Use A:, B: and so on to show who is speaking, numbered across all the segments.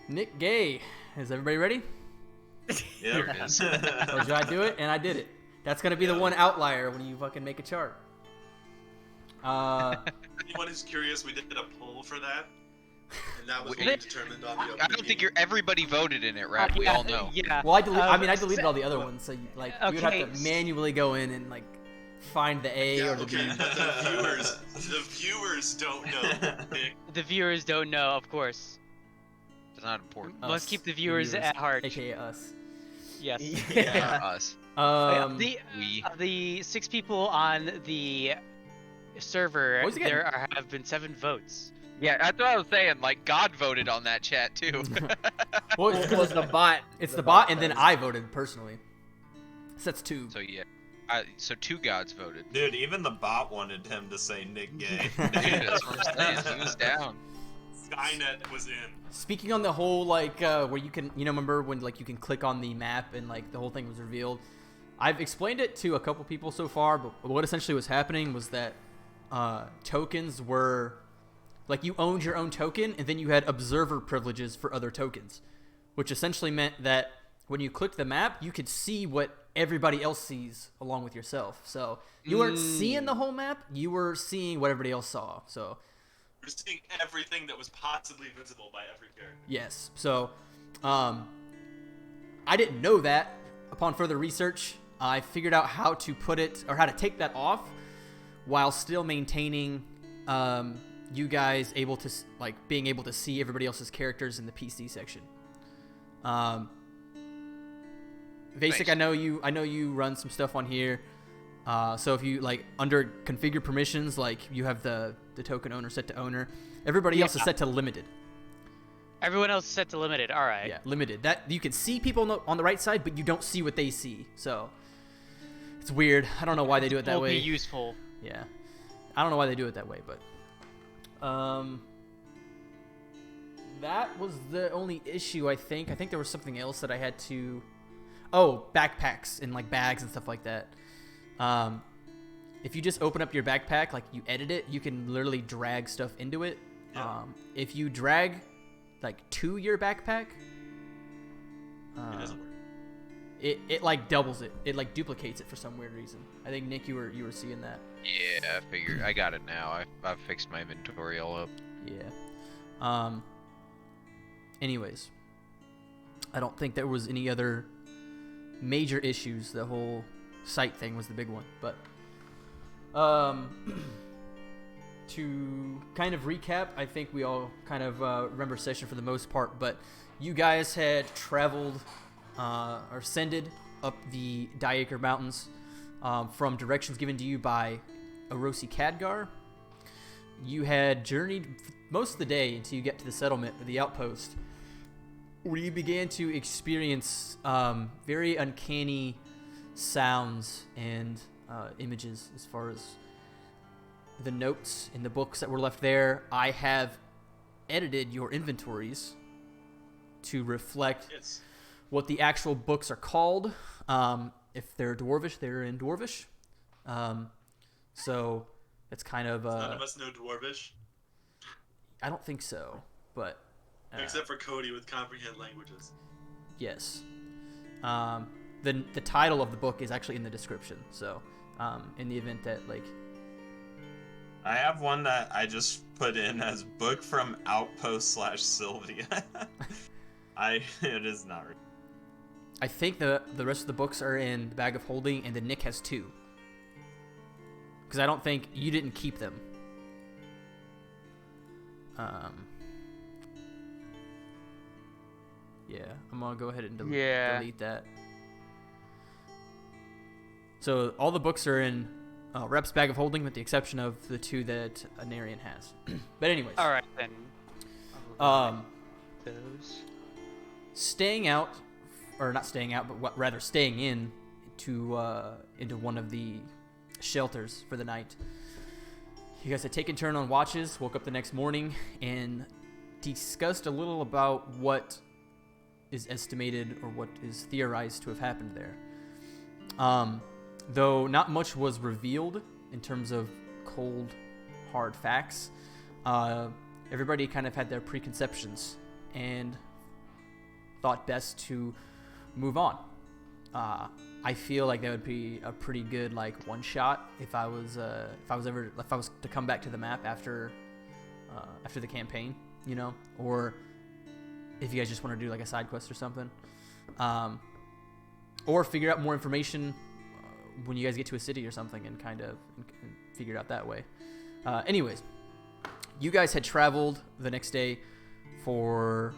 A: Nick Gay. Is everybody ready?
B: Yeah, it is.
A: Told you I'd do it, and I did it. That's going to be the one outlier when you fucking make a chart.
C: Anyone who's curious, we did a poll for that. And that was what we determined on the opening
D: I don't think everybody voted in it, right? We all know.
E: Yeah.
A: Well, I deleted all the other ones, so we would have to manually go in and find the A or the B.
C: But the viewers don't know.
E: The viewers don't know, of course.
D: It's not important.
E: Let's keep the viewers at heart.
A: AKA us.
E: Yes.
D: Yeah, us.
E: The 6 people on the server, there have been 7 votes.
D: Yeah, that's what I was saying. God voted on that chat too.
A: Well,
F: it was the bot.
A: It's the bot, and then I voted personally. So that's 2.
D: So yeah, so 2 gods voted.
B: Dude, even the bot wanted him to say Nick Gay.
D: Dude, that's what I'm saying. He was down.
C: Skynet was in.
A: Speaking on the whole, where you can, remember when, you can click on the map and, the whole thing was revealed? I've explained it to a couple people so far, but what essentially was happening was that tokens were, you owned your own token, and then you had observer privileges for other tokens, which essentially meant that when you clicked the map, you could see what everybody else sees along with yourself. So you weren't seeing the whole map, you were seeing what everybody else saw, so...
C: We're seeing everything that was possibly visible by every character.
A: Yes. So, I didn't know that. Upon further research, I figured out how to put it, or how to take that off, while still maintaining you guys able to, being able to see everybody else's characters in the PC section. Basic, nice. I know you run some stuff on here. So if you under configure permissions, you have the token owner set to owner, everybody else is set to limited.
E: Everyone else is set to limited. All right.
A: Yeah, limited. That you can see people on the right side, but you don't see what they see. So it's weird. I don't know why they do it that way.
E: Will be useful.
A: Yeah, I don't know why they do it that way, but that was the only issue. I think there was something else that I had to. Oh, backpacks and bags and stuff like that. If you just open up your backpack, you edit it, you can literally drag stuff into it. Yeah. If you drag, to your backpack,
C: it doesn't work.
A: It doubles it. It duplicates it for some weird reason. I think Nick, you were seeing that.
D: Yeah, I figured. I got it now. I've fixed my inventory all up.
A: Yeah. Anyways, I don't think there was any other major issues. The whole site thing was the big one, but to kind of recap, I think we all kind of remember session for the most part, but you guys had traveled or ascended up the Diacre Mountains from directions given to you by Orosi Khadgar. You had journeyed most of the day until you get to the settlement or the outpost, where you began to experience very uncanny sounds and images as far as the notes in the books that were left there. I have edited your inventories to reflect what the actual books are called. If they're Dwarvish, they're in Dwarvish. So it's kind of...
C: None of us know Dwarvish.
A: I don't think so, but...
C: Except for Cody with Comprehend Languages.
A: Yes. The title of the book is actually in the description, so in the event that
B: I have one that I just put in as book from Outpost /Sylvia. It is not.
A: I think the rest of the books are in the bag of holding, and then Nick has 2. Because I don't think you didn't keep them. Yeah, I'm gonna go ahead and delete that. So all the books are in Rep's bag of holding, with the exception of the 2 that Anarian has. But anyways.
E: All right then.
A: Those. Staying out, or not staying out, but rather staying in into one of the shelters for the night. You guys had taken turn on watches, woke up the next morning, and discussed a little about what is estimated or what is theorized to have happened there. Though not much was revealed in terms of cold, hard facts, everybody kind of had their preconceptions. And thought best to move on. I feel like that would be a pretty good like one shot if I was to come back to the map after the campaign, you know, or if you guys just want to do like a side quest or something, or figure out more information when you guys get to a city or something and kind of and figure it out that way. Anyways, you guys had traveled the next day for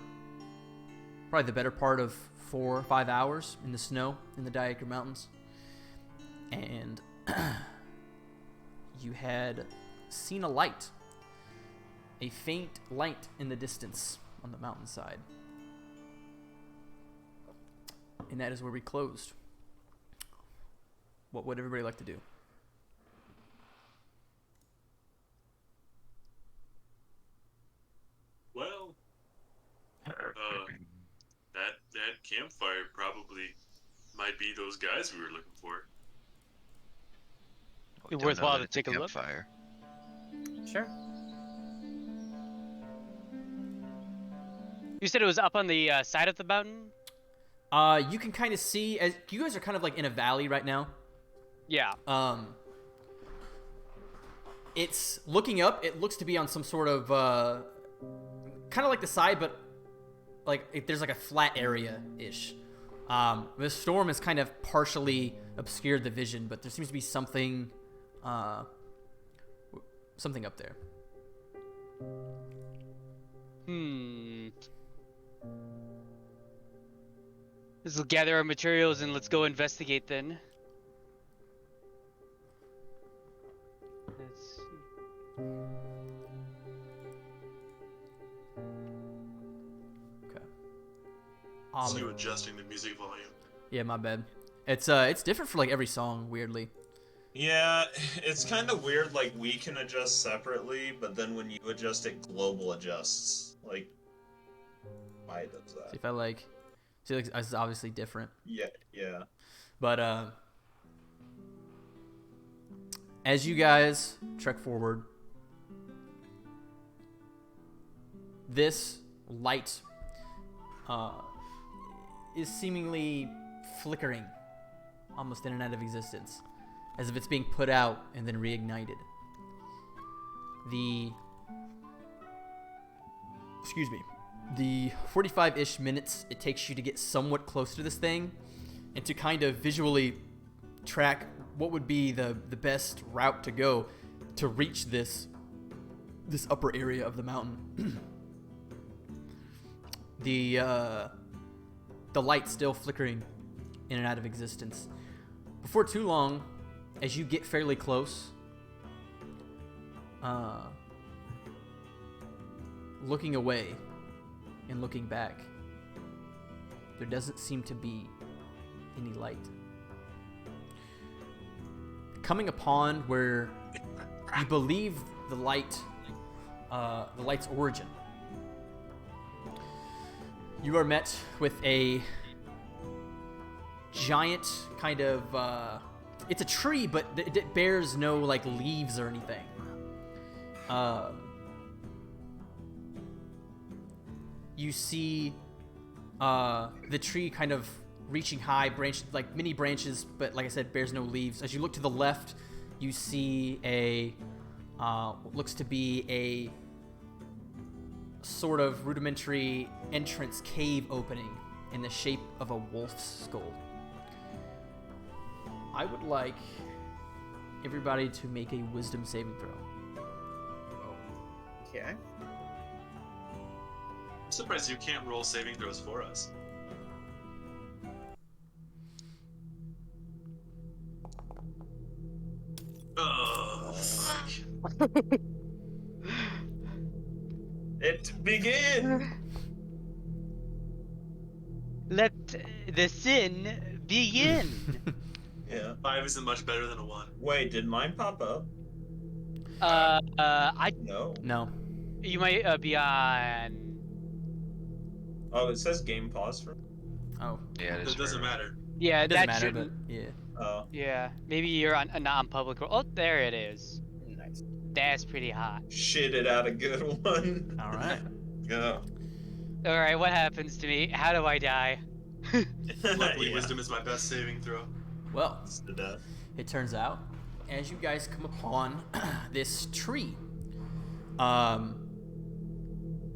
A: probably the better part of 4 or 5 hours in the snow in the Diaker Mountains, and you had seen a light, a faint light in the distance on the mountainside, and that is where we closed. What would everybody like to do?
C: Well, that campfire probably might be those guys we were looking for.
E: Be worthwhile to take a look.
D: Fire.
E: Sure. You said it was up on the side of the mountain?
A: You can kind of see, as you guys are kind of like in a valley right now.
E: Yeah.
A: It's looking up. It looks to be on some sort of kind of like the side, but like there's like a flat area-ish. The storm has kind of partially obscured the vision, but there seems to be something up there.
E: Let's gather our materials and let's go investigate then. Let's see.
A: Okay.
C: See you adjusting the music volume.
A: Yeah, my bad. It's different for like every song, weirdly.
B: Yeah, it's kind of weird. Like we can adjust separately, but then when you adjust it, global adjusts. Like, why does that?
A: See if I like. See, like, it's obviously different.
B: Yeah.
A: But as you guys trek forward, this light is seemingly flickering, almost in and out of existence, as if it's being put out and then reignited. The 45-ish minutes it takes you to get somewhat close to this thing and to kind of visually track what would be the best route to go to reach this upper area of the mountain. The light still flickering in and out of existence. Before too long, as you get fairly close, looking away and looking back, there doesn't seem to be any light. Coming upon where you believe the light's origin, you are met with a giant kind of it's a tree, but it bears no like leaves or anything. You see the tree kind of reaching high, like many branches, but like I said, bears no leaves. As you look to the left, you see a what looks to be a sort of rudimentary entrance cave opening in the shape of a wolf's skull. I would like everybody to make a wisdom saving throw.
F: Okay.
C: I'm surprised you can't roll saving throws for us. Oh, fuck.
B: It begin.
E: Let the sin begin.
B: Yeah.
C: 5 isn't much better than a 1.
B: Wait, did mine pop up? No.
A: No.
E: You might be on.
B: Oh, it says game pause for.
A: Oh.
D: Yeah,
C: It doesn't matter.
E: Yeah,
A: It doesn't
E: that
A: matter, but
E: shouldn't.
A: yeah.
B: Oh.
E: Yeah, maybe you're on a non-public. Oh, there it is.
F: Nice.
E: That's pretty hot.
B: Shit it out a good one.
A: All right.
B: Go.
E: All right, what happens to me? How do I die?
C: Luckily,
B: Yeah.
C: wisdom is my best saving throw.
A: Well,
B: It's the death.
A: it turns out, as you guys come upon this tree,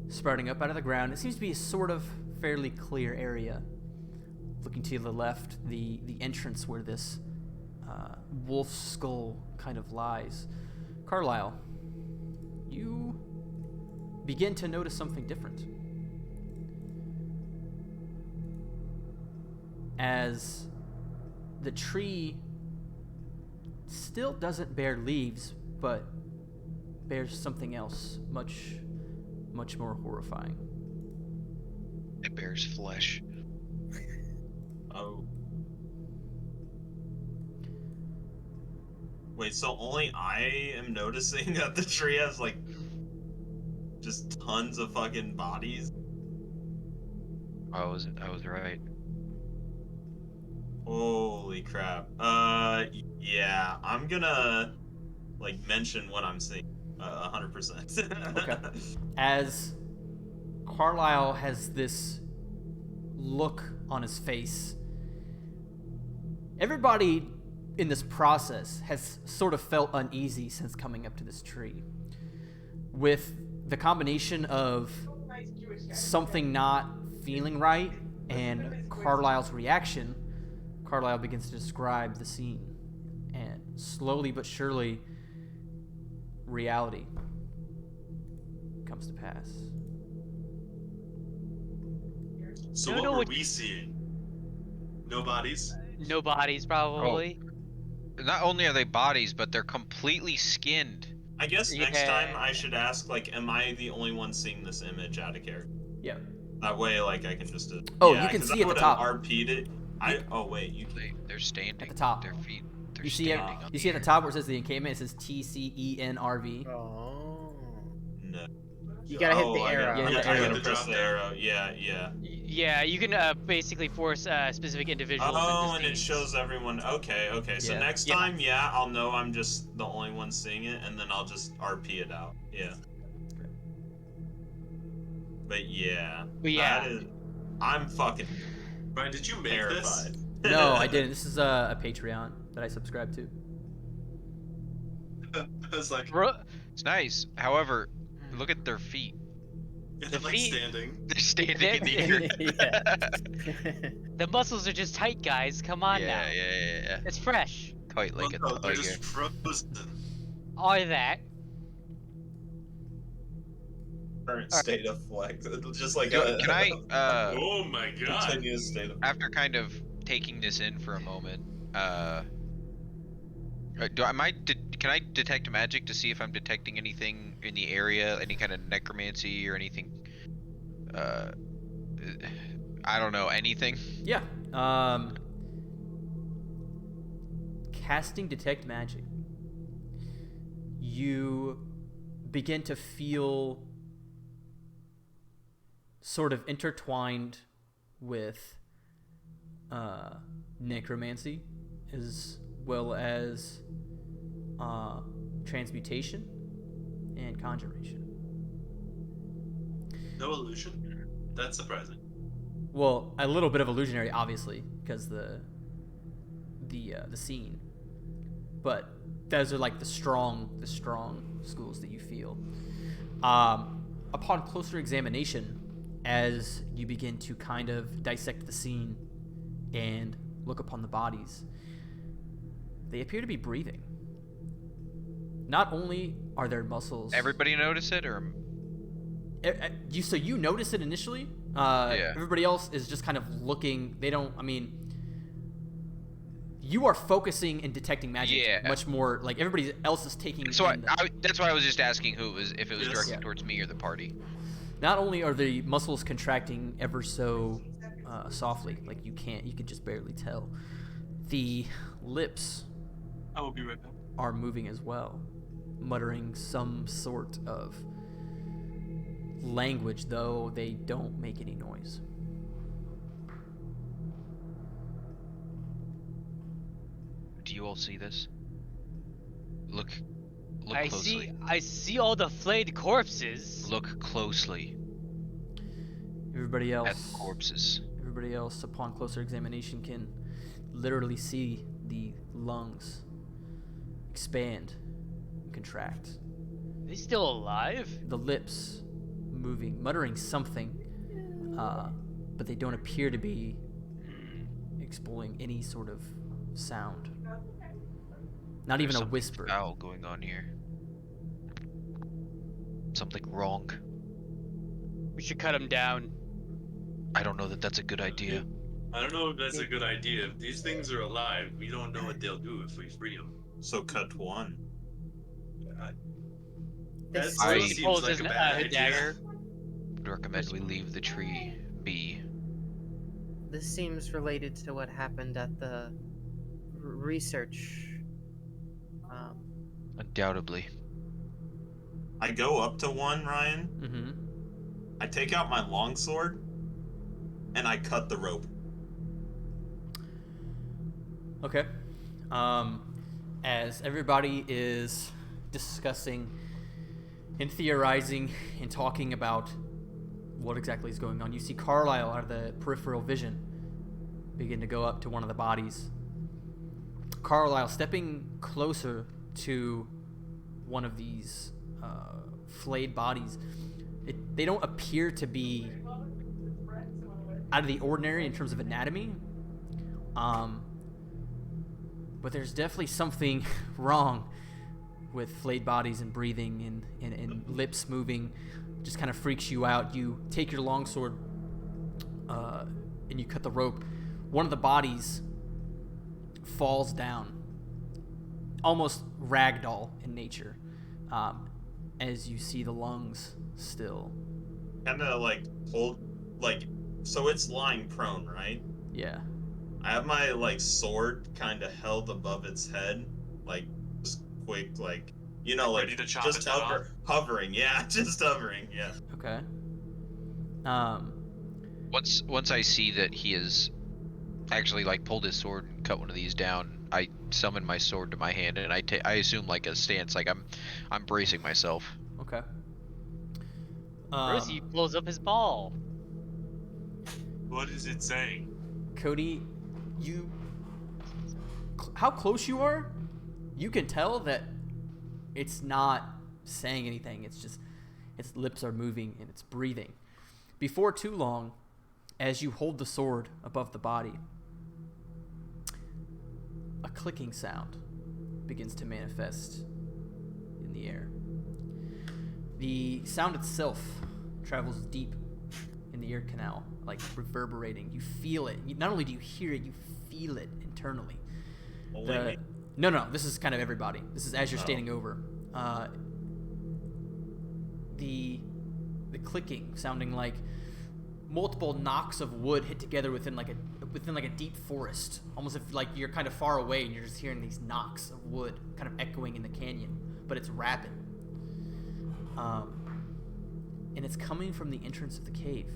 A: sprouting up out of the ground, it seems to be a sort of fairly clear area. Looking to the left, the entrance where this wolf skull kind of lies. Carlisle, you begin to notice something different. As the tree still doesn't bear leaves, but bears something else much more horrifying.
D: It bears flesh.
B: Oh. Wait, so only I am noticing that the tree has like just tons of fucking bodies?
D: I was right.
B: Holy crap. Yeah, I'm gonna like mention what I'm seeing. 100%.
A: Okay. As Carlisle has this look on his face, everybody in this process has sort of felt uneasy since coming up to this tree. With the combination of something not feeling right and Carlisle's reaction, Carlisle begins to describe the scene. And slowly but surely, reality comes to pass.
C: So
E: Don't
C: what
E: know
C: were
E: what-
C: we seeing? No bodies?
E: No bodies, probably.
D: Not only are they bodies, but they're completely skinned.
B: I guess next
E: Yeah.
B: time I should ask, like, am I the only one seeing this image out of character?
A: Yeah.
B: That way, like, I can just.
A: Oh,
B: yeah,
A: you can
B: 'cause
A: see
B: I
A: at the
B: would've
A: top.
B: RP'd it. Oh wait, you can.
D: They're standing.
A: At the top.
D: Their feet. They're
A: You see
D: standing.
A: it?
D: on
A: You see at
D: the
A: the top where it says the encampment. It says TCENRV.
F: Oh.
B: No.
F: You gotta hit
B: Oh,
F: the
B: I
F: arrow.
B: gotta-
A: Yeah,
B: I
A: hit the
B: gotta
A: arrow.
B: press the arrow. Yeah, yeah.
E: Yeah, you can basically force specific individuals.
B: Oh,
E: into
B: and it
E: scenes.
B: shows everyone. Okay, okay. So
A: Yeah.
B: next
E: Yeah.
B: time, yeah, I'll know I'm just the only one seeing it, and then I'll just RP it out. Yeah. But yeah.
E: But yeah.
B: That is, I'm fucking
C: Brian, did you make
B: terrified.
C: this?
A: No, I didn't. This is a Patreon that I subscribe to.
C: I was like,
D: It's nice. However, look at their feet.
C: they're like
E: feet-
C: standing.
D: They're standing in the air.
A: Yeah.
E: The muscles are just tight, guys. Come on
D: yeah,
E: now.
D: yeah.
E: It's fresh.
D: Quite like
C: Oh,
D: a
C: no, they're
D: tiger.
C: just frozen.
E: Or that.
B: Current
E: Alright.
B: state of flex. Just like
D: Can I,
C: Oh my god.
B: continuous state of.
D: after kind of taking this in for a moment, can I detect magic to see if I'm detecting anything in the area, any kind of necromancy or anything? I don't know, anything.
A: Yeah. Casting detect magic. You begin to feel sort of intertwined with necromancy, as well as transmutation and conjuration.
C: No illusion? That's surprising.
A: Well, a little bit of illusionary, obviously, because the scene. But those are like the strong schools that you feel. Upon closer examination, as you begin to kind of dissect the scene and look upon the bodies, they appear to be breathing. Not only are their muscles.
D: Everybody notice it, or
A: So you notice it initially.
D: Yeah.
A: Everybody else is just kind of looking. They don't. I mean, you are focusing and detecting magic
D: Yeah.
A: much more. Like everybody else is taking.
D: so
A: in the-
D: that's why I was just asking who it was, if it was
C: Yes.
D: directed
A: Yeah.
D: towards me or the party.
A: Not only are the muscles contracting ever so softly, like you could just barely tell. The lips
C: I will be right back.
A: are moving as well, muttering some sort of language, though they don't make any noise.
D: Do you all see this? Look
E: I
D: closely.
E: see all the flayed corpses.
D: Look closely.
A: Everybody
D: At
A: else,
D: the corpses.
A: everybody else, upon closer examination, can literally see the lungs expand and contract.
E: Are they still alive?
A: The lips moving, muttering something, but they don't appear to be exploring any sort of sound. Not even a
D: Something
A: whisper.
D: foul going on here. Something wrong.
E: We should cut him down.
D: I don't know that that's a good idea.
C: I don't know if that's a good idea. If these things are alive, we don't know what they'll do if we free them.
B: So cut one.
C: That
F: This-
C: still
D: I-
C: seems
E: Pulls
C: like
E: his
C: a bad idea.
E: dagger.
D: Would recommend we leave the tree be.
F: This seems related to what happened at the research.
D: Undoubtedly.
B: I go up to one, Ryan.
A: Mm-hmm.
B: I take out my longsword, and I cut the rope.
A: Okay. As everybody is discussing and theorizing and talking about what exactly is going on, you see Carlisle out of the peripheral vision begin to go up to one of the bodies. Carlisle stepping closer to one of these flayed bodies. They don't appear to be out of the ordinary in terms of anatomy. But there's definitely something wrong with flayed bodies and breathing and lips moving. Just kind of freaks you out. You take your longsword and you cut the rope. One of the bodies falls down, almost ragdoll in nature, as you see the lungs still.
B: Kind of like hold, like, so it's lying prone, right?
A: Yeah.
B: I have my like sword kind of held above its head, like just quick, like like
C: Ready to chop
B: just
C: its head off?
B: hovering, yeah, just hovering, yeah.
A: Okay.
D: Once I see that he has actually like pulled his sword and cut one of these down, I summon my sword to my hand and I assume like a stance, like I'm bracing myself.
A: Okay.
E: Rosie pulls up his ball.
C: What is it saying?
A: Cody, how close you are, you can tell that it's not saying anything. It's just its lips are moving and it's breathing. Before too long, as you hold the sword above the body, a clicking sound begins to manifest in the air. The sound itself travels deep in the ear canal, like reverberating. You feel it. Not only do you hear it, you feel it internally.
B: Only me?
A: No, this is kind of everybody. This is as you're standing over. The clicking sounding like multiple knocks of wood hit together within like a deep forest, almost if like you're kind of far away and you're just hearing these knocks of wood kind of echoing in the canyon, but it's rapid. And it's coming from the entrance of the cave.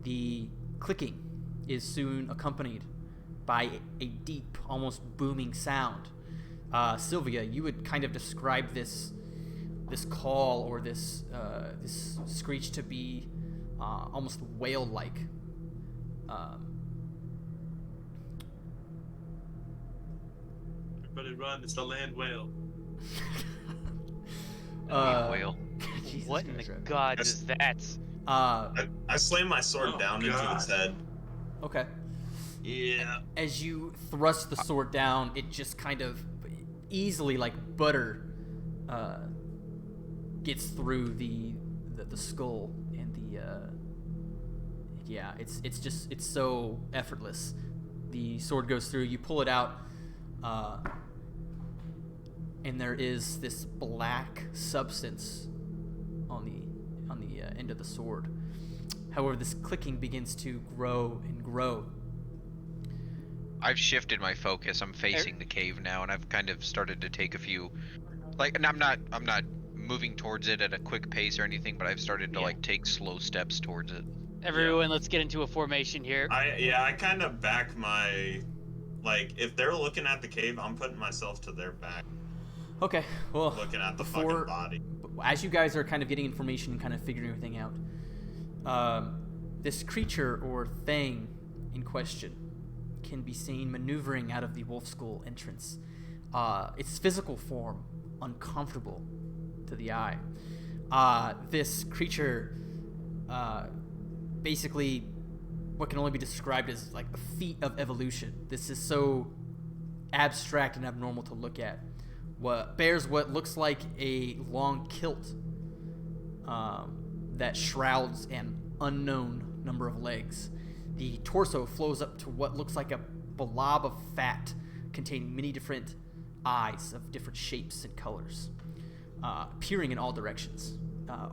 A: The clicking is soon accompanied by a deep, almost booming sound. Sylvia, you would kind of describe this call or this screech to be almost whale-like.
C: Everybody run! It's the land whale.
D: Whale.
A: Jesus
E: What in
A: Christ,
E: the
A: right.
E: god is that?
B: I slam my sword
C: Oh,
B: down into
C: God.
B: its head.
A: Okay.
B: Yeah.
A: As you thrust the sword down, it just kind of easily, like butter, gets through the skull and it's so effortless. The sword goes through. You pull it out, and there is this black substance on the end of the sword. However, this clicking begins to grow and grow.
D: I've shifted my focus. I'm facing the cave now, and I've kind of started to take a few, like, and I'm not moving towards it at a quick pace or anything, but I've started to like take slow steps towards it.
E: Everyone, let's get into a formation here.
B: I kind of back my, like, if they're looking at the cave, I'm putting myself to their back,
A: Okay, well,
B: looking at the
A: before-
B: fucking body.
A: as you guys are kind of getting information and kind of figuring everything out, This creature or thing in question can be seen maneuvering out of the Wolf Skull entrance. Its physical form uncomfortable to the eye. This creature, basically, what can only be described as like a feat of evolution. This is so abstract and abnormal to look at. What bears what looks like a long kilt that shrouds an unknown number of legs. The torso flows up to what looks like a blob of fat containing many different eyes of different shapes and colors, peering in all directions.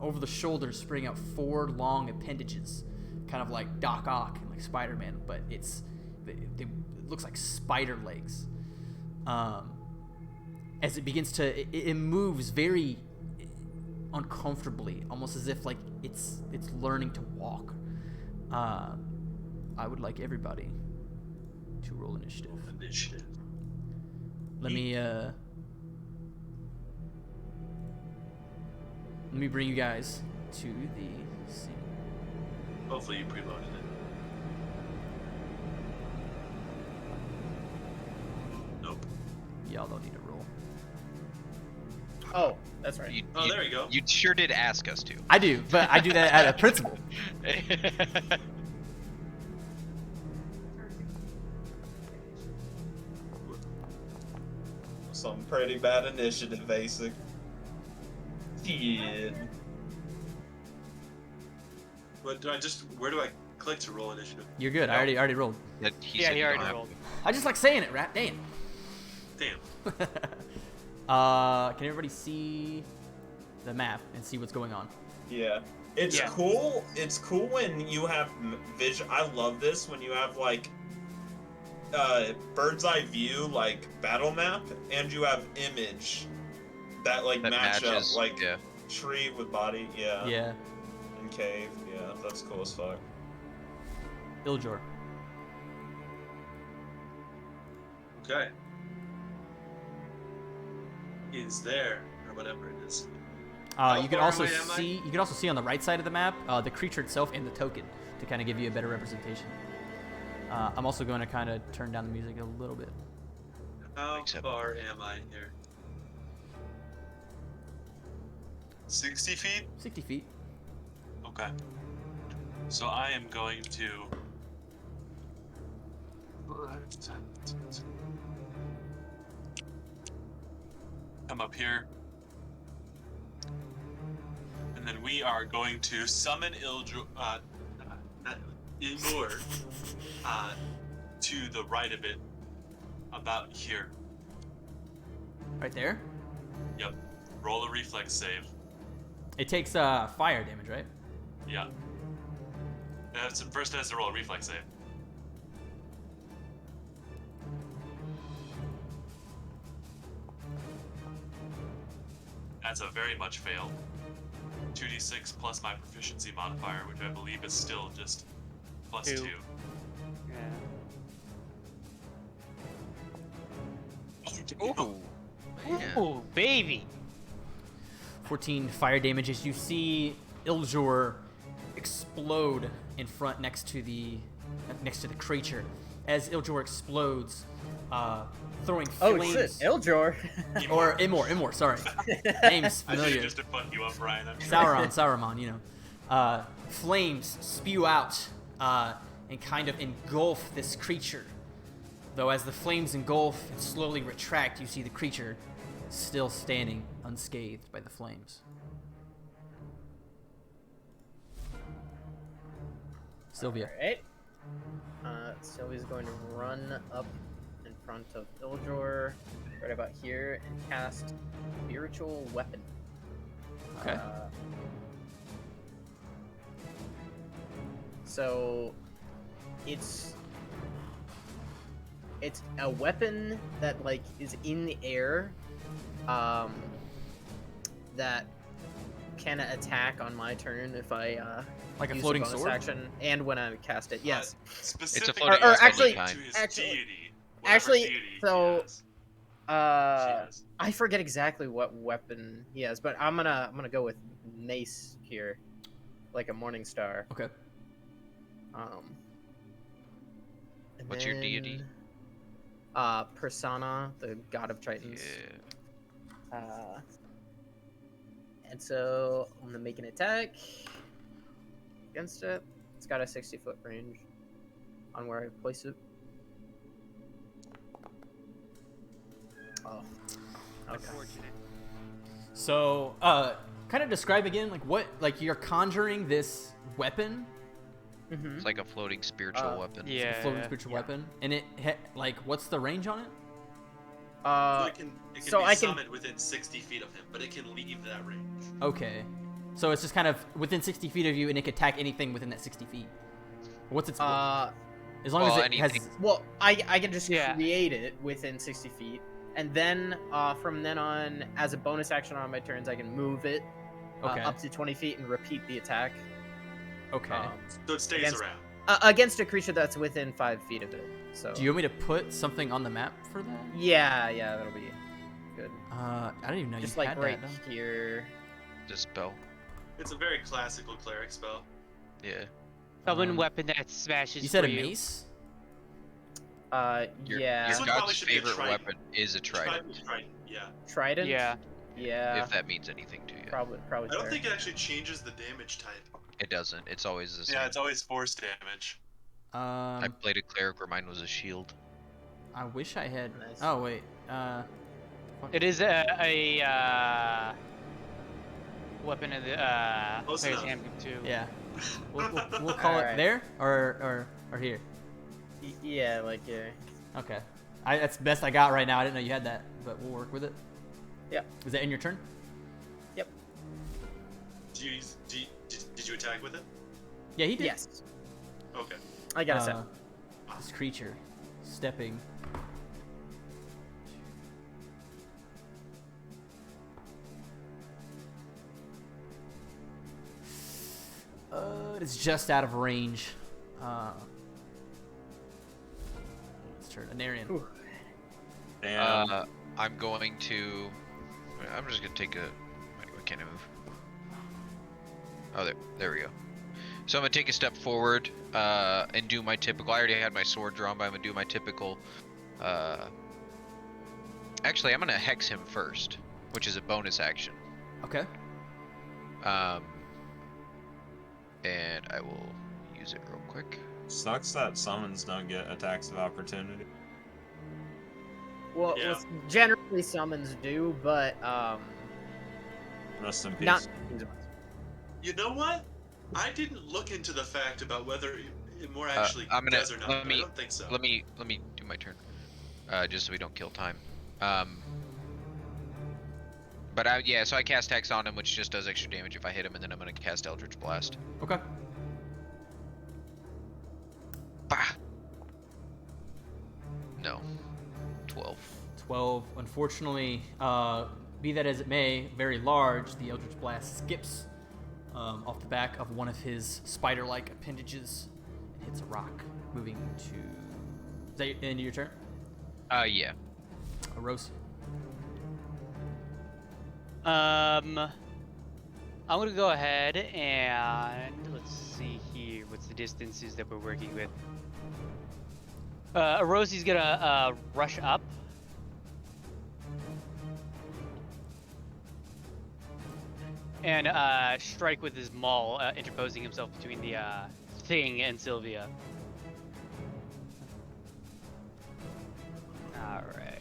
A: Over the shoulders spring out 4 long appendages, kind of like Doc Ock and like Spider-Man, but it looks like spider legs. As it begins to, it moves very uncomfortably, almost as if like it's learning to walk. I would like everybody to roll initiative. Let me bring you guys to the scene.
C: Hopefully you preloaded it. Nope.
A: Y'all don't need to roll.
F: Oh, that's right.
C: There you go.
D: You sure did ask us to.
A: I do, but I do that out of principle.
B: Some pretty bad initiative, basic. Shit.
C: Where do I click to roll initiative?
A: You're good. I already rolled.
E: He already rolled.
A: I just like saying it, Rat. Damn.
C: Damn.
A: Can everybody see the map and see what's going on?
B: Yeah. It's cool. It's cool when you have vision. I love this when you have like bird's eye view, like battle map, and you have image that like match
D: matches,
B: up, like tree with body. Yeah.
A: Yeah.
B: And cave. Yeah, that's cool as fuck.
A: Iljor.
C: Okay. Is there, or whatever it is.
A: You can also see on the right side of the map the creature itself and the token to kind of give you a better representation. I'm also going to kind of turn down the music a little bit.
C: How far am I here? 60 feet?
A: 60 feet.
C: Okay. So I am going to... come up here. And then we are going to summon Ilmur to the right of it, about here.
A: Right there?
C: Yep. Roll a reflex save.
A: It takes fire damage, right?
C: Yeah. First it has to roll a reflex save. That's a very much fail. 2d6 plus my proficiency modifier, which I believe is still just plus 2.
E: Yeah.
D: Ooh.
E: Ooh, baby.
A: 14 fire damage as you see Iljor explode in front next to the creature. As Iljor explodes, throwing flames.
F: Oh shit, Iljor.
A: Or Imor, sorry. Name's familiar.
C: Just to fuck you up, Ryan. I'm sure.
A: Sauron, you know. Flames spew out and kind of engulf this creature. Though as the flames engulf and slowly retract, you see the creature still standing unscathed by the flames. Sylvia.
F: Alright. Sylvia's going to run up in front of Iljor, right about here, and cast Spiritual Weapon.
A: Okay.
F: So, it's a weapon that like is in the air, that can attack on my turn if I
A: Like a
F: use
A: floating
F: bonus
A: sword?
F: action and when I cast it. Yes.
C: Specifically,
D: floating
F: Or
D: sword
F: actually-
D: kind.
C: to his
F: actually-
C: deity. Whatever
F: actually,
C: deity he
F: so,
C: has. She has.
F: I forget exactly what weapon he has, but I'm gonna go with mace here. like a morning star.
A: Okay.
F: And
D: What's your deity?
F: Persona, the god of Tritons.
D: Yeah.
F: And so I'm gonna make an attack against it. It's got a 60-foot range on where I place it. Oh. Okay.
E: Unfortunate.
A: So, kind of describe again, like what, like you're conjuring this weapon,
F: Mm-hmm.
D: It's like a floating spiritual weapon.
E: Yeah.
A: a floating spiritual weapon, and it, like, what's the range on it?
C: So it can
F: so
C: be
F: I can-
C: summoned within 60 feet of him, but it can leave that range.
A: Okay. So it's just kind of within 60 feet of you, and it can attack anything within that 60 feet. What's its? As long as it has.
D: anything.
F: Well, I can just
E: Yeah.
F: create it within 60 feet, and then from then on, as a bonus action on my turns, I can move it
A: Okay.
F: up to 20 feet and repeat the attack.
A: Okay.
C: So it stays
F: Against-
C: around.
F: Against a creature that's within 5 feet of it. So.
A: Do you want me to put something on the map for that?
F: Yeah, that'll be good.
A: I don't even know
F: Just
A: you
F: like
A: had
F: right
A: that. No?
F: here.
D: Dispel.
C: It's a very classical cleric spell.
D: Yeah.
E: Summon weapon that smashes.
A: You said
E: for
A: a mace?
D: Your,
F: Yeah.
C: This
D: Your
C: one probably
D: god's
C: should be a
D: favorite
C: trident.
D: weapon is a trident.
C: Yeah.
F: Trident.
E: Yeah.
F: Yeah.
D: If that means anything to you.
F: Probably.
C: I don't
F: fair.
C: think it actually changes the damage type.
D: It doesn't. It's always the same.
C: Yeah, it's always force damage.
D: I played a cleric where mine was a shield.
A: I wish I had.
F: Nice.
A: Oh wait.
E: It is a weapon of the
C: Close
E: player's
C: enough.
E: handbook too.
A: Yeah. We'll call it
F: Alright.
A: there or here.
F: Yeah, like yeah.
A: Okay. That's the best I got right now. I didn't know you had that, but we'll work with it.
F: Yeah.
A: Is that in your turn?
F: Yep.
C: Did you attack with it?
A: Yeah, he did.
F: Yes.
C: Okay.
F: I got a set.
A: This creature stepping. It's just out of range. Let's turn Anarian.
F: Ooh.
B: Damn.
D: I'm going to. I'm just gonna take a. Wait, can't I move? Oh, there we go. So I'm gonna take a step forward and do my typical. I already had my sword drawn, but I'm gonna do my typical. Actually, I'm gonna hex him first, which is a bonus action.
A: Okay.
D: And I will use it real quick.
B: Sucks that summons don't get attacks of opportunity.
F: Well,
C: Yeah.
F: generally summons do, but
B: Rest in peace.
F: not.
C: You know what? I didn't look into the fact about whether it more actually
D: I'm gonna
C: does or not.
D: let me
C: I don't think so.
D: let me do my turn, just so we don't kill time. But so I cast Hex on him, which just does extra damage if I hit him, and then I'm gonna cast Eldritch Blast.
A: Okay.
D: Bah! No. 12.
A: 12. Unfortunately, be that as it may, very large, the Eldritch Blast skips off the back of one of his spider-like appendages and hits a rock, moving to... Is that the end of your turn?
D: Yeah.
A: A Rose?
E: I'm gonna go ahead and let's see here. What's the distances that we're working with? Rosie's gonna rush up. And strike with his maul, interposing himself between the thing and Sylvia. All right.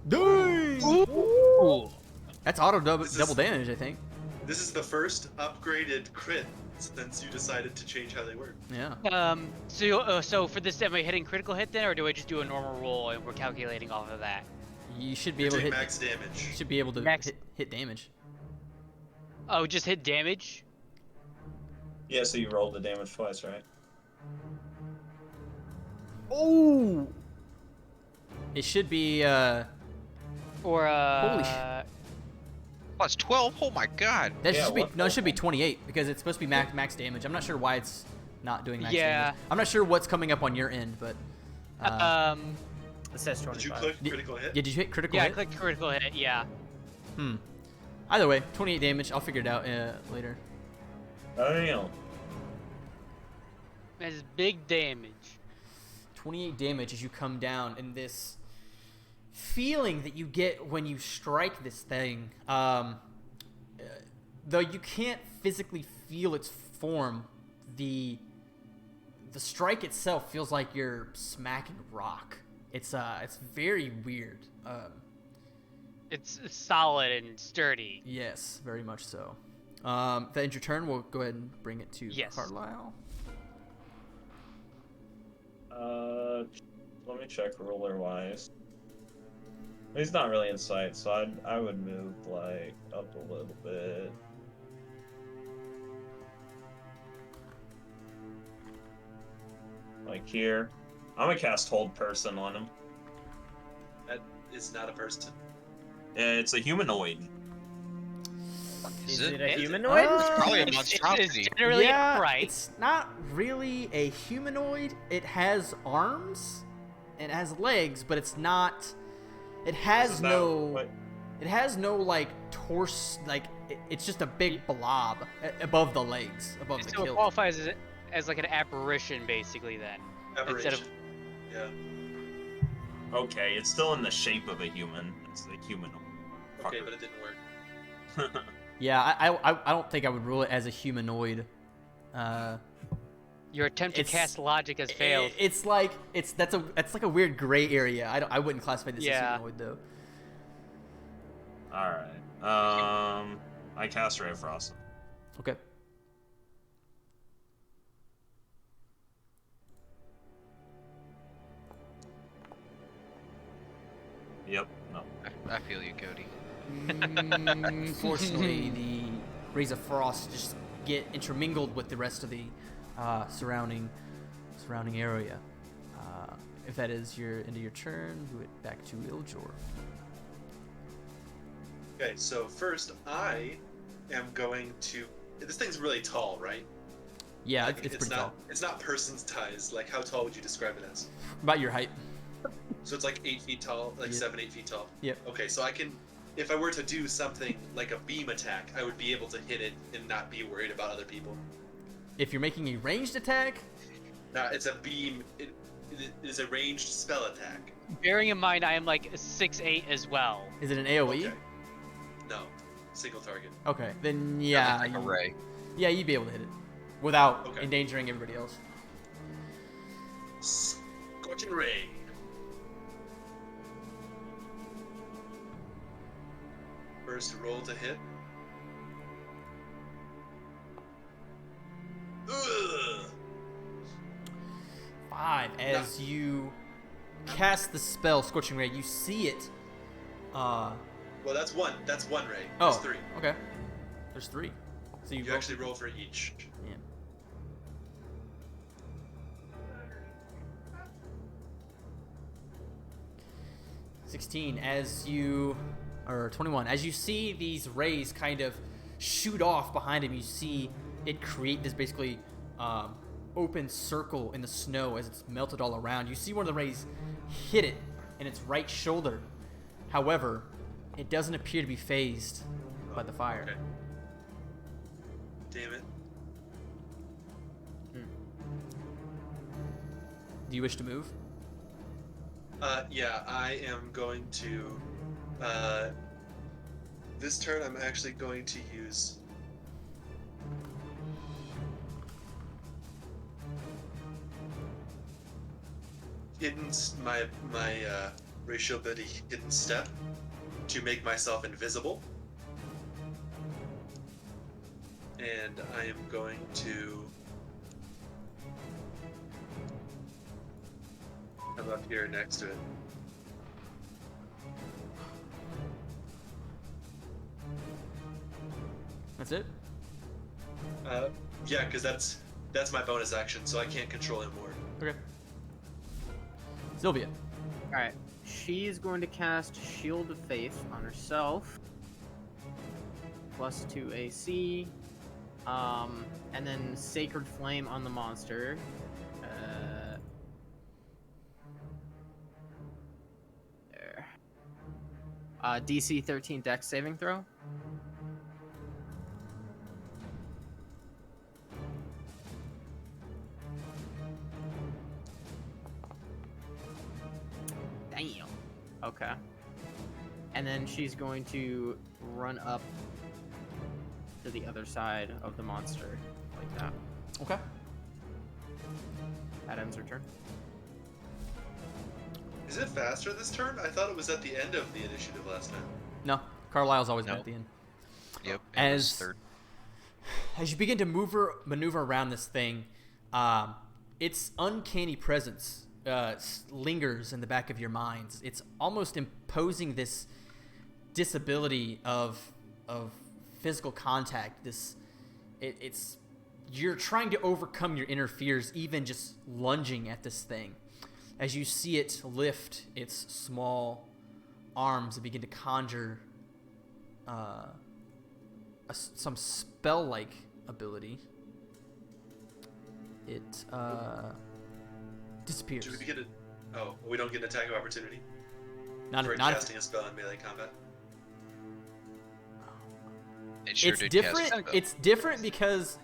A: Dang!
E: Ooh.
A: That's auto double
C: This is-
A: damage, I think.
C: This is the first upgraded crit since you decided to change how they work.
A: Yeah.
E: So for this, am I hitting critical hit then, or do I just do a normal roll and we're calculating off of that?
A: You should be
C: You're
A: able to
C: doing
A: hit...
C: max damage.
A: Should be able to
E: Max-
A: hit damage.
E: Oh, just hit damage?
B: Yeah, so you rolled the damage twice, right?
F: Oh.
A: It should be,
E: Or
A: Holy
D: Plus 12? Oh my god!
A: that
B: Yeah,
A: should be,
B: what
A: no, it should be
B: the-
A: 28, because it's supposed to be max damage. I'm not sure why it's not doing max
E: Yeah.
A: damage. I'm not sure what's coming up on your end, but
F: It says
G: Did you
F: 25.
G: click critical hit?
A: Yeah, did you hit critical
E: Yeah, I
A: hit?
E: clicked critical hit. Yeah.
A: Either way, 28 damage. I'll figure it out later.
B: Damn.
E: That's big damage.
A: 28 damage as you come down, and this feeling that you get when you strike this thing, though you can't physically feel its form, the strike itself feels like you're smacking rock. It's very weird.
E: It's solid and sturdy.
A: Yes, very much so. If that ends your turn, we'll go ahead and bring it to
E: Yes.
A: Carlisle.
B: Let me check ruler wise. He's not really in sight, so I would move like up a little bit. Like here. I'm gonna cast Hold Person on him.
G: That is not a person.
B: It's a humanoid.
F: Is
D: Is
F: it
D: it?
F: a humanoid?
D: Probably a
E: It's
D: monstrosity.
E: generally
A: yeah,
E: upright.
A: it's not really a humanoid. It has arms and it has legs, but it's not. It has
B: Isn't that
A: no.
B: what-
A: It has no like torso. Like it's just a big blob above the legs, above the
E: So it
A: kilt.
E: qualifies as like an apparition, basically. Then
G: Aberration.
E: instead of
G: Yeah.
B: Okay, it's still in the shape of a human. It's a humanoid.
G: Okay,
B: Fucker.
G: but it didn't work.
A: Yeah, I don't think I would rule it as a humanoid.
E: your attempt to
A: It's-
E: cast logic has failed.
A: It's like that's like a weird gray area. I wouldn't classify this as
E: Yeah.
A: humanoid though.
B: Alright. I cast Ray of Frost.
A: Okay.
B: Yep, no.
D: I feel you, Cody.
A: Unfortunately, the rays of frost just get intermingled with the rest of the surrounding area. If that is your end of your turn, move it back to Iljor.
G: Okay, so first I am going to. This thing's really tall, right?
A: Yeah,
G: Like,
A: it's pretty
G: not,
A: tall.
G: It's not person's size. Like, how tall would you describe it as?
A: About your height.
G: So it's like 8 feet tall, like
A: Yep.
G: 7, 8 feet tall.
A: Yep.
G: Okay, so I can, if I were to do something like a beam attack, I would be able to hit it and not be worried about other people.
A: If you're making a ranged attack,
G: Now it's a beam. It is a ranged spell attack.
E: Bearing in mind, I am like 6'8" as well.
A: is it an AOE?
G: Okay. No, single target.
A: Okay, then yeah,
D: Like a ray.
A: yeah, you'd be able to hit it without
G: Okay.
A: endangering everybody else.
G: Scorching ray. First roll to hit. Ugh.
A: 5. As you cast the spell Scorching Ray, you see it.
G: Well, that's one. That's one ray.
A: Oh,
G: That's 3.
A: okay. There's 3. So
G: You
A: roll-
G: actually roll for each.
A: Yeah. Or 21. As you see these rays kind of shoot off behind him, you see it create this basically open circle in the snow as it's melted all around. You see one of the rays hit it in its right shoulder. However, it doesn't appear to be phased by the fire.
G: Okay. Damn it.
A: Do you wish to move?
G: Yeah, I am going to. This turn, I'm actually going to use. My racial ability hidden step to make myself invisible, and I am going to come up here next to it.
A: That's it?
G: Yeah, because that's my bonus action, so I can't control him more.
A: Okay. Sylvia.
F: Alright. She's going to cast Shield of Faith on herself. +2 AC. And then Sacred Flame on the monster. DC 13 Dex saving throw. Damn. Okay. And then she's going to run up to the other side of the monster, like that.
A: Okay.
F: That ends her turn.
G: Is it faster this turn? I thought it was at the end of the initiative last time.
A: No, Carlisle's always been
D: No.
A: at the end.
D: Yep. it was
A: As
D: third.
A: as you begin to maneuver around this thing, its uncanny presence lingers in the back of your minds. It's almost imposing this disability of physical contact. It's you're trying to overcome your inner fears, even just lunging at this thing. As you see it lift its small arms and begin to conjure some spell-like ability, it disappears.
G: Do we get it? Oh, we don't get an attack of opportunity
A: Not
G: for
A: not
G: casting a spell in melee combat.
D: It sure
A: it's
D: did
A: different.
D: cast, though.
A: It's different because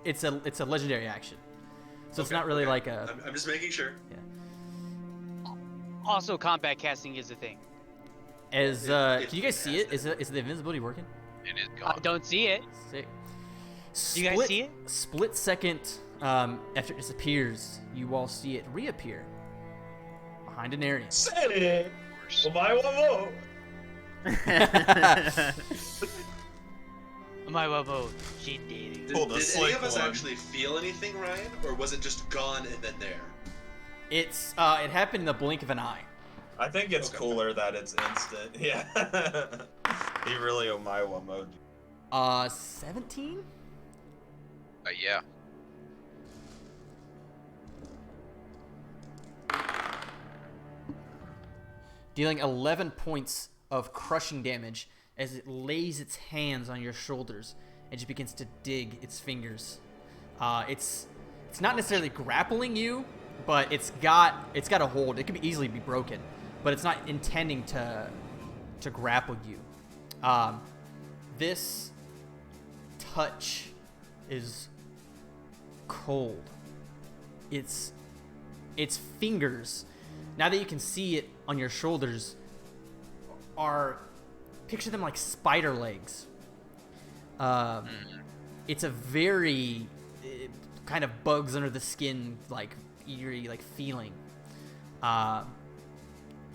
A: it's a legendary action, so it's
G: Okay,
A: not really
G: okay.
A: like a.
G: I'm just making sure.
E: Also, combat casting is a thing.
A: As
G: It
A: can you guys see it?
G: has
A: Is the invisibility working?
D: It is
E: I
D: gone.
E: don't see it.
A: Sick.
E: Do you guys see it?
A: Split second after it disappears, you all see it reappear behind an area.
B: Say
D: Worse.
E: My wabo. She did.
G: Did,
B: Pull the
G: did any
B: slick
G: of us
B: one.
G: actually feel anything, Ryan, or was it just gone and then there?
A: It happened in the blink of an eye.
B: I think it's
G: Okay.
B: cooler that it's instant. Yeah. He really Omaiwa mode.
A: 17?
D: Yeah.
A: Dealing 11 points of crushing damage as it lays its hands on your shoulders and just begins to dig its fingers. It's not necessarily grappling you, but it's got a hold. It could easily be broken, but it's not intending to grapple you. This touch is cold. Its fingers, now that you can see it on your shoulders, picture them like spider legs. It's a very kind of bugs under the skin, like eerie, like feeling.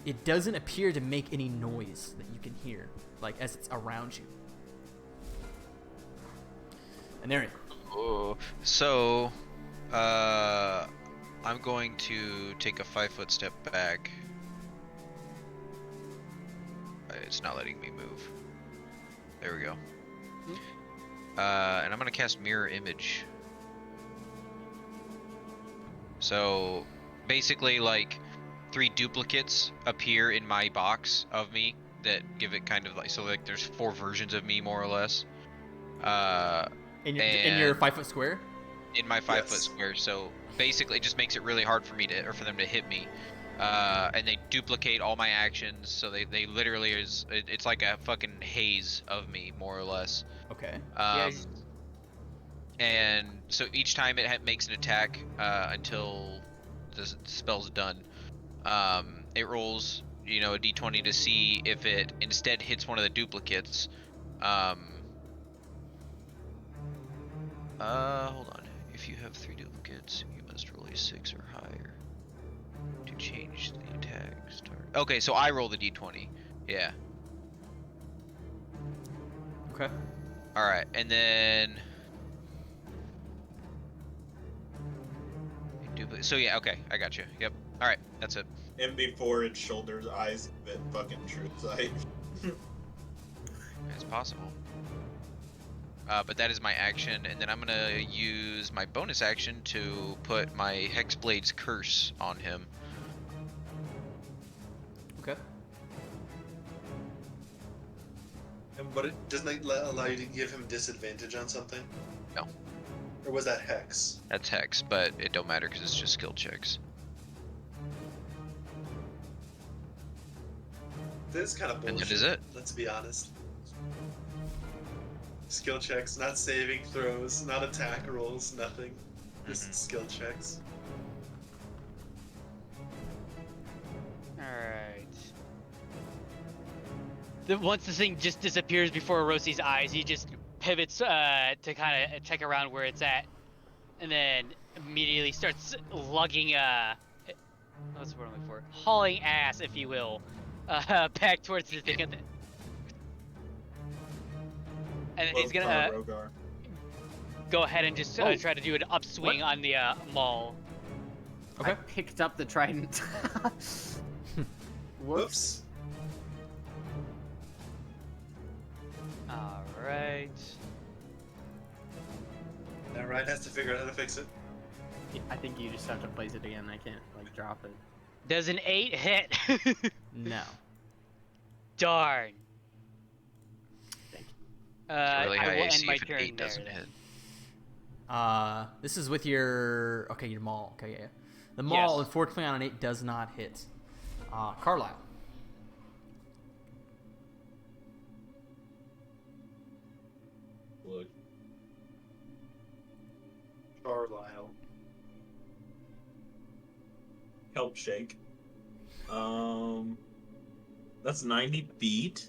A: It doesn't appear to make any noise that you can hear, like as it's around you. And there it.
D: Oh, so, I'm going to take a 5-foot step back. It's not letting me move. There we go. And I'm gonna cast Mirror Image. So, basically, like, 3 duplicates appear in my box of me that give it kind of like, so like there's 4 versions of me, more or less.
A: In your
D: And-
A: 5-foot square.
D: In my 5-foot
G: Yes.
D: square, so basically it just makes it really hard for me to, or for them to hit me. And they duplicate all my actions, so they literally it's like a fucking haze of me, more or less.
A: Okay.
D: And so each time it makes an attack until the spell's done, it rolls, a d20 to see if it instead hits one of the duplicates. Hold on. If you have 3 duplicates, you must roll a 6 or higher to change the attack start. Okay, so I roll the d20. Yeah.
A: Okay.
D: All right, and then. So yeah, okay, I got you. Yep. All right, that's it.
B: And before its shoulders, eyes, bit fucking true sight.
D: It's possible. But that is my action, and then I'm gonna use my bonus action to put my Hexblade's Curse on him.
A: Okay.
G: But it doesn't allow you to give him disadvantage on something?
D: No.
G: Or was that Hex?
D: That's Hex, but it don't matter because it's just skill checks.
G: This is kind of
D: And
G: bullshit.
D: that is it.
G: Let's be honest. Skill checks, not saving throws, not attack rolls, nothing. Just skill checks.
E: Alright. Once the thing just disappears before Rosie's eyes, he just pivots to kind of check around where it's at. And then immediately starts lugging, what's the word I'm looking for? Hauling ass, if you will, back towards the thing. And then he's gonna
B: Rogar.
E: go ahead and just try to do an upswing on the maul.
F: I picked up the trident. Whoops.
E: Alright.
G: Now Ryan has to figure out how to fix it.
F: I think you just have to place it again. I can't like drop it.
E: Does an 8 hit?
A: No.
E: Darn.
F: Thank you.
D: It's really
E: I
D: high
E: will
D: AC
E: end my
D: if an
E: turn
D: 8
E: there.
D: doesn't
E: then.
D: hit.
A: This is with your your maul. Okay, yeah. The maul,
E: Yes.
A: unfortunately, on an 8 does not hit. Carlisle.
B: Look.
G: Carlisle.
B: Help shake. That's 90 feet.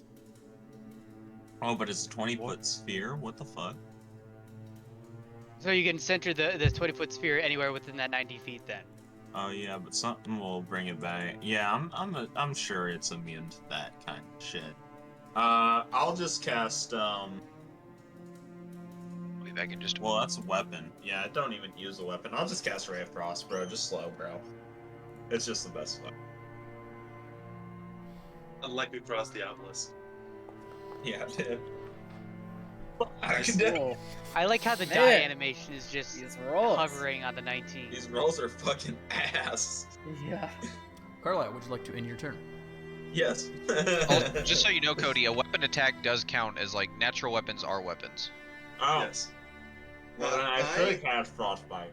B: Oh, but it's a 20-foot sphere. What the fuck?
E: So you can center the 20-foot sphere anywhere within that 90 feet then.
B: Oh yeah, but something will bring it back. Yeah, I'm sure it's immune to that kind of shit. I'll just cast
D: I'll be back in just a
B: well, that's a weapon. Yeah, don't even use a weapon. I'll just cast Ray of Frost, bro. Just slow, bro. It's just the best way.
G: Unlike we crossed the obelisk.
B: Yeah, dude.
G: Nice.
F: Roll.
E: I like how the
F: Man.
E: die animation is just
F: These rolls.
E: hovering on the 19.
B: These rolls are fucking ass.
F: Yeah.
A: Carlisle, would you like to end your turn?
B: Yes.
D: Just so you know, Cody, a weapon attack does count as like natural weapons are weapons.
B: Oh,
G: Yes.
B: well, then I could cast Frostbite.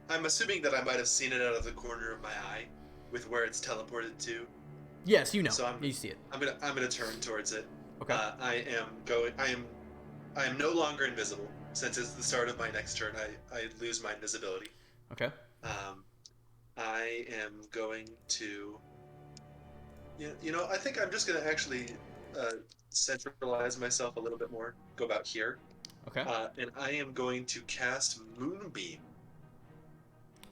G: I'm assuming that I might have seen it out of the corner of my eye, with where it's teleported to.
A: Yes, you know.
G: So
A: you see it.
G: I'm gonna turn towards it.
A: Okay.
G: I am no longer invisible. Since it's the start of my next turn, I lose my invisibility.
A: Okay.
G: I am going to. You know, I think I'm just gonna actually centralize myself a little bit more. Go about here.
A: Okay.
G: And I am going to cast Moonbeam,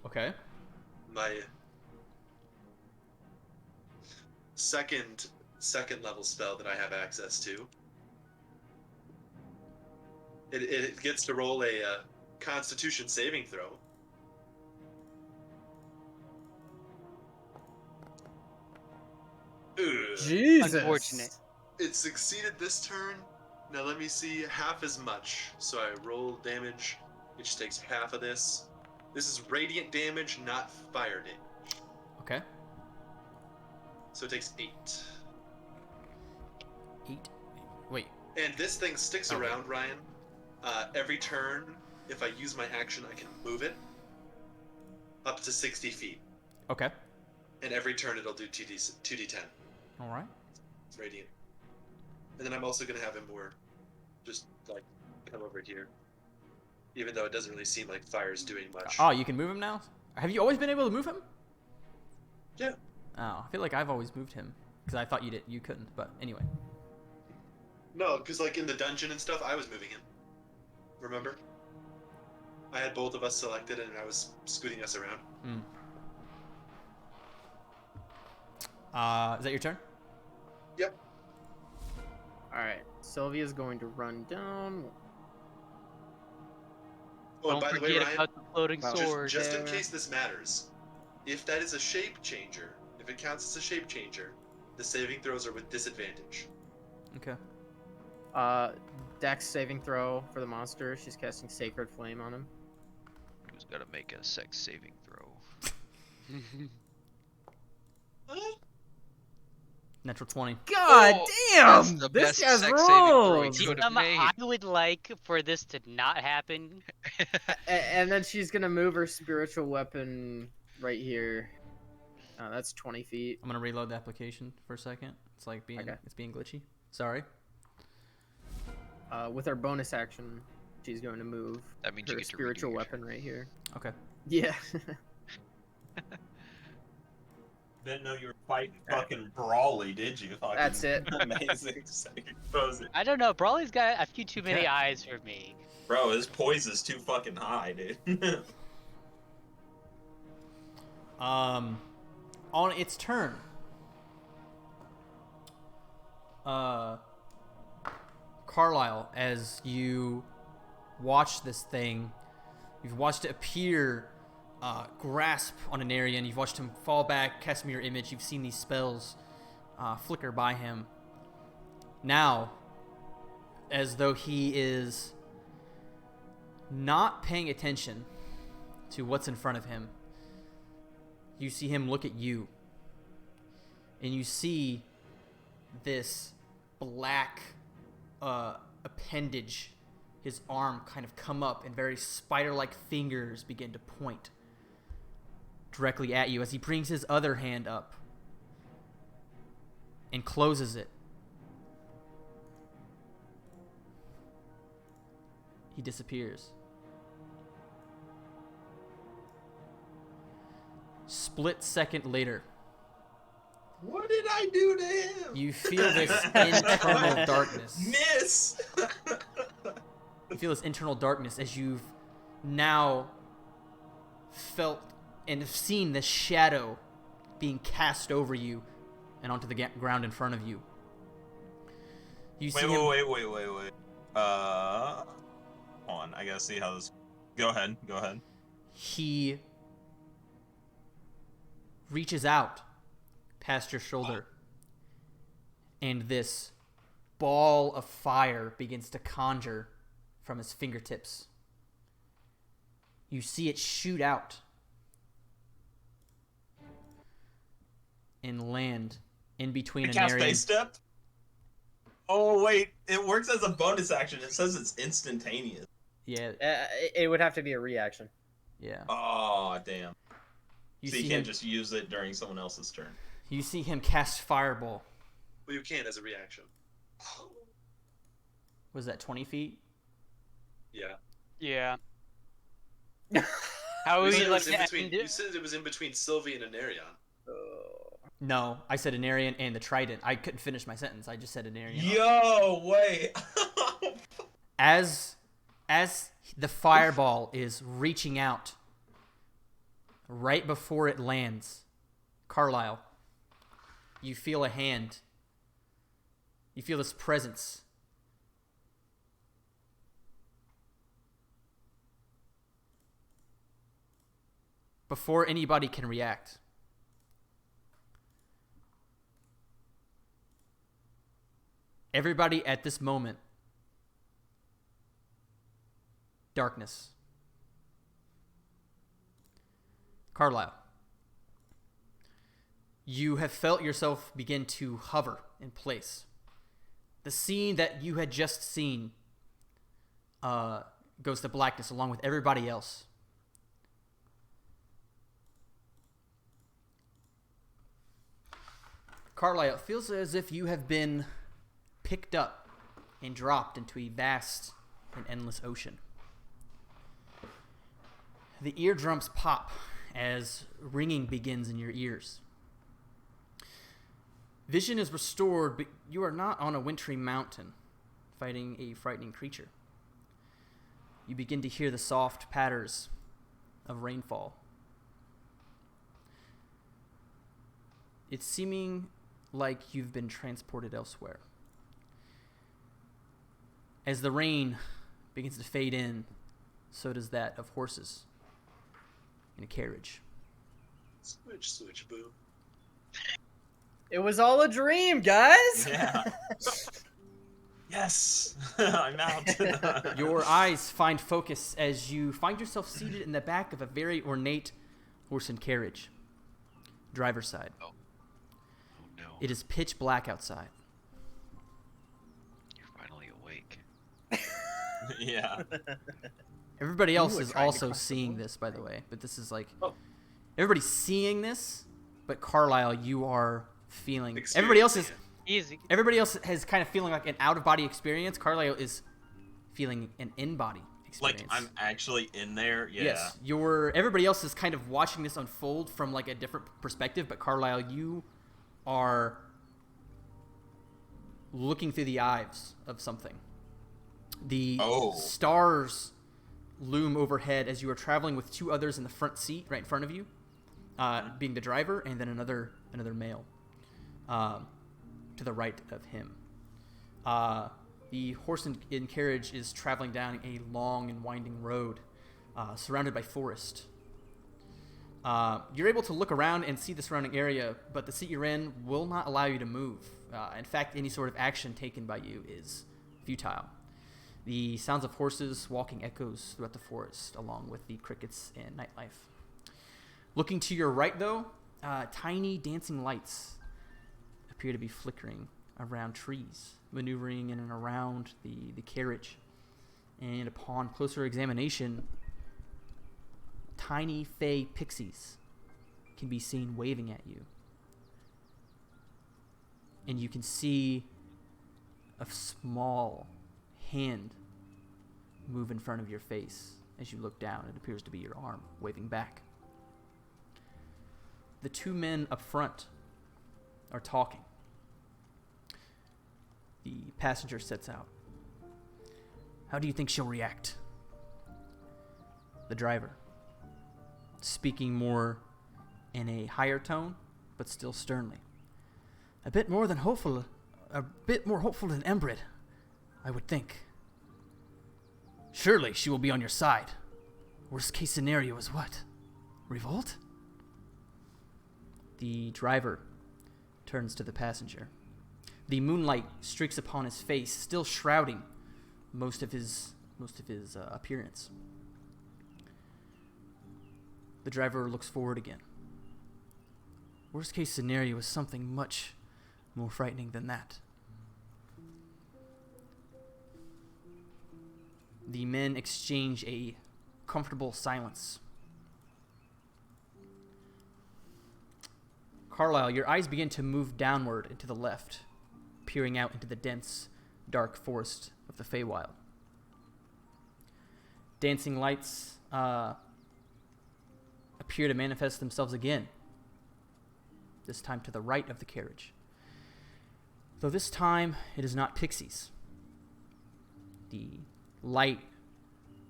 A: Okay.
G: my second level spell that I have access to. It gets to roll a Constitution saving throw. Ugh.
F: Jesus.
E: Unfortunate.
G: It succeeded this turn. Now let me see, half as much. So I roll damage. It just takes half of this. This is radiant damage, not fire damage.
A: Okay.
G: So it takes 8.
A: 8. Wait.
G: And this thing sticks
A: Okay.
G: around, Ryan. Every turn, if I use my action, I can move it up to 60 feet.
A: Okay.
G: And every turn it'll do 2d10.
A: All right.
G: It's radiant. And then I'm also going to have him more just, like, come over here. Even though it doesn't really seem like fire's doing much.
A: Oh, you can move him now? Have you always been able to move him?
G: Yeah.
A: Oh, I feel like I've always moved him because I thought you couldn't. But anyway.
G: No, because, like, in the dungeon and stuff, I was moving him. Remember? I had both of us selected and I was scooting us around.
A: Is that your turn?
G: Yep.
F: Alright. Sylvia's going to run down.
G: Oh, and
E: Don't
G: by the way,
E: forget
G: Ryan,
E: about the floating
F: Wow.
E: sword.
G: just in
F: there.
G: case this matters, if that is a shape changer, if it counts as a shape changer, the saving throws are with disadvantage.
A: Okay.
F: Dex saving throw for the monster. She's casting Sacred Flame on him.
D: Who's got to make a sex saving throw?
A: Natural 20.
F: God
D: That's
F: damn!
D: the
F: This
D: best
F: guy's
D: sex saving throw
F: rolls!
D: he could have made.
E: I would like for this to not happen.
F: And then she's gonna move her spiritual weapon right here. That's 20 feet.
A: I'm gonna reload the application for a second. It's like being
F: Okay.
A: it's being glitchy. Sorry.
F: With her bonus action, she's going to move
D: That means you
F: her
D: get to redo
F: spiritual
D: your
F: weapon right here.
A: Okay.
F: Yeah.
B: Didn't know you were fighting fucking Brawly, did you? Fucking
F: That's it.
B: Amazing. Second pose it.
E: I don't know. Brawly's got a few too many
A: Okay.
E: eyes for me.
B: Bro, his poise is too fucking high, dude.
A: On its turn, Carlisle, as you watch this thing, you've watched it appear, grasp on an area, and you've watched him fall back, cast mirror image. You've seen these spells flicker by him. Now, as though he is not paying attention to what's in front of him, you see him look at you, and you see this black appendage, his arm kind of come up, and very spider-like fingers begin to point directly at you as he brings his other hand up and closes it. He disappears. Split second later,
B: What did I do to him?
A: you feel this internal darkness.
B: Miss!
A: You feel this internal darkness as you've now felt and seen this shadow being cast over you and onto the ground in front of you. You see him.
B: Wait. Hold on, I gotta see how this. Go ahead.
A: He reaches out past your shoulder, and this ball of fire begins to conjure from his fingertips. You see it shoot out and land in between an
B: Cast
A: area.
B: base step? Oh, wait. It works as a bonus action. It says it's instantaneous.
A: Yeah,
F: It would have to be a reaction.
A: yeah.
B: Oh, damn.
A: You
B: So you
A: see
B: can't
A: him.
B: just use it during someone else's turn.
A: You see him cast fireball.
G: Well, you can as a reaction.
A: Was that 20 feet?
G: Yeah.
E: Yeah. How
G: You
E: would
G: said,
E: you
G: it
E: like
G: was in
E: to
G: between,
E: end
G: you
E: it?
G: said it was in between Sylvie and Anarion.
A: No, I said Anarian and the Trident. I couldn't finish my sentence. I just said Anarian.
B: Yo, wait.
A: As the fireball is reaching out, right before it lands, Carlisle, you feel a hand. You feel this presence. Before anybody can react, everybody at this moment, darkness. Carlisle, you have felt yourself begin to hover in place. The scene that you had just seen goes to blackness along with everybody else. Carlisle, it feels as if you have been picked up and dropped into a vast and endless ocean. The eardrums pop as ringing begins in your ears. Vision is restored, but you are not on a wintry mountain fighting a frightening creature. You begin to hear the soft patters of rainfall. It's seeming like you've been transported elsewhere. As the rain begins to fade in, so does that of horses in a carriage.
G: Switch, boo.
F: It was all a dream, guys.
B: Yeah. Yes. I'm out.
A: Your eyes find focus as you find yourself seated in the back of a very ornate horse and carriage. Driver's side.
D: Oh no.
A: It is pitch black outside.
D: You're finally awake.
B: Yeah.
A: Everybody else
F: were
A: is
F: trying to
A: also
F: cross the
A: seeing
F: road.
A: this, by the way. But this is like...
G: Oh.
A: Everybody's seeing this, but Carlisle, you are feeling... Everybody else is...
G: Experiencing
A: Everybody else is kind of feeling like an out-of-body experience. Carlisle is feeling an in-body experience.
B: Like I'm actually in there. Yeah.
A: Yes, everybody else is kind of watching this unfold from like a different perspective, but Carlisle, you are looking through the eyes of something. The stars loom overhead as you are traveling with two others in the front seat, right in front of you, being the driver, and then another male to the right of him. The horse and carriage is traveling down a long and winding road, surrounded by forest. You're able to look around and see the surrounding area, but the seat you're in will not allow you to move. In fact, any sort of action taken by you is futile. The sounds of horses walking echoes throughout the forest, along with the crickets and nightlife. Looking to your right, though, tiny dancing lights appear to be flickering around trees, maneuvering in and around the carriage. And upon closer examination, tiny fey pixies can be seen waving at you. And you can see a small hand move in front of your face as you look down. It appears to be your arm waving back. The two men up front are talking. The passenger sets out. How do you think she'll react? The driver, speaking more in a higher tone, but still sternly. A bit more hopeful than Embred, I would think. Surely she will be on your side. Worst case scenario is what? Revolt? The driver turns to the passenger. The moonlight streaks upon his face, still shrouding most of his appearance. The driver looks forward again. Worst case scenario is something much more frightening than that. The men exchange a comfortable silence. Carlisle, your eyes begin to move downward and to the left, peering out into the dense, dark forest of the Feywild. Dancing lights appear to manifest themselves again, this time to the right of the carriage. Though this time it is not pixies. The light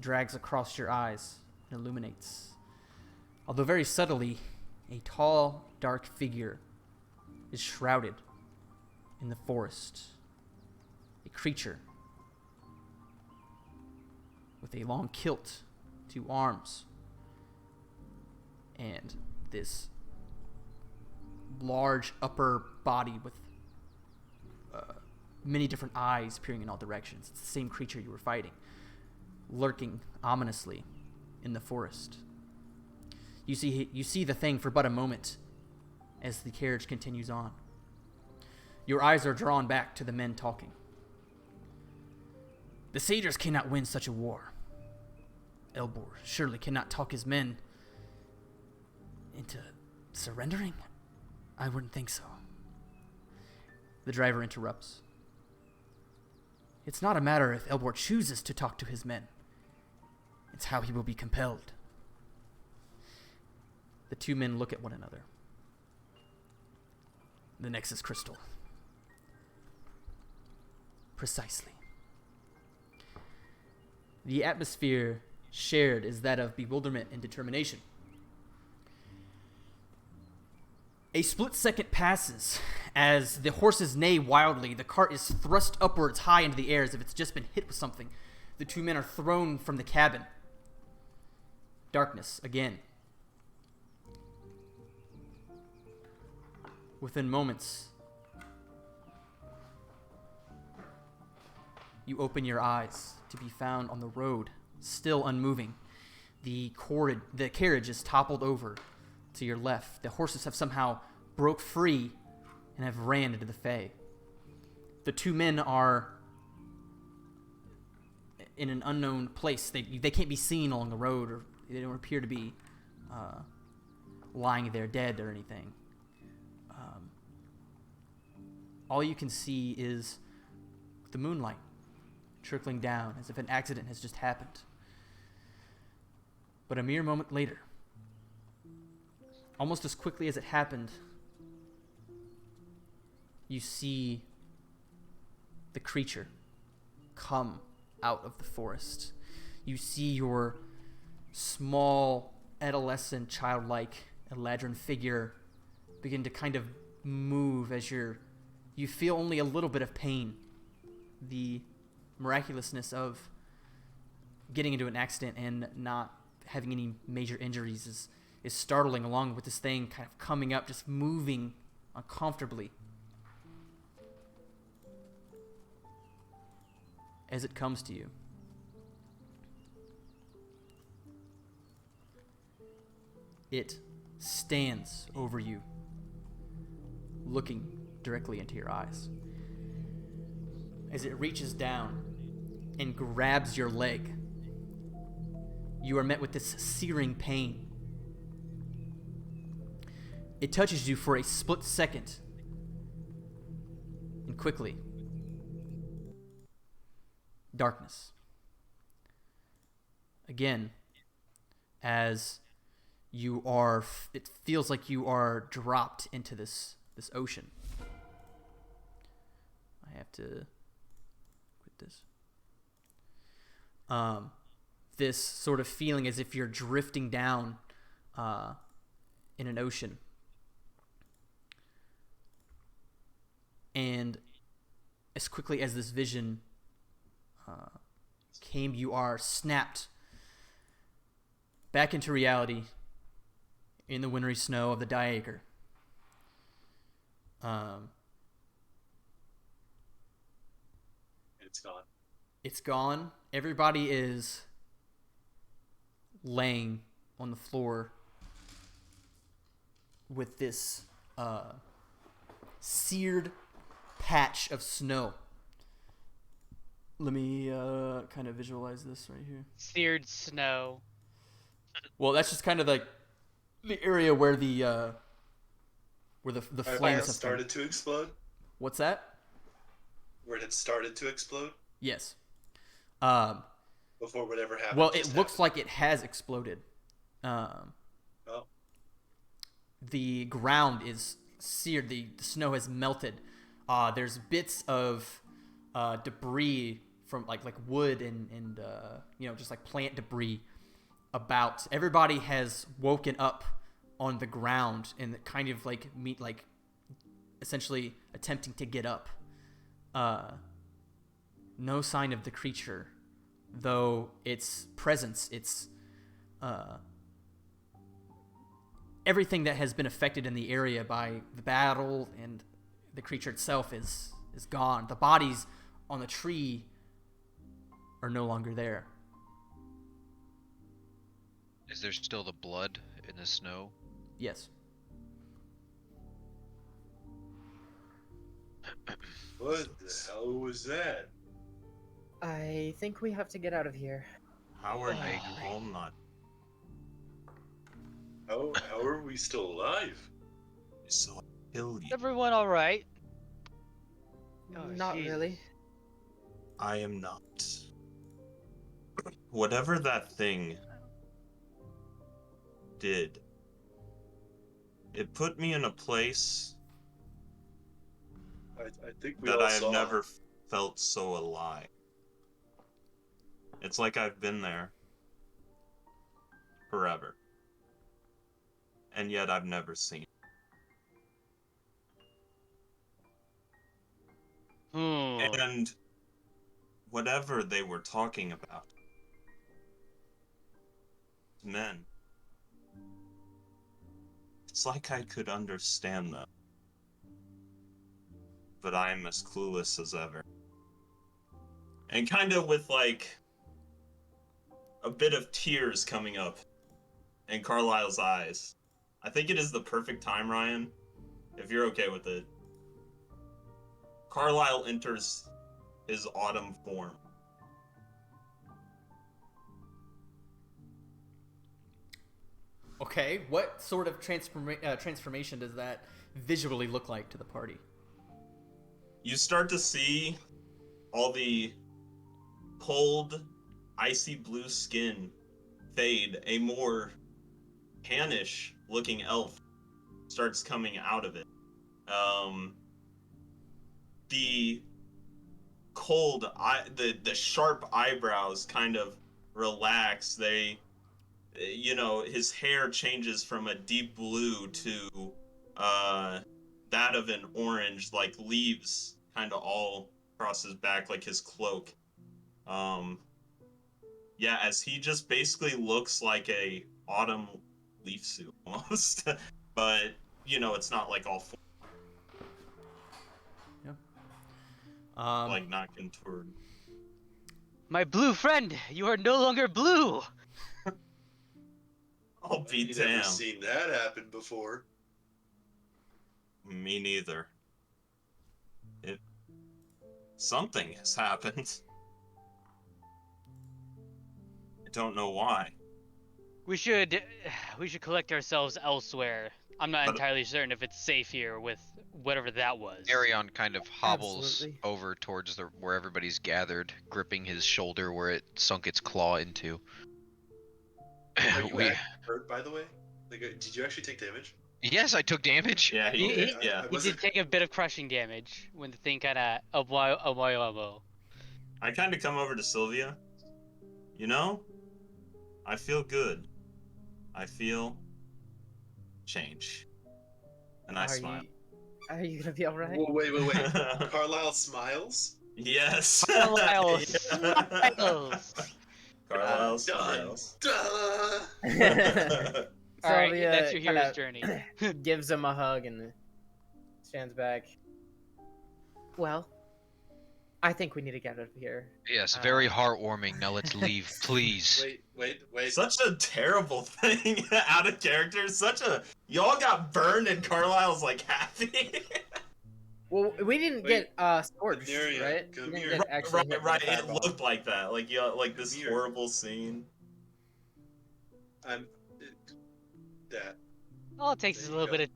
A: drags across your eyes and illuminates. Although very subtly, a tall, dark figure is shrouded in the forest. A creature with a long kilt, 2 arms, and this large upper body with many different eyes peering in all directions. It's the same creature you were fighting, lurking ominously in the forest. You see the thing for but a moment as the carriage continues on. Your eyes are drawn back to the men talking. The satyrs cannot win such a war. Elbor surely cannot talk his men into surrendering? I wouldn't think so. The driver interrupts. It's not a matter if Elbor chooses to talk to his men. It's how he will be compelled. The 2 men look at one another. The Nexus Crystal. Precisely. The atmosphere shared is that of bewilderment and determination. A split second passes as the horses neigh wildly. The cart is thrust upwards high into the air as if it's just been hit with something. The 2 men are thrown from the cabin. Darkness again. Within moments, you open your eyes to be found on the road, still unmoving. The carriage is toppled over to your left. The horses have somehow broke free and have ran into the Fey. The 2 men are in an unknown place. They can't be seen along the road, or they don't appear to be lying there dead or anything. all you can see is the moonlight trickling down as if an accident has just happened. But a mere moment later, almost as quickly as it happened, you see the creature come out of the forest. You see your small, adolescent, childlike Eladrin figure begin to kind of move as you feel only a little bit of pain. The miraculousness of getting into an accident and not having any major injuries is startling, along with this thing kind of coming up, just moving uncomfortably. As it comes to you, it stands over you, looking directly into your eyes. As it reaches down and grabs your leg, you are met with this searing pain. It touches you for a split second, and quickly, darkness. Again, as you are, it feels like you are dropped into this ocean. I have to quit this. This sort of feeling as if you're drifting down in an ocean. And as quickly as this vision came, you are snapped back into reality in the wintry snow of the Diacre.
G: It's gone.
A: It's gone. Everybody is laying on the floor with this seared patch of snow. Let me kind of visualize this right here.
E: Seared snow.
A: Well, that's just kind of like the area where the flames have
G: started to explode.
A: What's that?
G: Where it had started to explode
A: Yes.
G: before whatever happened.
A: Well, it looks like it has exploded.
G: Oh.
A: The ground is seared. The snow has melted. There's bits of debris from like wood and just like plant debris about. Everybody has woken up on the ground and kind of essentially attempting to get up. No sign of the creature, though its presence, its everything that has been affected in the area by the battle and the creature itself is gone. The bodies on the tree are no longer there.
D: Is there still the blood in the snow?
A: Yes.
G: What the hell was that?
F: I think we have to get out of here.
B: How are
D: I
B: you
D: agree.
B: all not?
G: How are we still alive?
B: So I killed you.
E: Everyone all right? Oh,
F: Not
E: jeez.
F: really.
B: I am not. Whatever that thing did, it put me in a place
G: I think we
B: that
G: all
B: I have
G: saw.
B: never felt so alive. It's like I've been there forever. And yet I've never seen it. And whatever they were talking about, men, it's like I could understand them. But I am as clueless as ever. And kind of with a bit of tears coming up in Carlisle's eyes. I think it is the perfect time, Ryan, if you're okay with it. Carlisle enters his autumn form.
A: Okay, what sort of transformation does that visually look like to the party?
B: you start to see all the cold, icy blue skin fade. A more tannish looking elf starts coming out of it. The cold the sharp eyebrows kind of relax. His hair changes from a deep blue to that of an orange, like leaves kind of all across his back, like his cloak. Yeah, as he just basically looks like a autumn leaf suit almost. But it's not like all like not contoured.
E: My blue friend, you are no longer blue.
B: I'll be
G: I've never
B: damned.
G: seen that happen before.
B: Me neither. Something has happened. I don't know why.
E: We should collect ourselves elsewhere. I'm not
B: But-
E: entirely certain if it's safe here with whatever that was.
D: Arion kind of hobbles
F: Absolutely.
D: over towards where everybody's gathered, gripping his shoulder where it sunk its claw into.
G: Are you
D: We-
G: hurt, by the way? Like, did you actually take damage?
D: Yes, I took damage.
B: Yeah, he
E: He-
B: did.
E: he-
B: Yeah.
G: I
E: He
G: wasn't-
E: did take a bit of crushing damage when the thing kind of
B: I kind of come over to Sylvia. I feel good. I feel change. And I smile.
F: Are you gonna be alright?
G: Whoa, wait. Carlisle smiles?
B: Yes.
E: Carlisle
B: Yeah.
E: smiles.
B: Carlisle
G: Done.
B: smiles.
G: Duh.
E: All right,
F: Sylvia
E: that's your hero's
F: kinda
E: journey.
F: gives him a hug and stands back. Well, I think we need to get out of here.
D: Yes, very heartwarming. Now let's leave, please.
G: Wait.
B: Such a terrible thing out of character. Y'all got burned and Carlisle's like happy.
F: Well, we didn't
G: Wait,
F: get scorched,
G: Veneria,
F: right? We
G: come
F: didn't
G: here.
F: get actually hit with a
B: right. It
F: fireball.
B: looked like that. Like this
G: Come here.
B: horrible scene.
G: I'm... That.
E: All it takes is a
G: There you
E: little
G: go.
E: bit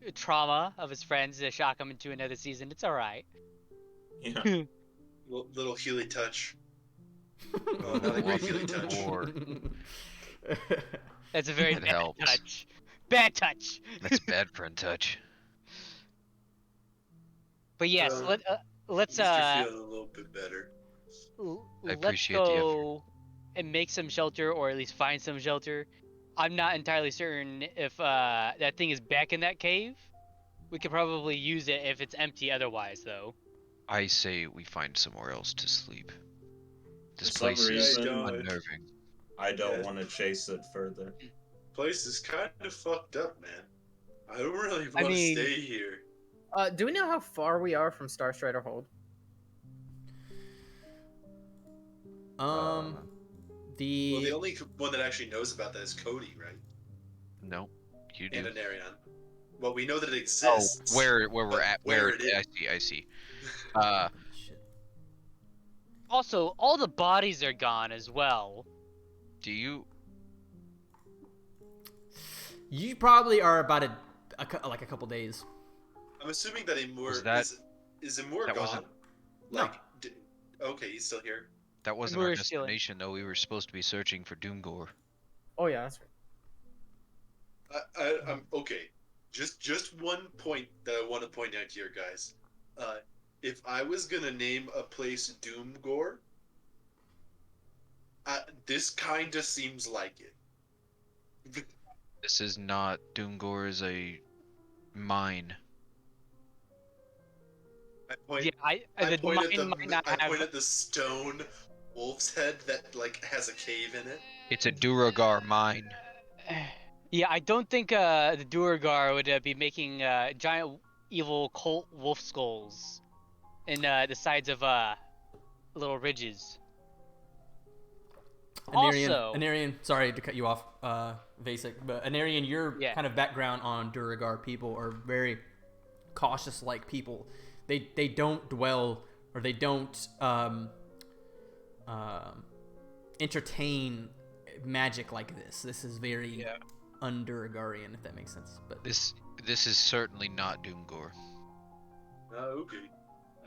E: of trauma of his friends to shock him into another season. It's all right.
B: Yeah.
G: Little Healy touch. Oh, not a great Healy touch.
D: Or
E: That's a very
D: That
E: bad
D: helps.
E: touch. Bad touch.
D: that's bad friend touch.
E: But yes, let's
G: At least you're feeling a little bit better.
E: let's
D: appreciate the
E: go and make some shelter, or at least find some shelter. I'm not entirely certain if that thing is back in that cave. We could probably use it if it's empty otherwise, though.
D: I say we find somewhere else to sleep. This
B: For some
D: place is
B: reason,
D: unnerving.
B: I don't
G: Yeah.
B: want to chase it further.
G: Place is kind of fucked up, man. I don't really
E: I
G: want to
E: mean-
G: stay here.
F: Do we know how far we are from Star Strider Hold?
B: Uh,
G: Well, the only one that actually knows about that is Cody, right?
D: No, you
G: And
D: do.
G: Anarion. Well, we know that it
D: Oh,
G: exists.
D: where we're
G: but
D: at?
G: where
D: Where?
G: it is.
D: I see.
A: Shit.
E: Also, all the bodies are gone as well.
D: Do you?
A: You probably are about a couple days.
G: I'm assuming that Imur
D: Was that-
G: is Imur
D: that
G: gone?
D: wasn't-
A: No.
G: Like, okay, he's still here.
D: That wasn't
E: We're
D: our
E: stealing.
D: destination, though. We were supposed to be searching for Doomgore.
F: Oh yeah, that's right.
G: I'm okay. Just one point that I want to point out here, guys. If I was gonna name a place Doomgore, this kind of seems like it.
D: This is not Doomgore. Is a mine.
G: I point.
E: Yeah,
G: I
E: the
G: point at
E: mine might not
G: I
E: have.
G: point at the stone wolf's head that like has a cave in it.
D: It's a Duragar mine.
E: Yeah, I don't think the Duergar would be making giant evil cult wolf skulls in the sides of little ridges. Also-
A: Anarian, sorry to cut you off, Vasic, but Anarian, your
E: Yeah.
A: kind of background on Duragar people are very cautious-like people. They don't dwell, or they don't entertain magic like this. This is very un-Duragarian, if that makes sense. But
D: This is certainly not Doomgore.
G: Okay.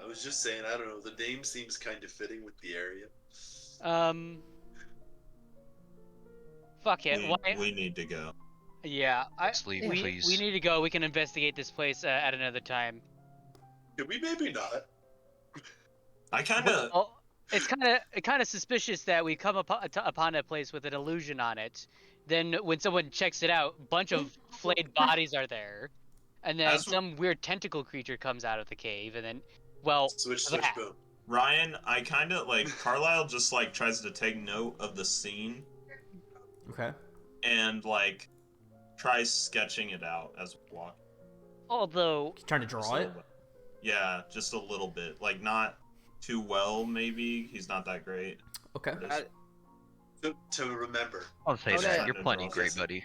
G: I was just saying, I don't know. The name seems kind of fitting with the area.
E: Fuck it. Why?
B: We need to go.
E: Yeah,
D: Let's leave,
E: we
D: please.
E: need to go. We can investigate this place at another time.
G: Could we maybe not?
B: I kind of.
E: Well, it's kind of suspicious that we come upon a place with an illusion on it. Then when someone checks it out, a bunch of flayed bodies are there, and then
B: As-
E: some weird tentacle creature comes out of the cave, and then, well,
G: Switch,
E: that.
G: boom.
B: Ryan, I kind of like Carlisle just like tries to take note of the scene
A: Okay.
B: and like tries sketching it out as we walk.
E: Although,
A: Trying to draw it.
B: Yeah, just a little bit. Like not too well, maybe. He's not that great.
A: Okay.
G: To remember.
D: I'll say
F: Okay.
D: that. You're
B: Trying to
D: plenty
B: draw
D: great,
B: this.
D: buddy.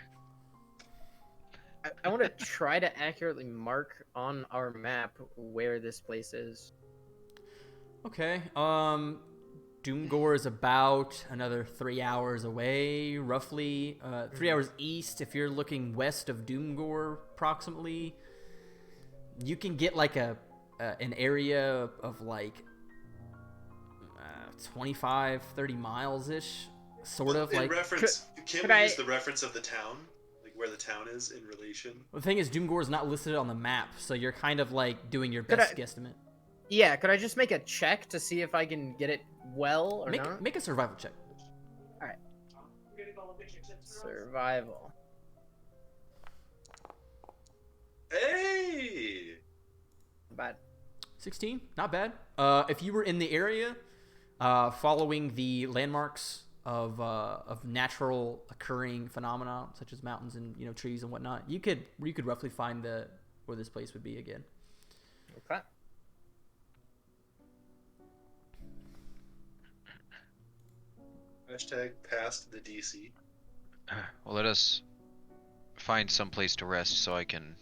F: I want to try to accurately mark on our map where this place is.
A: Okay. Doomgore is about another 3 hours away, roughly. 3 hours east. If you're looking west of Doomgore, approximately, you can get like an area of like 25, 30 miles ish, sort of
G: In
A: like.
G: reference, can
F: could
G: we
F: I-
G: use the reference of the town? Like where the town is in relation?
A: The thing is, Doomgore is not listed on the map, so you're kind of like doing your
F: Could
A: best
F: I-
A: guesstimate.
F: Yeah, could I just make a check to see if I can get it well or not?
A: Make a survival check.
F: Survival.
G: Hey!
F: Bad.
A: 16, not bad. If you were in the area, following the landmarks of natural occurring phenomena such as mountains and trees and whatnot, you could roughly find where this place would be again.
F: Okay.
G: Hashtag past the DC.
D: Well, let us find some place to rest so I can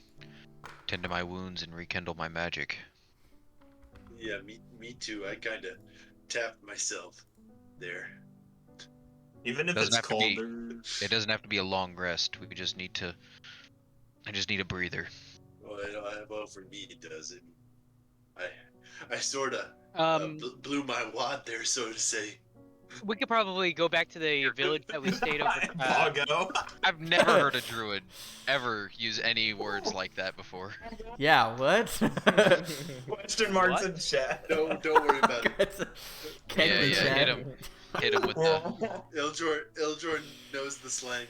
D: tend to my wounds and rekindle my magic.
G: Yeah, me too. I kind of tapped myself there.
B: Even if
D: Doesn't
B: it's
D: have to be-
B: colder.
D: It doesn't have to be a long rest. We just need to. I just need a breather.
G: Well, for me it doesn't. I sort of blew my wad there, so to say.
E: we could probably go back to the village that we stayed over.
B: Doggo.
D: I've never heard a druid ever use any words like that before.
A: Yeah, what?
B: Question marks
E: What?
B: in chat.
G: Don't worry about it.
A: Can't
D: Yeah,
A: be
D: yeah,
A: chat.
D: hit him with the.
G: Iljor knows the slang.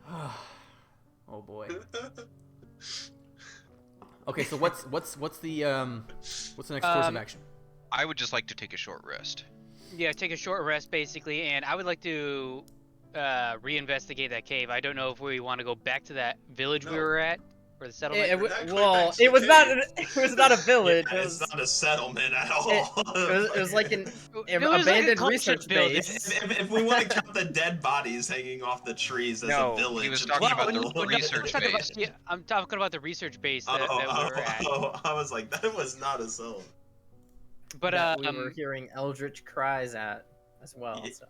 A: Oh boy. Okay, so what's the next course of action?
D: I would just like to take a short rest.
E: Yeah, take a short rest basically, and I would like to reinvestigate that cave. I don't know if we want to go back to that village we
G: No.
E: were at, or the settlement.
F: It,
G: We're not going
F: well,
G: back to
F: it
G: the
F: was not.
G: cave.
F: It was not a village.
B: Yeah,
F: it,
B: it's
F: was,
B: not a settlement at all.
F: it was like an
E: It was like a
F: abandoned
E: collection
F: research
E: of buildings.
F: base.
B: If we want to count the dead bodies hanging off the trees as
D: No,
B: a
D: he
B: village,
D: was
B: and
D: talking
B: people-
D: about the
E: no,
D: research
E: I'm talking
D: base.
E: about- yeah, I'm talking about the research base that we were at.
B: I was like, that was not a settlement.
E: But
F: that we were hearing eldritch cries at as well.
B: Yeah.
F: So.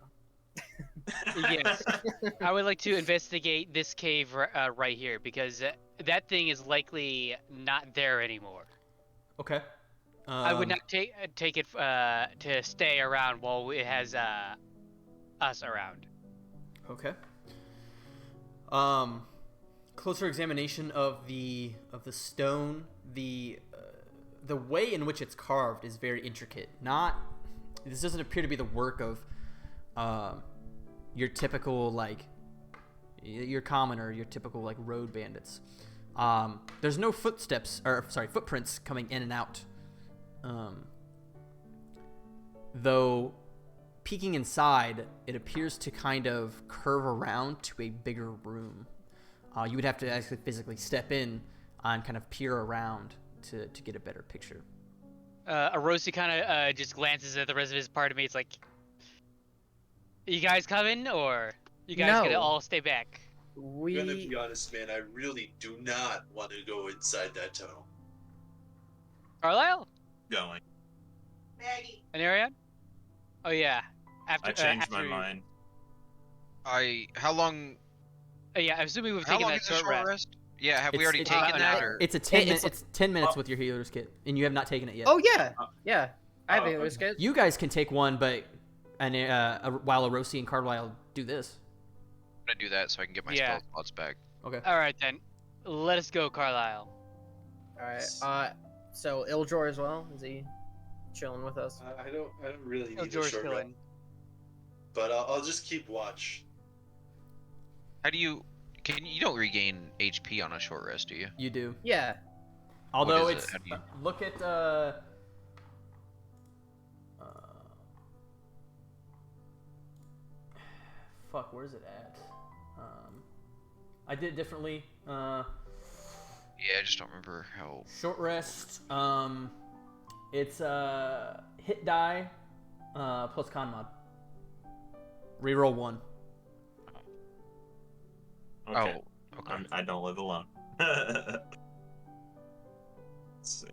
E: yes, I would like to investigate this cave right here because that thing is likely not there anymore.
A: Okay.
E: I would not take it to stay around while it has us around.
A: Okay. Closer examination of the stone, the way in which it's carved is very intricate. This doesn't appear to be the work of your typical your common or your typical road bandits. There's no footprints coming in and out. Though peeking inside, it appears to kind of curve around to a bigger room. You would have to actually physically step in and kind of peer around to get a better picture.
E: Arosi kind of just glances at the rest of his party mates like, you guys coming or you guys
F: No.
E: gonna all stay back?
G: I'm gonna
F: We
G: be honest, man. I really do not want to go inside that tunnel.
E: Carlisle?
B: Going.
E: An Ariane? Oh yeah. After
B: I changed my
E: after-
B: mind.
D: How long?
E: Yeah, I'm assuming we've
D: How
E: taken
D: long
E: that
D: is a
E: short
D: short
E: rest.
D: rest? Yeah, have we
A: It's-
D: already
A: it-
D: taken that?
E: no.
D: Or...
A: It's a 10
F: It's-
A: It's 10 minutes with your healer's kit, and you have not taken it yet.
F: Oh yeah, yeah. I have
B: Oh,
F: English
B: okay.
F: kids.
A: You guys can take one, but while Arosi and Carlisle do this.
D: I'm gonna do that so I can get my
E: Yeah.
D: spell slots back.
A: Okay.
E: All right then, let us go, Carlisle.
F: All right. So Ildor as well. Is he chilling with us?
G: I don't really
E: Oh,
G: need a
E: George
G: short rest,
E: Killen.
G: but I'll just keep watch.
D: How do you... You don't regain HP on a short rest, do you?
A: You do.
F: Yeah.
A: Although
D: is it?
A: it's
D: How do you-
A: look at fuck, where's it at? I did it differently.
D: Yeah, I just don't remember how...
A: Short rest. It's hit die plus con mod. Reroll 1.
B: Okay.
D: Oh, okay.
B: I don't live alone. Let's see.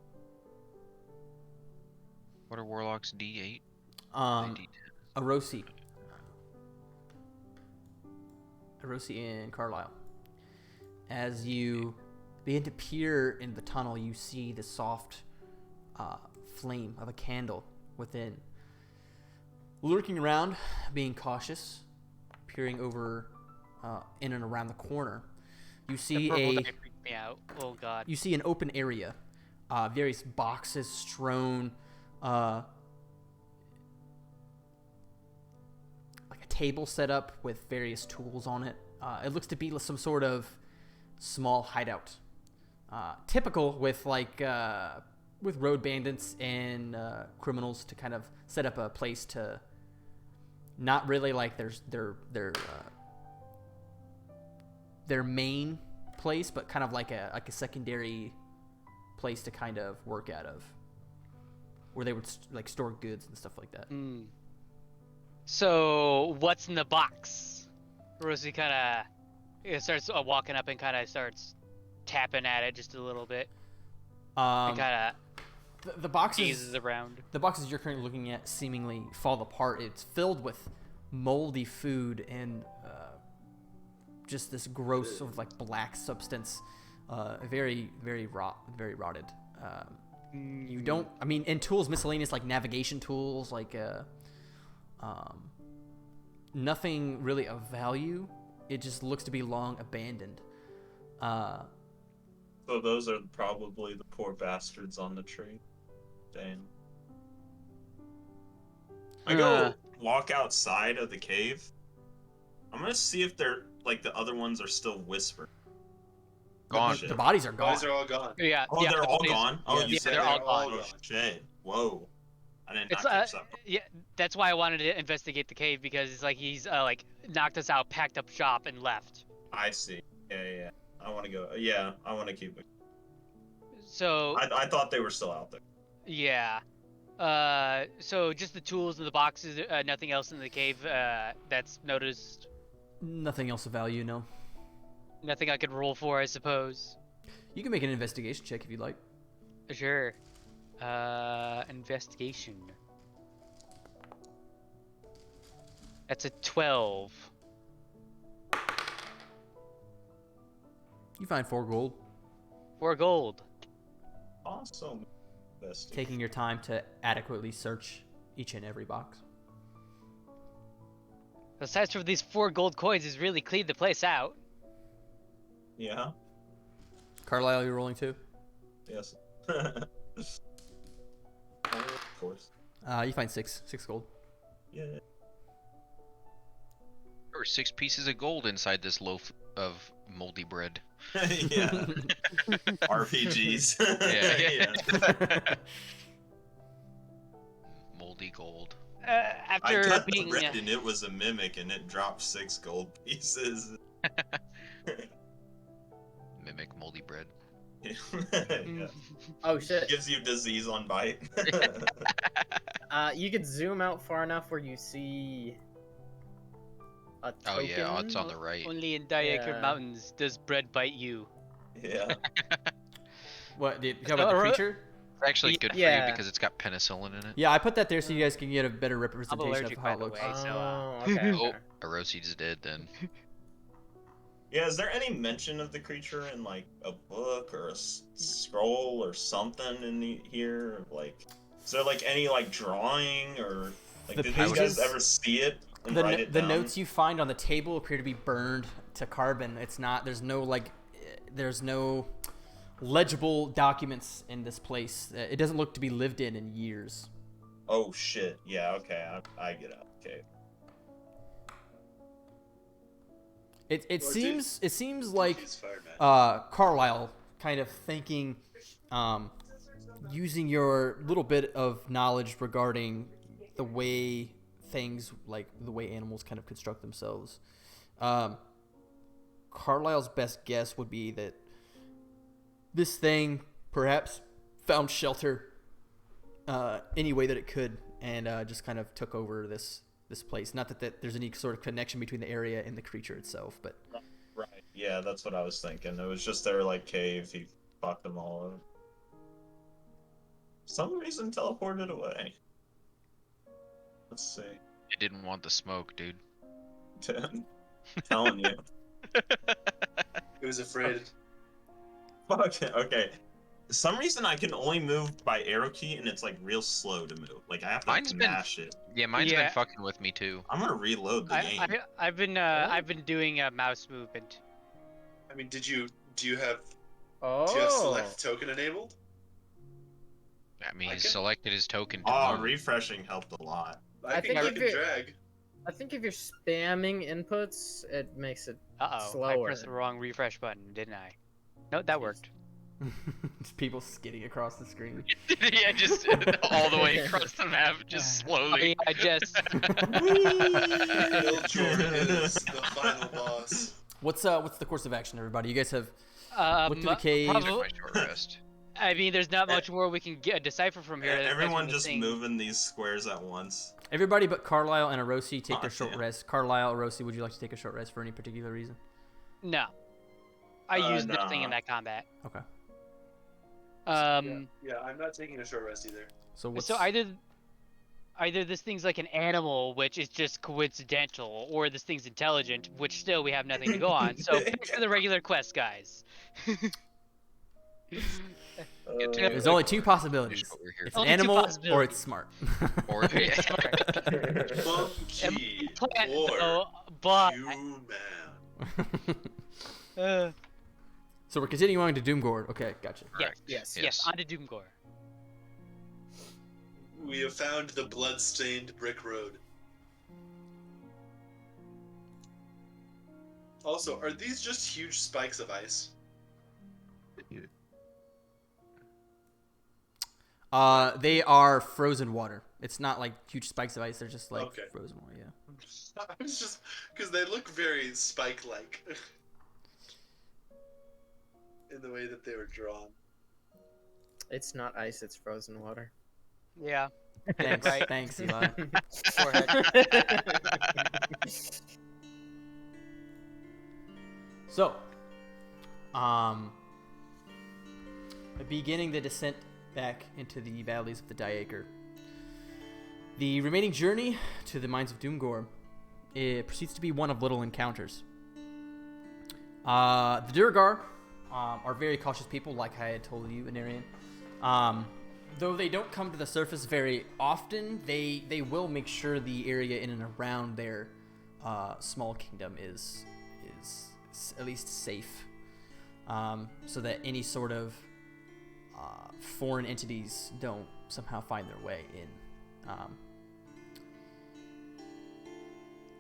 D: What are warlocks? D8? D10.
A: Arosi and Carlisle. As you begin to peer in the tunnel, you see the soft flame of a candle within. Lurking around, being cautious, peering over in and around the corner, you
E: The
A: see
E: purple
A: a
E: dye freaked me out. Oh god.
A: you see an open area, various boxes strewn, like a table set up with various tools on it. It looks to be some sort of small hideout, typical with with road bandits and criminals to kind of set up a place to. Not really like their main place, but kind of like a secondary place to kind of work out of, where they would like store goods and stuff like that.
E: Mm. So what's in the box? Rosie kind of starts walking up and kind of starts tapping at it just a little bit. And kind
A: The
E: of
A: boxes
E: gazes around.
A: the boxes you're currently looking at seemingly fall apart. It's filled with moldy food and just this gross sort of like black substance, very rotted. You don't. I mean, and tools miscellaneous like navigation tools, like nothing really of value. It just looks to be long abandoned.
B: So those are probably the poor bastards on the tree. Dang. I go walk outside of the cave. I'm gonna see if they're like the other ones are still whispering.
D: Gone.
A: The bodies are gone.
G: Guys are all gone.
E: Yeah.
B: Oh,
E: yeah,
B: they're
E: the
B: all
E: bodies-
B: gone. Oh,
A: yeah,
B: you
E: yeah,
B: said
E: they're all
B: oh,
E: gone.
B: shit. Whoa. I didn't
E: It's
B: not catch that.
E: yeah. That's why I wanted to investigate the cave because it's like he's like knocked us out, packed up shop, and left.
B: I see. Yeah. I want to go. Yeah, I want to keep it.
E: So
B: I thought they were still out there.
E: yeah. So just the tools in the boxes, nothing else in the cave that's noticed.
A: Nothing else of value, no.
E: Nothing I could roll for, I suppose.
A: You can make an investigation check if you'd like.
E: Sure. Investigation. That's a 12.
A: You find 4 gold,
E: 4 gold.
B: Awesome. Best.
A: taking your time to adequately search each and every box.
E: Aside from these 4 gold coins, has really cleaned the place out.
B: Yeah.
A: Carlisle, you're rolling too?
B: Yes. Of course.
A: You find 6 gold.
B: Yeah.
D: There were 6 pieces of gold inside this loaf of moldy bread.
B: Yeah. RPGs.
D: Yeah. Moldy gold.
B: I
E: After
B: cut
E: being
B: the bread and it was a mimic and it dropped 6 gold pieces.
D: Mimic moldy bread.
B: Yeah.
F: Oh shit.
B: Gives you disease on bite.
F: You could zoom out far enough where you see a token.
D: Oh yeah, it's on the right.
E: only in Diaker
F: Yeah.
E: Mountains does bread bite you.
B: Yeah.
A: What, did you talk about the creature?
D: It's actually good for
F: Yeah.
D: you because it's got penicillin in it.
A: Yeah, I put that there so you guys can get a better representation
E: allergic,
A: of how
E: by
A: it
E: the
A: looks.
E: way. So,
F: Oh, okay.
D: Oh,
F: okay.
D: Arosi's dead then.
B: Yeah, is there any mention of the creature in like a book or a scroll or something in here? Like, is there like any like drawing or like
A: The
B: did these guys
A: pages-
B: ever see it and
A: The,
B: write it
A: the
B: down?
A: notes you find on the table appear to be burned to carbon. It's not. There's no legible documents in this place. It doesn't look to be lived in years.
B: Oh shit! Yeah, okay, I get it. Okay.
A: It
G: Well,
A: seems like
G: He's fired, man.
A: Carlisle kind of thinking, using your little bit of knowledge regarding the way things, like the way animals kind of construct themselves. Carlisle's best guess would be that this thing perhaps found shelter any way that it could, and just kind of took over this place. Not that there's any sort of connection between the area and the creature itself, but
B: Right. Yeah, that's what I was thinking. It was just their like cave. He fucked them all up. For some reason teleported away. Let's see.
D: It didn't want the smoke, dude.
B: Telling you.
G: It was afraid.
B: Fuck it. Okay. For some reason I can only move by arrow key and it's like real slow to move. Like I have to
D: Mine's been-
B: mash it.
D: Yeah, mine's
E: Yeah.
D: been fucking with me too.
B: I'm gonna reload the game.
E: I've been doing a mouse movement.
G: I mean, do you have
F: Oh.
G: select token enabled?
D: I mean,
G: I
D: he's
G: can-
D: selected his token to
B: Oh,
D: move.
B: refreshing helped a lot.
F: I
G: can
F: think
G: click
F: if
G: and
F: it-
G: drag.
F: I think if you're spamming inputs, it makes it
E: I
F: slower.
E: pressed the wrong refresh button, didn't I? No, that worked.
A: just people skidding across the screen.
D: Yeah, just all the way across the map, just slowly.
E: I just
G: Jordan is the final boss.
A: What's the course of action, everybody? You guys have looked at the cave.
D: Took my short rest.
E: I mean, there's not much more we can decipher from here. That's
B: Everyone
E: one of the
B: just
E: things.
B: moving these squares at once.
A: Everybody but Carlisle and Arosi take
B: Oh,
A: their short
B: damn.
A: rest. Carlisle, Arosi, would you like to take a short rest for any particular reason?
E: No, I used
B: nah.
E: nothing in that combat.
A: Okay.
G: Yeah, I'm not taking a short rest either.
A: So what's
E: So either this thing's like an animal, which is just coincidental, or this thing's intelligent, which still we have nothing to go on. So pick for the regular quest, guys.
A: there's only two possibilities.
D: Over here.
A: It's an
E: Only two
A: animal or
E: possibilities.
A: it's smart.
D: Or, yeah.
G: Monkey
E: Plant,
G: or
E: though, but
G: human.
A: So we're continuing to Doomgore. Okay, gotcha.
D: Correct.
E: yes, on to Doomgore.
G: We have found the blood-stained brick road. Also, are these just huge spikes of ice?
A: They are frozen water. It's not like huge spikes of ice. They're just like
G: Okay.
A: frozen water. Yeah.
G: I was just because they look very spike-like in the way that they were drawn.
F: It's not ice, it's frozen water.
E: Yeah.
A: Thanks,
E: Right.
A: thanks, Eli.
E: Go ahead.
A: So, beginning the descent back into the valleys of the Diaker. The remaining journey to the mines of Doomgore, it proceeds to be one of little encounters. The Durgar are very cautious people, like I had told you, Anarian. Though they don't come to the surface very often, they will make sure the area in and around their small kingdom is at least safe, so that any sort of foreign entities don't somehow find their way in.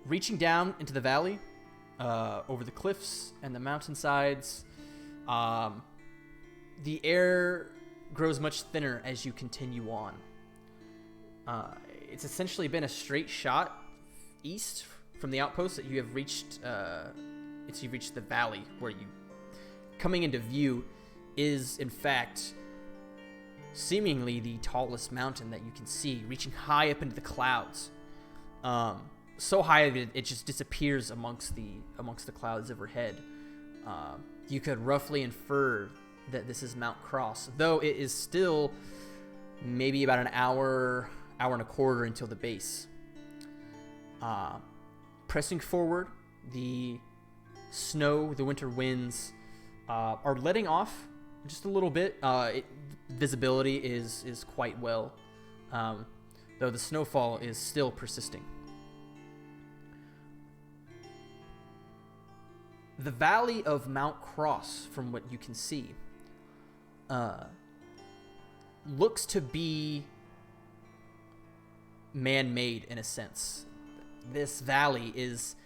A: Reaching down into the valley, over the cliffs and the mountainsides, the air grows much thinner as you continue on. It's essentially been a straight shot east from the outpost that you have reached. You've reached the valley where you, coming into view, is in fact seemingly the tallest mountain that you can see, reaching high up into the clouds. So high that it just disappears amongst the clouds overhead. You could roughly infer that this is Mount Cross, though it is still maybe about an hour and a quarter until the base. Pressing forward, the snow, the winter winds are letting off just a little bit. Visibility is quite well, though the snowfall is still persisting. The valley of Mount Cross, from what you can see, looks to be man-made in a sense. This valley is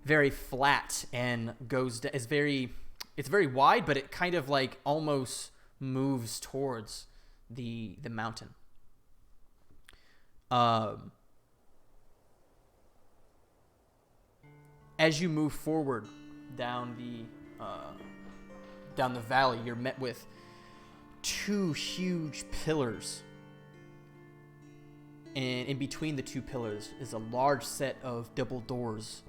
A: very flat and it's very wide, but it kind of like almost moves towards the mountain. As you move forward down the valley, you're met with two huge pillars, and in between the two pillars is a large set of double doors,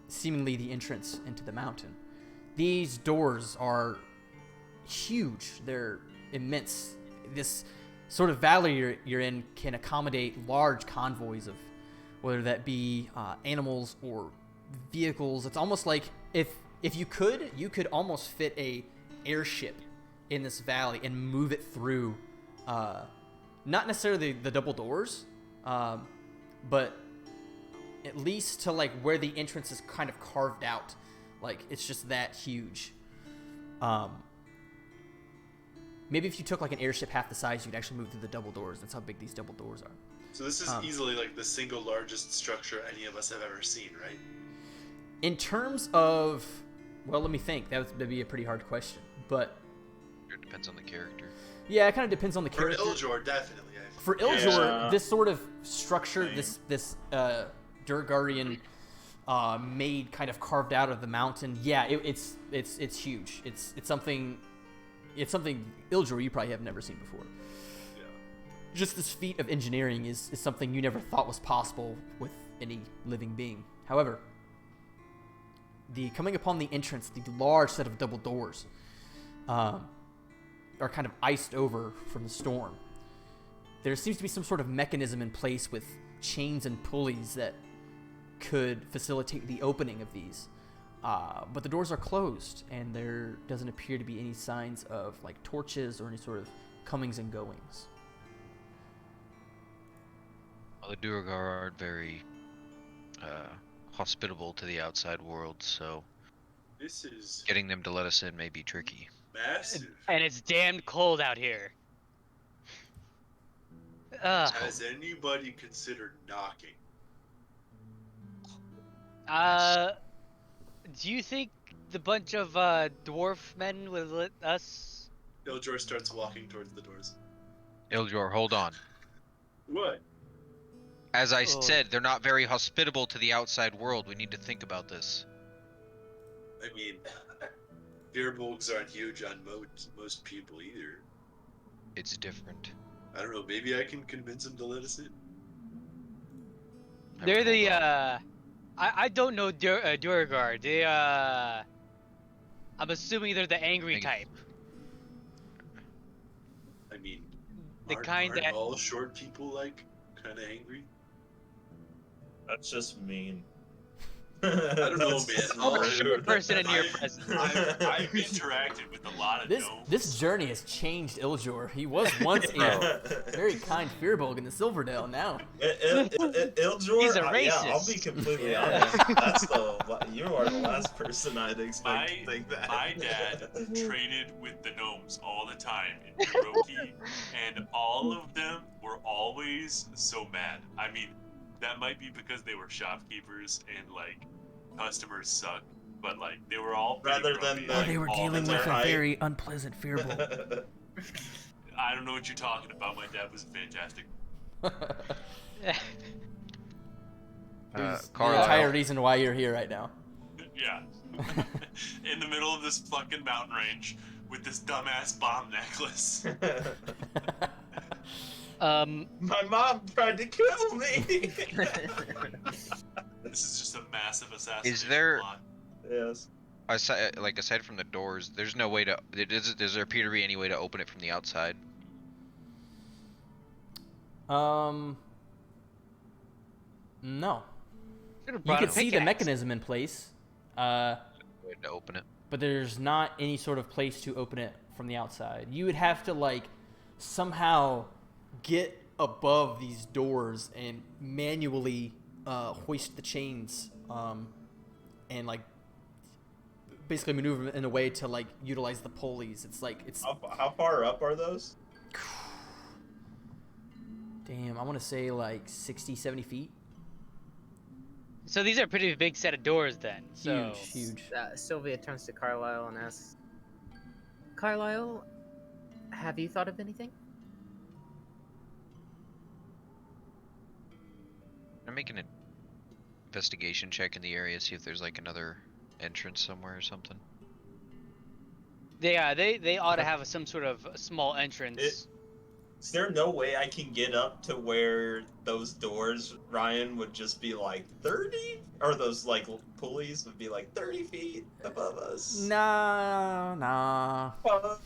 A: seemingly the entrance into the mountain. These doors are huge. They're immense. This sort of valley you're in can accommodate large convoys of, whether that be animals or vehicles. It's almost like if you could almost fit a airship in this valley and move it through, not necessarily the double doors, but at least to like where the entrance is kind of carved out. Like it's just that huge. Maybe if you took like an airship half the size, you'd actually move through the double doors. That's how big these double doors are.
G: So this is easily like the single largest structure any of us have ever seen, right?
A: In terms of, well, let me think. That'd be a pretty hard question, but
D: It depends on the character.
A: yeah, it kind of depends on the
G: For
A: character.
G: Iljor, definitely.
A: For Iljor,
B: Yeah.
A: this sort of structure,
B: Same.
A: this Durgarian made kind of carved out of the mountain. Yeah, it's huge. It's something Iljor you probably have never seen before.
G: Yeah.
A: Just this feat of engineering is something you never thought was possible with any living being. However, coming upon the entrance, the large set of double doors are kind of iced over from the storm. There seems to be some sort of mechanism in place with chains and pulleys that could facilitate the opening of these. But the doors are closed, and there doesn't appear to be any signs of like torches or any sort of comings and goings.
D: Well, the Duergar aren't very hospitable to the outside world, so
G: This is
D: getting them to let us in may be tricky.
G: massive.
E: And it's damn cold out here. Ugh.
G: Has anybody considered knocking?
E: Do you think the bunch of dwarf men would let us?
G: Iljor starts walking towards the doors.
D: Iljor, hold on.
G: What?
D: As I
E: Oh.
D: said, they're not very hospitable to the outside world. We need to think about this.
G: I mean, Beerbolgs aren't huge on most people either.
D: It's different.
G: I don't know, maybe I can convince him to let us in.
D: I
E: They're
D: would
E: the
D: hold on.
E: I don't know Duergar. They I'm assuming they're the angry type.
G: I mean,
E: The
G: aren't,
E: kind
G: aren't
E: that-
G: all short people like kind of angry?
B: That's just mean.
G: I don't know,
B: That's
G: man.
B: just
E: Oh,
B: rude.
E: sure person in your
C: I've-
E: presence.
C: I've interacted with a lot of gnomes.
A: This journey has changed Iljor. He was once a very kind Firbolg in the Silverdale. Now
B: Iljor,
E: He's a
B: yeah, I'll be
E: racist.
B: completely
A: Yeah.
B: honest. You are the last person I'd expect to think that.
C: My dad traded with the gnomes all the time in Cherokee, and all of them were always so mad. I mean, that might be because they were shopkeepers and like customers suck, but like they were all pretty
B: Rather than
C: grumpy,
B: the-
C: like,
A: they were
C: all
A: dealing
C: the
A: with
C: time.
A: a very unpleasant Firbolg.
C: I don't know what you're talking about. My dad was fantastic.
A: There's the
D: Carlisle.
A: entire reason why you're here right now.
C: Yeah. In the middle of this fucking mountain range with this dumbass bomb necklace.
B: My mom tried to kill me.
C: This is just a massive assassination
D: Is there-
C: plot.
B: Yes.
D: Aside from the doors, there's no way to. Does there appear to be any way to open it from the outside?
A: No.
E: Should've
A: You
E: brought a
A: can see the
E: pickaxe.
A: mechanism in place,
D: Way to open it.
A: but there's not any sort of place to open it from the outside. You would have to like somehow get above these doors and manually hoist the chains and like basically maneuver them in a way to like utilize the pulleys. It's like it's
B: How far up are those?
A: damn, I want to say like 60, 70 feet.
E: So these are a pretty big set of doors then. So
A: Huge.
F: Sylvia turns to Carlisle and asks, Carlisle, have you thought of anything?
D: I'm making an investigation check in the area, see if there's like another entrance somewhere or something.
E: they ought to have some sort of small entrance.
B: Is there no way I can get up to where those doors, Ryan, would just be like 30? Or those like pulleys would be like 30 feet above us?
A: Nah.
B: Fuck.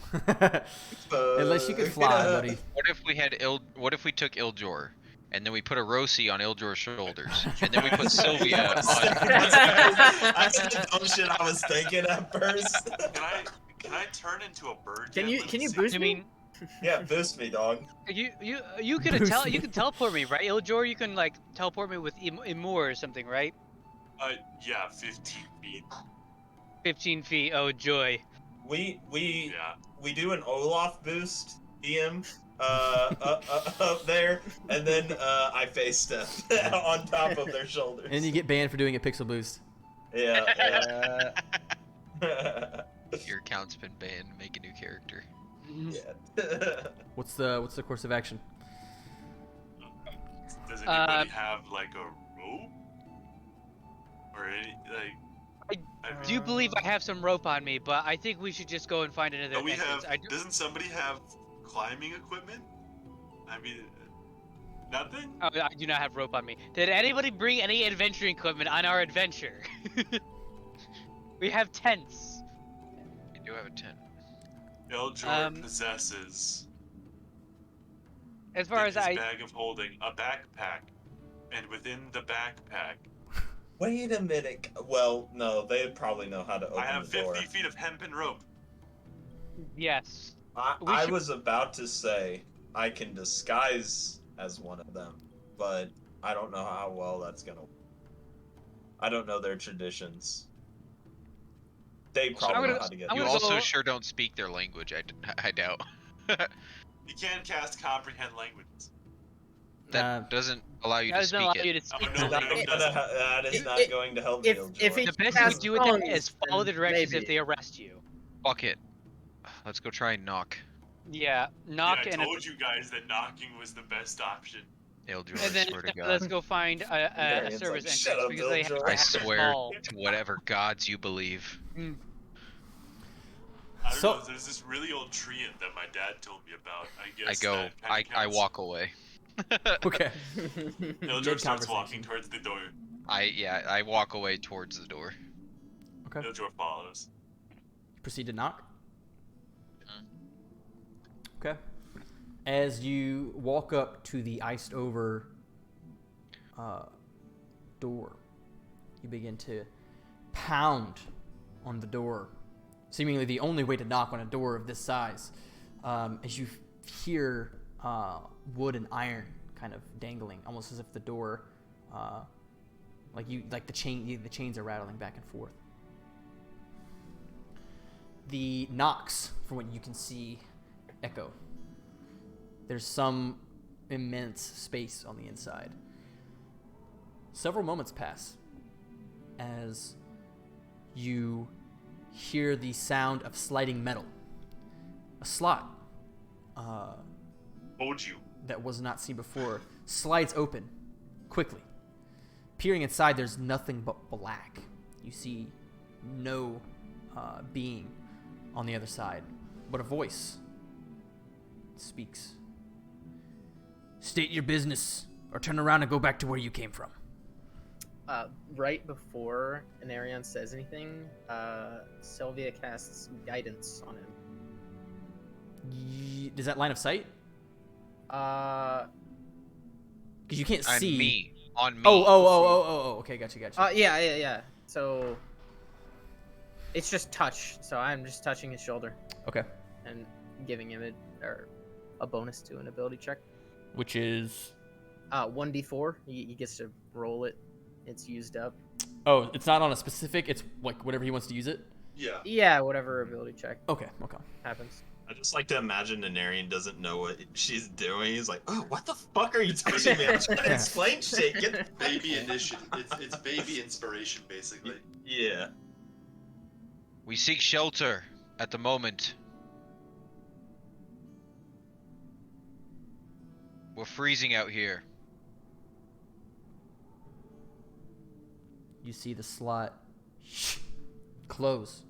A: Unless you could fly, buddy.
D: What if we had What if we took Ildjor, and then we put a Rosie on Ildjor's shoulders, and then we put Sylvia on?
B: That's the dumb shit I was thinking at first.
C: Can I turn into a bird?
F: Can
C: yet?
F: you
C: Let me see.
F: boost
E: I
F: me?
E: mean,
B: Yeah, boost me, dog.
E: you could you can teleport me, right, Iljor? You can like teleport me with Imur or something, right?
C: Yeah, 15 feet.
E: 15 feet. Oh joy.
B: We
C: Yeah.
B: do an Olaf boost, EM, up there, and then I face step on top of their shoulders.
A: And you get banned for doing a pixel boost.
B: Yeah.
D: Your account's been banned. Make a new character.
B: Yeah.
A: What's the course of action?
C: Does anybody have like a rope? Or any like?
E: I do believe I have some rope on me, but I think we should just go and find another
C: No, we
E: entrance.
C: have. Doesn't somebody have climbing equipment? I mean, nothing.
E: I do not have rope on me. Did anybody bring any adventuring equipment on our adventure? We have tents.
D: We do have a tent.
C: Iljor possesses.
E: As far
C: in
E: as
C: his
E: I,
C: bag of holding a backpack, and within the backpack,
B: Wait a minute. Well, no, they'd probably know how to open
C: I have
B: the
C: 50
B: door.
C: feet of hempen rope.
E: yes. we
B: I
E: should-
B: was about to say I can disguise as one of them, but I don't know how well that's gonna. I don't know their traditions. They probably know how to get.
E: I'm
D: You
E: gonna
D: also
E: go-
D: sure don't speak their language. I doubt.
C: You can't cast comprehend languages.
D: That doesn't allow you
E: That
D: to
E: doesn't
D: speak
E: allow
D: it.
E: you to speak
C: no,
E: the
C: no,
E: language.
C: no.
B: That is not
F: If-
B: going to help
F: if-
B: you.
F: if
B: George.
F: it-
E: The best you
F: Cast
E: can do with that
F: tongues,
E: is follow the
F: then
E: directions
F: maybe.
E: if they arrest you.
D: Fuck it. Let's go try and knock.
E: Yeah, knock
C: Yeah, I
E: and
C: told you guys that knocking was the best option.
D: Ildjor,
E: and
D: I
E: then
D: swear to
E: let's
D: God.
E: go find a
B: Marian's
E: service
B: like, "Shut
E: entrance
B: up,
E: because they have
B: Bill
E: to
B: George."
D: I
E: have
D: swear
E: small.
D: to whatever gods you believe.
C: I don't
A: So-
C: know. There's this really old tree that my dad told me about. I guess
D: I go.
C: that kinda
D: I
C: counts.
D: walk away.
A: Okay.
C: Iljor starts walking
A: Mid-conversation.
C: towards the door.
D: I walk away towards the door.
A: Okay.
C: Iljor follows.
A: Proceed to knock. Okay. As you walk up to the iced over door, you begin to pound on the door, seemingly the only way to knock on a door of this size, as you hear wood and iron kind of dangling, almost as if the door, the chains are rattling back and forth. The knocks, from what you can see, echo. There's some immense space on the inside. Several moments pass as you hear the sound of sliding metal. A slot
C: Told you.
A: that was not seen before slides open quickly. Peering inside, there's nothing but black. You see no being on the other side, but a voice speaks. State your business, or turn around and go back to where you came from.
F: Right before Anarion says anything, Sylvia casts guidance on him.
A: Does that line of sight?
F: Uh,
A: Because you can't
D: On
A: see.
D: me. on me.
A: Oh. Okay, gotcha.
F: Yeah. So it's just touch. So I'm just touching his shoulder
A: Okay.
F: and giving him a bonus to an ability check.
A: Which is
F: 1d4. He gets to roll it. It's used up.
A: Oh, it's not on a specific. It's like whatever he wants to use it.
G: Yeah.
F: Yeah, whatever ability check
A: Okay.
F: happens.
B: I just like to imagine Nenarian doesn't know what she's doing. He's like, oh, what the fuck are you touching me? I'm trying to explain shit. Get
G: Baby initiative. It's baby inspiration, basically.
B: Yeah.
D: We seek shelter at the moment. We're freezing out here.
A: You see the slot close.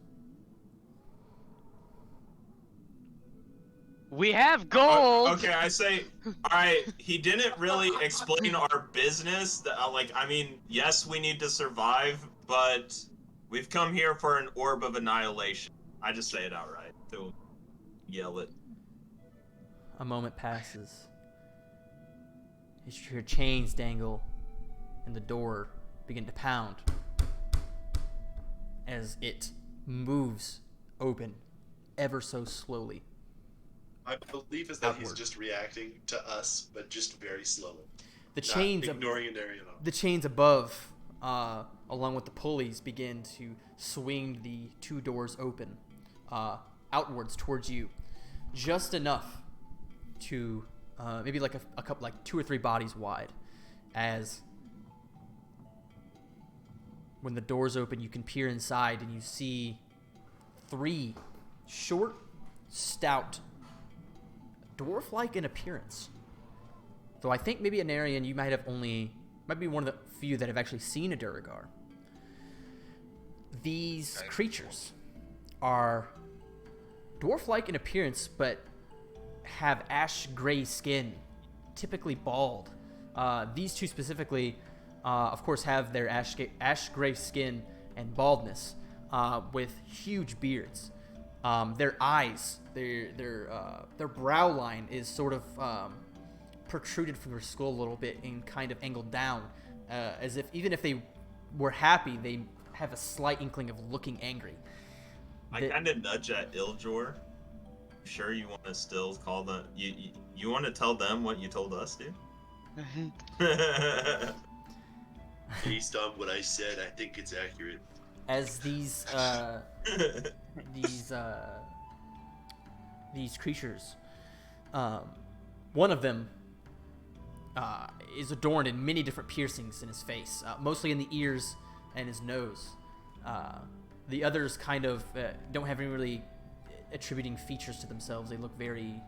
E: We have gold.
B: Okay, I say, all right. He didn't really explain our business. I mean, yes, we need to survive, but we've come here for an orb of annihilation. I just say it outright. Don't yell it.
A: A moment passes. You hear chains dangle, and the door begin to pound as it moves open, ever so slowly.
G: My belief is that he's
A: Upward.
G: just reacting to us, but just very slowly.
A: The
G: Not
A: chains,
G: ignoring Nenarian at all.
A: the chains above, along with the pulleys, begin to swing the two doors open, outwards towards you, just enough to maybe like a couple, like 2 or 3 bodies wide, as when the doors open, you can peer inside and you see 3 short, stout, dwarf-like in appearance. Though I think maybe Anarian, you might be one of the few that have actually seen a Duragar. These creatures are dwarf-like in appearance, but have ash gray skin, typically bald. These two specifically, of course, have their ash gray skin and baldness, with huge beards. Their eyes, their brow line is sort of protruded from their skull a little bit and kind of angled down, as if even if they were happy, they have a slight inkling of looking angry.
B: I kind of nudge at Iljor. Sure, you want to still call them? You want to tell them what you told us, dude?
G: Based on what I said, I think it's accurate.
A: As these creatures, one of them is adorned in many different piercings in his face, mostly in the ears and his nose. The others kind of don't have any really attributing features to themselves. They look very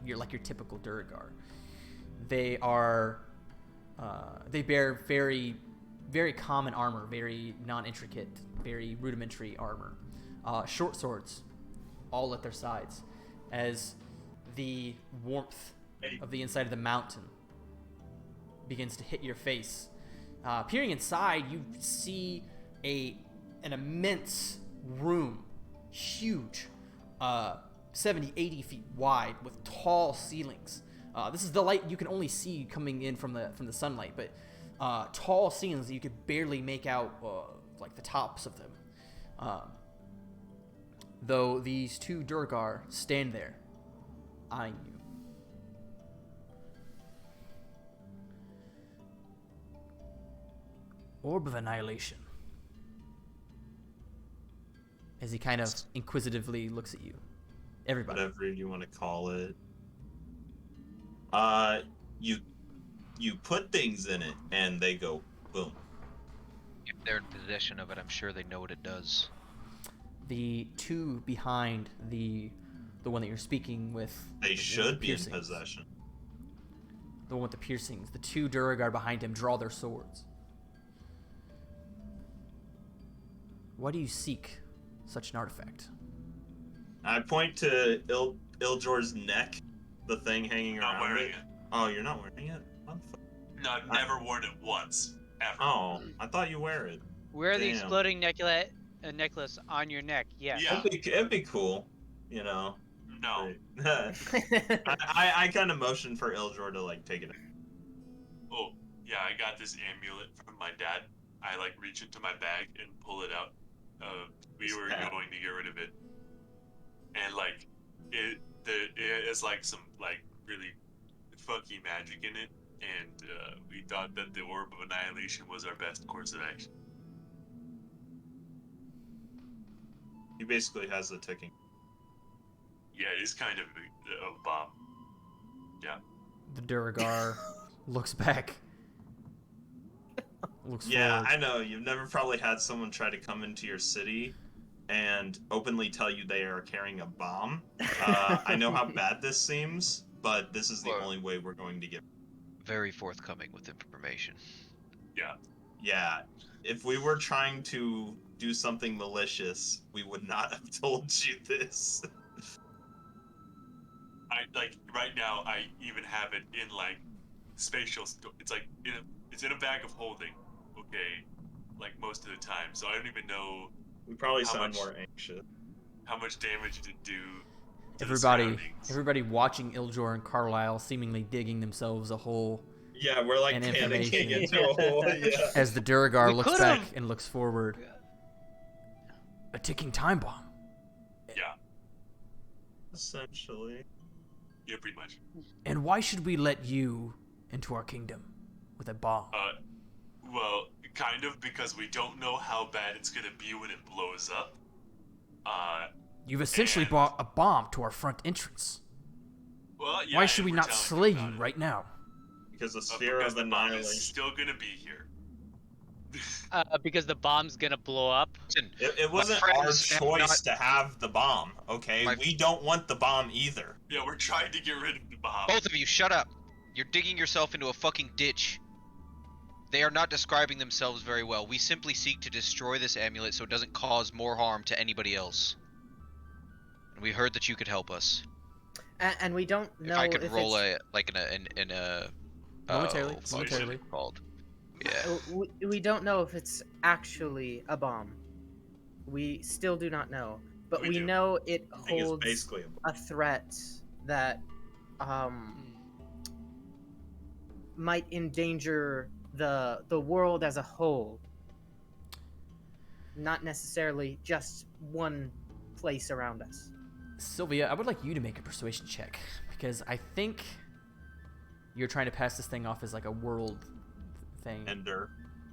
A: like your typical Duragar. They are they bear very, very common armor, very non-intricate, very rudimentary armor. Short swords, all at their sides, as the warmth of the inside of the mountain begins to hit your face. Peering inside, you see an immense room, huge, 70, 80 feet wide, with tall ceilings. This is the light you can only see coming in from the sunlight, but tall ceilings that you could barely make out like the tops of them. Though these 2 Durgar stand there, eyeing you. Orb of Annihilation. As he kind of inquisitively looks at you. Everybody.
B: Whatever you want to call it. You put things in it and they go boom.
D: If they're in possession of it, I'm sure they know what it does.
A: The 2 behind the one that you're speaking with.
B: They should be in
A: piercings.
B: possession.
A: The one with the piercings. The 2 Duragar behind him draw their swords. Why do you seek such an artifact?
B: I point to Iljor's neck, the thing hanging
C: Not
B: around
C: wearing
B: it.
C: it.
B: Oh, you're not wearing it? What the fuck?
C: No, I've never worn it once. Ever.
B: Oh, I thought you wear it.
E: Wear the
B: Damn.
E: exploding necklace on your neck. Yes.
C: Yeah.
B: It'd be cool, you know.
C: No.
B: I kind of motioned for Iljor to like take it.
C: oh, yeah, I got this amulet from my dad. I like reach into my bag and pull it out. We were going to get rid of it, and like it is like some like really funky magic in it, and we thought that the orb of annihilation was our best course of action.
B: He basically has the ticking.
C: Yeah, it's kind of a bomb. Yeah.
A: The Duragar looks back. Looks
B: Yeah,
A: forward.
B: I know. You've never probably had someone try to come into your city and openly tell you they are carrying a bomb. I know how bad this seems, but this is the
D: Well-
B: only way we're going to get.
D: Very forthcoming with information.
C: Yeah.
B: Yeah, if we were trying to do something malicious, we would not have told you this.
C: I like right now. I even have it in like spatial. It's like it's in a bag of holding. Okay, like most of the time. So I don't even know
B: We probably
C: How
B: sound
C: much-
B: more anxious.
C: how much damage it do. To the surroundings.
A: Everybody watching Iljor and Carlisle seemingly digging themselves a hole
B: Yeah, we're like
A: And
B: panicking
A: information.
B: into a hole. Yeah.
A: as the Duragar
E: We
A: looks
E: could've-
A: back and looks forward. A ticking time bomb.
C: Yeah,
B: Essentially.
C: yeah, pretty much.
A: And why should we let you into our kingdom with a bomb?
C: Well, kind of because we don't know how bad it's gonna be when it blows up.
A: You've essentially
C: and-
A: brought a bomb to our front entrance.
C: Well, yeah.
A: Why should
C: and
A: we
C: we're
A: not
C: telling
A: slay
C: about
A: you
C: it.
A: right now?
B: Because the sphere
C: Because
B: of
C: the bomb is
B: annihilation.
C: still gonna be here.
E: Because the bomb's gonna blow up.
D: Listen,
B: It wasn't our
D: friends have
B: choice to have the bomb, okay?
D: My-
B: We don't want the bomb either.
C: Yeah, we're trying to get rid of the bomb.
D: both of you, shut up. You're digging yourself into a fucking ditch. They are not describing themselves very well. We simply seek to destroy this amulet so it doesn't cause more harm to anybody else. And we heard that you could help us.
F: And we don't know
D: If I could
F: if
D: roll
F: it's,
D: in a
A: Momentarily,
D: fuck,
A: momentarily.
D: what's it called? Yeah.
F: we don't know if it's actually a bomb. We still do not know, but
C: We
F: we
C: do.
F: know it
B: I think it's
F: holds
B: basically
F: a threat that might endanger the world as a whole, not necessarily just one place around us.
A: Sylvia, I would like you to make a persuasion check because I think you're trying to pass this thing off as like a world thing.
B: ender.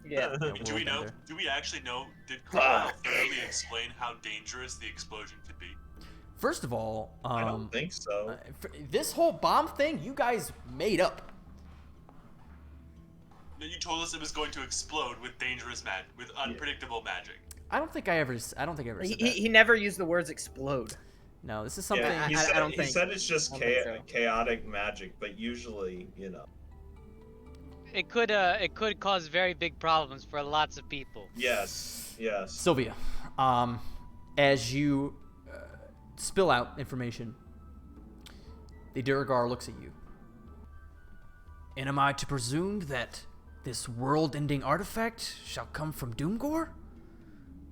F: Yeah.
A: A
C: Do
A: world
C: we know?
A: ender.
C: Do we actually know? Did Carl thoroughly explain how dangerous the explosion could be?
A: First of all,
B: I don't think so.
A: this whole bomb thing you guys made up.
C: No, you told us it was going to explode with dangerous with unpredictable magic.
A: I don't think I ever said that.
F: He never used the words explode.
A: No, this is something.
B: Yeah, he
F: I
B: said,
F: don't
B: he
F: think-
B: said it's just
F: I don't think so.
B: chaotic magic, but usually,
E: It could cause very big problems for lots of people.
B: Yes.
A: Sylvia, as you spill out information, the Duragar looks at you. And am I to presume that this world-ending artifact shall come from Doomgore?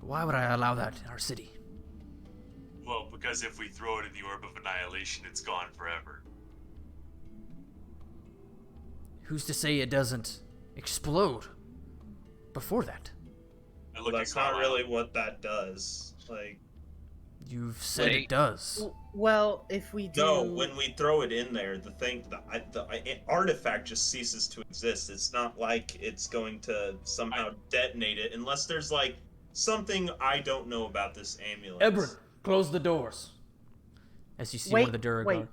A: Why would I allow that in our city?
C: Well, because if we throw it in the orb of annihilation, it's gone forever.
A: Who's to say it doesn't explode before that?
C: I
B: Well,
C: look
B: that's
C: at
B: not
C: Carlisle.
B: really what that does. Like,
A: You've said
D: Wait.
A: it does.
F: Well, if we do,
B: no, when we throw it in there, the artifact just ceases to exist. It's not like it's going to somehow detonate it, unless there's like something I don't know about this amulet.
A: Ebron, close the doors. As you see one of the Duragar.
F: wait.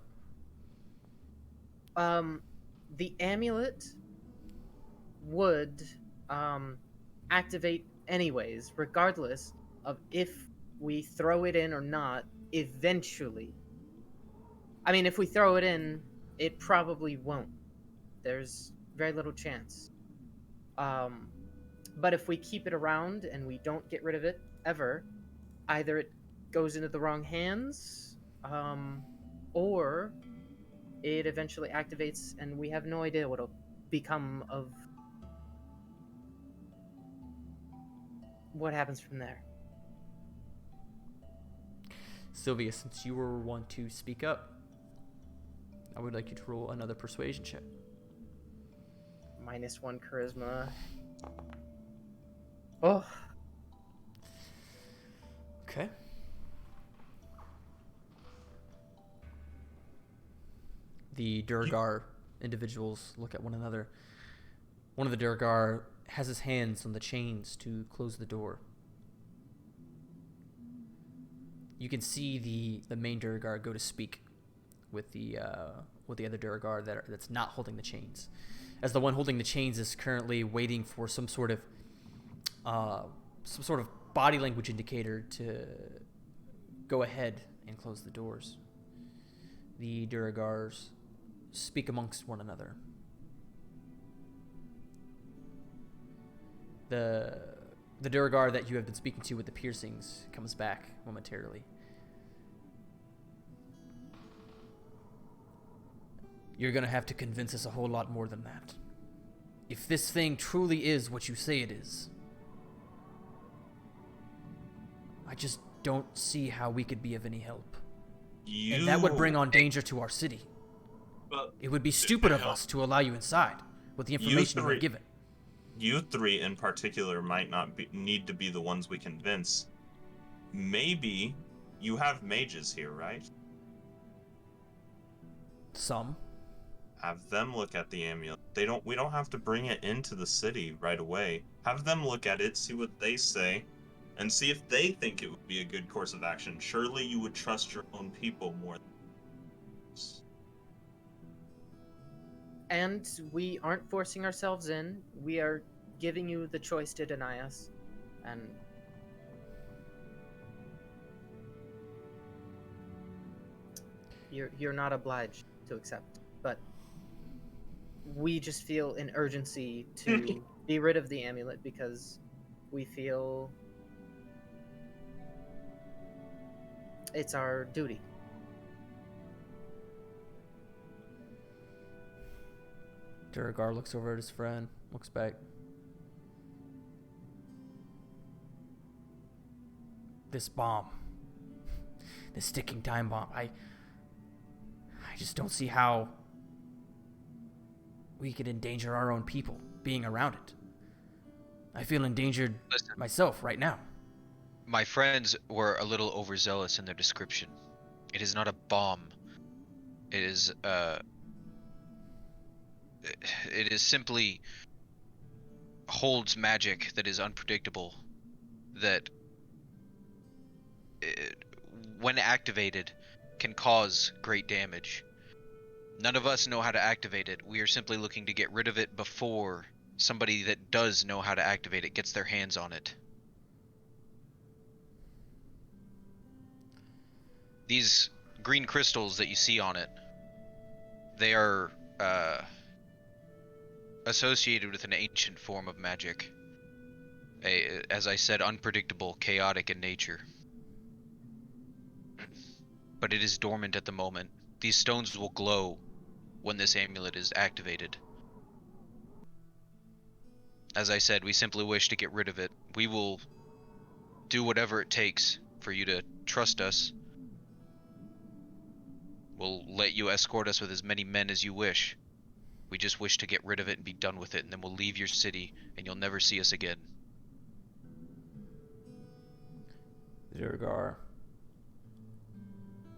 F: The amulet would activate anyways, regardless of if we throw it in or not. Eventually, I mean, if we throw it in, it probably won't. There's very little chance. But if we keep it around and we don't get rid of it ever, either it goes into the wrong hands, or it eventually activates and we have no idea what'll become of what happens from there.
A: Sylvia, since you were one to speak up, I would like you to roll another persuasion check.
F: -1 charisma. Oh,
A: Okay. The Durgar individuals look at one another. One of the Durgar has his hands on the chains to close the door. You can see the main Durgar go to speak with the other Durgar that's not holding the chains, as the one holding the chains is currently waiting for some sort of body language indicator to go ahead and close the doors. The Durgars speak amongst one another. The Durgar that you have been speaking to with the piercings comes back momentarily. You're gonna have to convince us a whole lot more than that. If this thing truly is what you say it is, I just don't see how we could be of any help. And that would bring on danger to our city.
B: Well,
A: It would be stupid of us to allow you inside with the information we're given.
B: You three in particular might not need to be the ones we convince. Maybe you have mages here, right?
A: Some.
B: Have them look at the amulet. We don't have to bring it into the city right away. Have them look at it, see what they say, and see if they think it would be a good course of action. Surely you would trust your own people more than us.
F: and we aren't forcing ourselves in. We are giving you the choice to deny us, and you're not obliged to accept. But we just feel an urgency to be rid of the amulet because we feel it's our duty.
A: Durgar looks over at his friend, looks back. This bomb, this ticking time bomb, I just don't see how we could endanger our own people being around it. I feel endangered myself right now.
D: My friends were a little overzealous in their description. It is not a bomb. It is simply holds magic that is unpredictable, that when activated can cause great damage. None of us know how to activate it. We are simply looking to get rid of it before somebody that does know how to activate it gets their hands on it. These green crystals that you see on it, they are associated with an ancient form of magic. As I said, unpredictable, chaotic in nature. But it is dormant at the moment. These stones will glow when this amulet is activated. As I said, we simply wish to get rid of it. We will do whatever it takes for you to trust us. We'll let you escort us with as many men as you wish. We just wish to get rid of it and be done with it, and then we'll leave your city, and you'll never see us again.
A: Durgar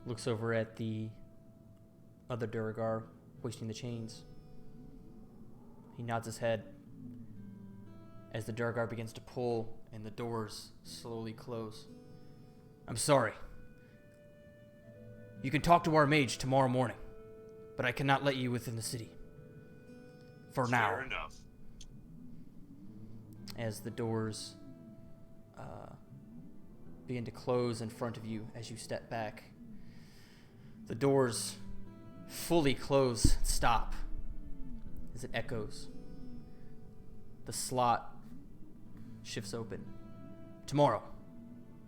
A: looks over at the other Durgar hoisting the chains. He nods his head as the Durgar begins to pull and the doors slowly close. I'm sorry. You can talk to our mage tomorrow morning, but I cannot let you within the city. For now.
C: Fair enough.
A: As the doors begin to close in front of you as you step back. The doors fully close, stop, as it echoes. The slot shifts open. Tomorrow,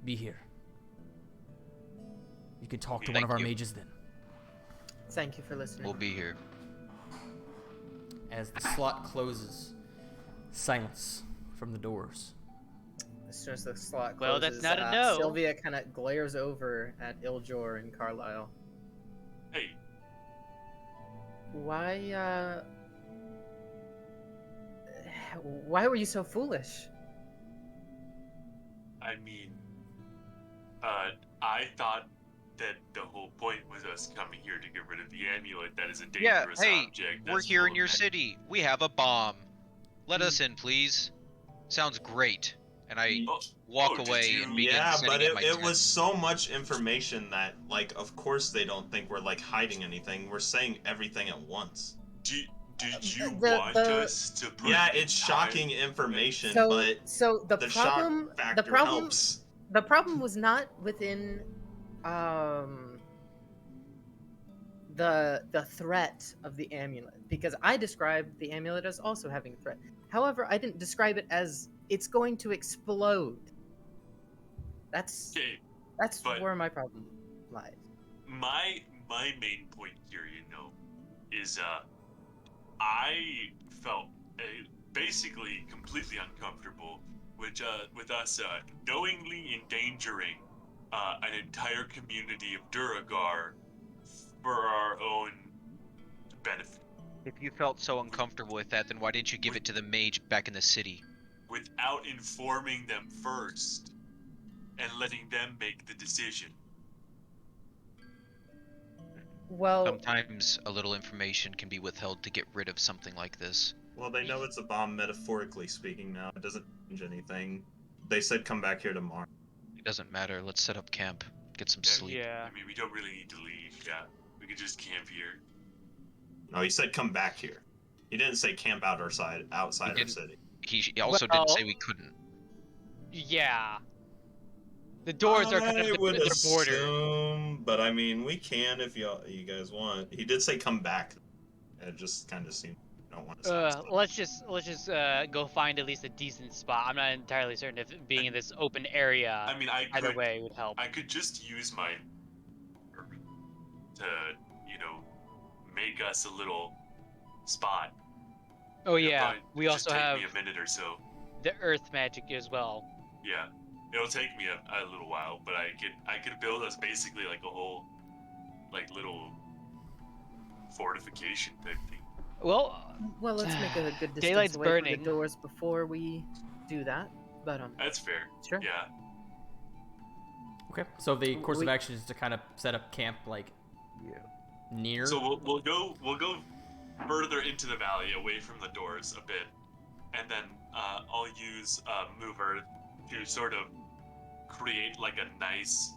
A: be here. You can talk to one of our mages then.
F: Thank you for listening.
D: We'll be here.
A: As the slot closes, silence from the doors.
F: As soon as the slot closes,
E: Well, that's not a no.
F: Sylvia kind of glares over at Iljor and Carlisle.
C: Hey,
F: Why Why were you so foolish?
C: I mean, I thought that the whole point was us coming here to get rid of the amulet that is a
D: Yeah,
C: dangerous
D: hey,
C: object.
D: we're
C: that's
D: here
C: full
D: in
C: of
D: your
C: mag-
D: city. We have a bomb. Let us in, please. Sounds great. And I
C: Oh,
D: walk
C: did
D: away
C: you-
D: and begin
B: Yeah,
D: setting
B: but
D: up my
B: it
D: tent.
B: was so much information that, like, of course they don't think we're, like, hiding anything. We're saying everything at once.
C: Did you
F: the-
C: want
F: the-
C: us to put
B: Yeah,
C: in
B: it's
C: time?
B: shocking information,
F: So,
B: but
F: so the
B: the
F: problem,
B: shock factor
F: the problem,
B: helps.
F: the problem was not within, the threat of the amulet, because I described the amulet as also having a threat. However, I didn't describe it as it's going to explode. That's
C: Okay,
F: that's
C: but-
F: where my problem lies.
C: my main point here, is I felt basically completely uncomfortable with us knowingly endangering an entire community of Duragar for our own benefit,
D: If you felt so uncomfortable with that, then why didn't you give it to the mage back in the city?
C: without informing them first and letting them make the decision.
F: Well,
D: Sometimes a little information can be withheld to get rid of something like this.
B: Well, they know it's a bomb, metaphorically speaking now. It doesn't change anything. They said come back here tomorrow.
D: It doesn't matter. Let's set up camp. Get some
C: Yeah,
D: sleep.
E: Yeah.
C: I mean, we don't really need to leave. Yeah, we could just camp here.
B: No, he said come back here. He didn't say camp outside our
D: didn't.
B: city.
D: He also didn't say
E: Well-
D: we couldn't.
E: Yeah. The doors are kind
B: I
E: of
B: would
E: the border.
B: assume, but I mean, we can if you guys want. He did say come back. It just kind of seemed you don't want to.
E: Let's just go find at least a decent spot. I'm not entirely certain if being in this open area
C: I mean,
E: either way would help.
C: I could just use my to, make us a little spot.
E: Oh
C: It'll
E: yeah,
C: probably
E: we
C: just
E: also
C: take
E: have
C: me a minute or so.
E: the earth magic as well.
C: Yeah, it'll take me a little while, but I could build us basically like a whole, like little fortification type thing.
E: Well,
F: let's make a good distance
E: Daylight's
F: away from
E: burning.
F: the doors before we do that. But
C: That's fair.
F: sure.
C: Yeah.
A: Okay. So the course of
F: We-
A: action is to kind of set up camp like near.
C: So we'll go further into the valley, away from the doors a bit, and then I'll use mover to sort of create like a nice,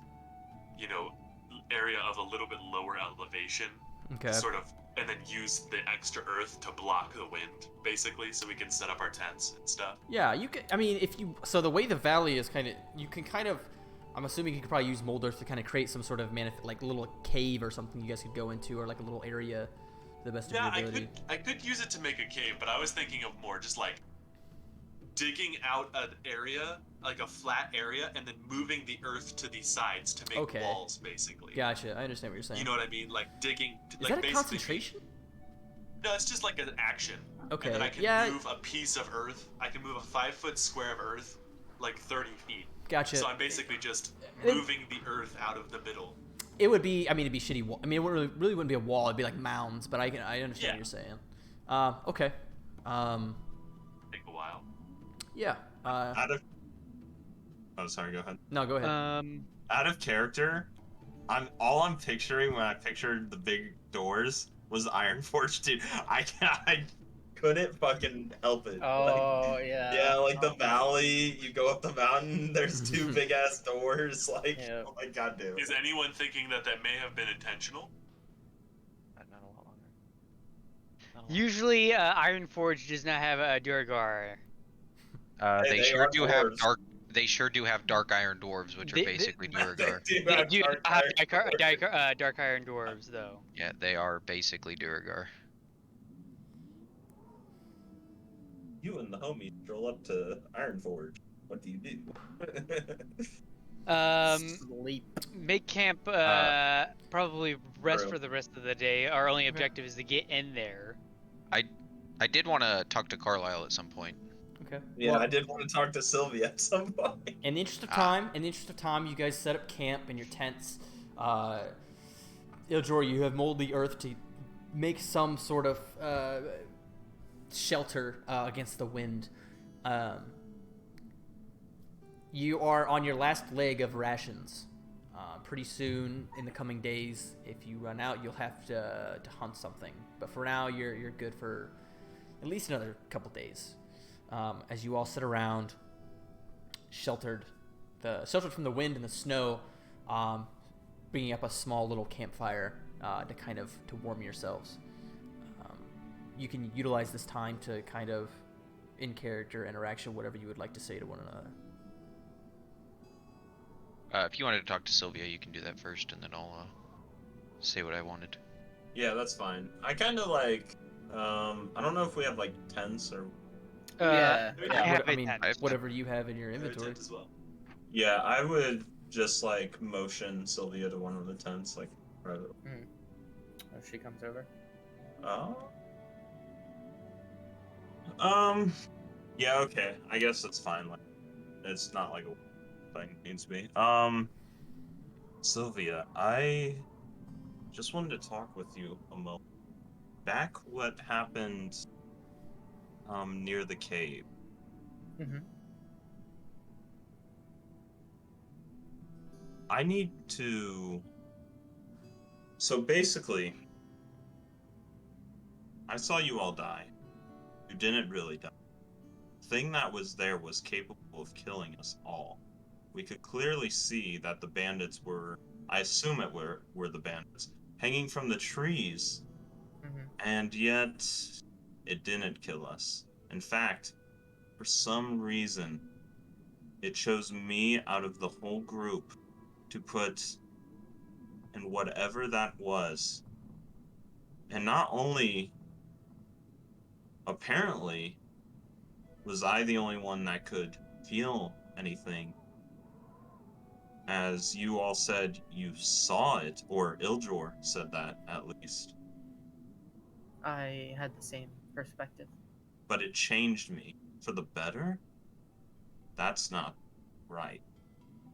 C: area of a little bit lower elevation,
A: Okay.
C: sort of, and then use the extra earth to block the wind, basically, so we can set up our tents and stuff.
A: Yeah, you can. I mean, if you so the way the valley is kind of, you can kind of. I'm assuming you could probably use mold earth to kind of create some sort of like little cave or something you guys could go into, or like a little area to the best of
C: Yeah,
A: your ability.
C: I could use it to make a cave, but I was thinking of more just like digging out an area, like a flat area, and then moving the earth to the sides to make
A: Okay.
C: walls, basically.
A: Gotcha. I understand what you're saying.
C: You know what I mean? Like digging.
A: is
C: like
A: that a
C: basically-
A: concentration?
C: No, it's just like an action.
A: Okay.
C: And then I can
A: Yeah.
C: move a piece of earth. I can move a 5-foot square of earth, like 30 feet.
A: Gotcha.
C: So I'm basically just
A: Then-
C: moving the earth out of the middle.
A: It would be. I mean, it'd be shitty. I mean, it really wouldn't be a wall. It'd be like mounds. But I understand
C: Yeah.
A: what you're saying. Okay.
C: Take a while.
A: Yeah.
B: Out of. Oh, sorry. Go ahead.
A: No, go ahead.
B: Out of character, I'm picturing when I pictured the big doors was the Iron Forge, dude. I couldn't fucking help it.
F: Oh yeah.
B: Yeah, like the valley, you go up the mountain, there's two big ass doors, like,
F: Yeah.
B: oh my god, dude.
C: Is anyone thinking that may have been intentional?
E: Not a lot longer. Usually, Iron Forge does not have a Durgar.
B: Hey,
D: They
B: they
D: sure
B: are
D: do have
B: dwarves.
D: dark. They sure do have dark iron dwarves, which are
E: They-
D: basically
B: They
D: Duergar.
B: do
E: They
B: have
E: do
B: dark
E: have
B: iron
E: dark Iron Dwarves, though.
D: Yeah, they are basically Duergar.
B: You and the homies stroll up to Iron Forge. What do you do?
F: Sleep.
E: Make camp, probably rest
B: True.
E: for the rest of the day. Our only objective is to get in there.
D: I did want to talk to Carlisle at some point.
A: Okay.
B: Yeah,
A: Well,
B: I did want to talk to Sylvia at some point.
A: in the interest of time, you guys set up camp in your tents. Iljor, you have molded the earth to make some sort of shelter against the wind. You are on your last leg of rations. Pretty soon, in the coming days, if you run out, you'll have to hunt something. But for now, you're good for at least another couple days. As you all sit around, sheltered from the wind and the snow, bringing up a small little campfire to warm yourselves. You can utilize this time to kind of in character interaction, whatever you would like to say to one another.
D: If you wanted to talk to Sylvia, you can do that first, and then I'll say what I wanted.
B: Yeah, that's fine. I kind of like. I don't know if we have like tents or.
F: Yeah.
A: Whatever you have in your
G: I have a
A: inventory.
G: tent as well.
B: Yeah, I would just like motion Sylvia to one of the tents, like. Right.
F: Oh, she comes over.
B: Oh. Yeah. Okay. I guess that's fine. Like, it's not like a thing it needs to be. Sylvia, I just wanted to talk with you a moment. Back what happened near the cave.
F: Mm-hmm.
B: I need to. So basically, I saw you all die. You didn't really die. The thing that was there was capable of killing us all. We could clearly see that the bandits were, I assume were the bandits, hanging from the trees.
F: Mm-hmm.
B: And yet, it didn't kill us. In fact, for some reason, it chose me out of the whole group to put in whatever that was. And not only, apparently, was I the only one that could feel anything. As you all said, you saw it, or Ildjor said that, at least.
F: I had the same perspective.
B: But it changed me for the better? That's not right.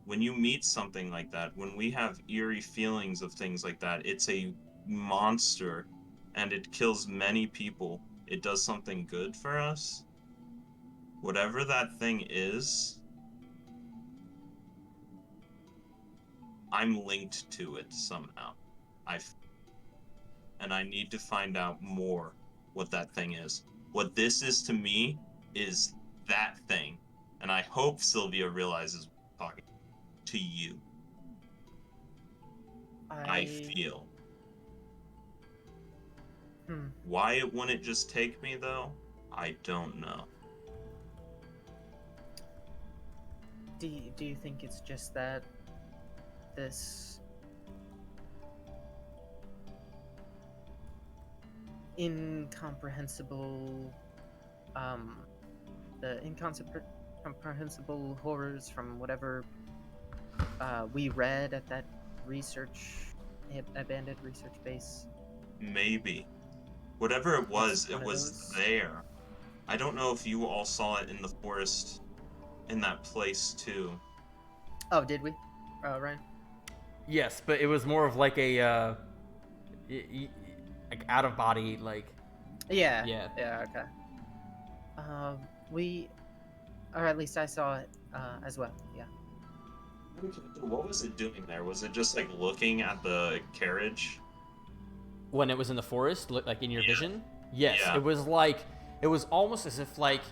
B: When you meet something like that, when we have eerie feelings of things like that, it's a monster and it kills many people. It does something good for us. Whatever that thing is, I'm linked to it somehow. And I need to find out more what that thing is. What this is to me is that thing. And I hope Sylvia realizes what I'm talking to you. I feel. Why it wouldn't just take me, though, I don't know.
F: Do you think it's just that this incomprehensible, the incomprehensible horrors from whatever we read at that abandoned research base?
B: Maybe. Whatever it was there. I don't know if you all saw it in the forest in that place, too.
F: Oh, did we? Ryan?
A: Yes, but it was more of like a like out of body, like.
F: Yeah.
A: Yeah.
F: Yeah. Okay. Or at least I saw it as well. Yeah.
B: What was it doing there? Was it just like looking at the carriage?
A: When it was in the forest, like in your vision? Yes.
B: Yeah.
A: It was almost as if like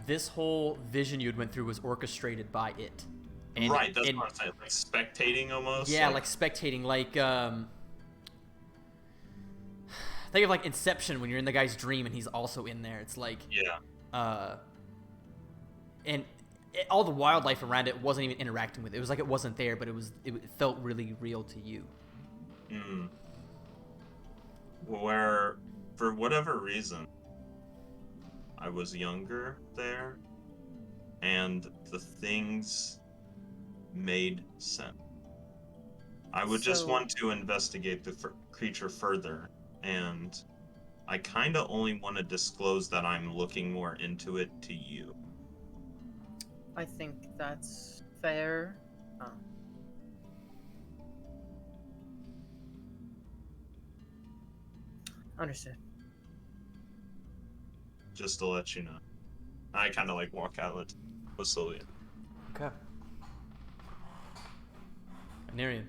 A: this whole vision you had went through was orchestrated by it. And,
B: right, that's what I'm saying. Like spectating almost?
A: Yeah, like spectating. Like, think of like Inception when you're in the guy's dream and he's also in there. It's like...
B: Yeah.
A: And all the wildlife around it wasn't even interacting with it. It was like it wasn't there, but it felt really real to you.
B: Where, for whatever reason, I was younger there, and the things made sense. I would just want to investigate the creature further, and I kind of only want to disclose that I'm looking more into it to you.
F: I think that's fair. Understood.
B: just to let you know. I kind of like walk out with Sylvia.
A: Okay. Anarian.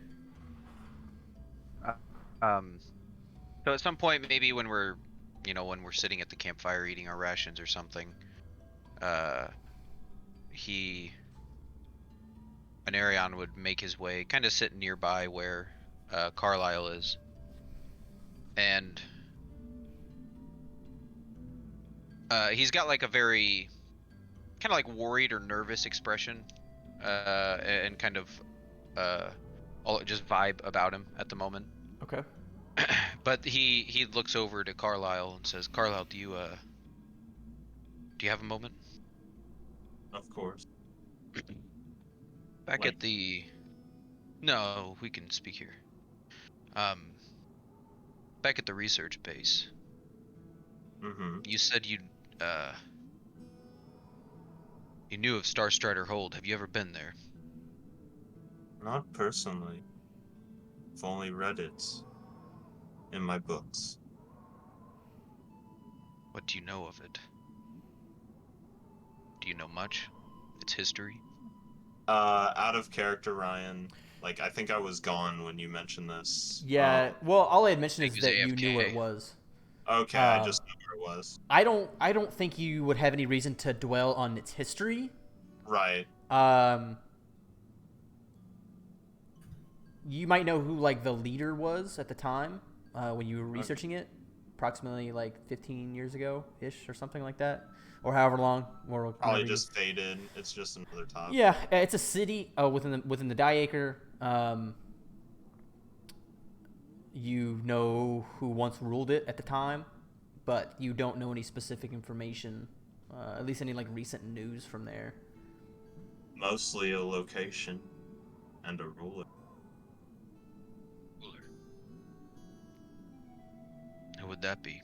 D: So at some point, maybe when we're sitting at the campfire eating our rations or something, Anarion would make his way, kind of sit nearby where Carlisle is, and he's got like a very kind of like worried or nervous expression, and kind of all just vibe about him at the moment.
A: Okay.
D: But he looks over to Carlisle and says, "Carlisle, do you have a moment?"
B: Of course.
D: Back
B: Like-
D: at the... No, we can speak here. Back at the research base,
B: Mm-hmm.
D: you said you knew of Starstrider Hold. Have you ever been there?
B: Not personally. I've only read it in my books.
D: What do you know of it? Do you know much? Its history?
B: Out of character, Ryan. Like, I think I was gone when you mentioned this.
A: Yeah. Well, all I had mentioned is
D: He was
A: that you knew where it
D: AFK.
A: was.
B: Okay, I just knew where it was.
A: I don't think you would have any reason to dwell on its history.
B: Right.
A: You might know who like the leader was at the time when you were researching it, approximately like 15 years ago ish or something like that, or however long. Or
B: Probably just faded. It's just another topic.
A: Yeah, it's a city within the Diacre. You know who once ruled it at the time, but you don't know any specific information, at least any like recent news from there.
B: Mostly a location and a ruler.
D: Who would that be?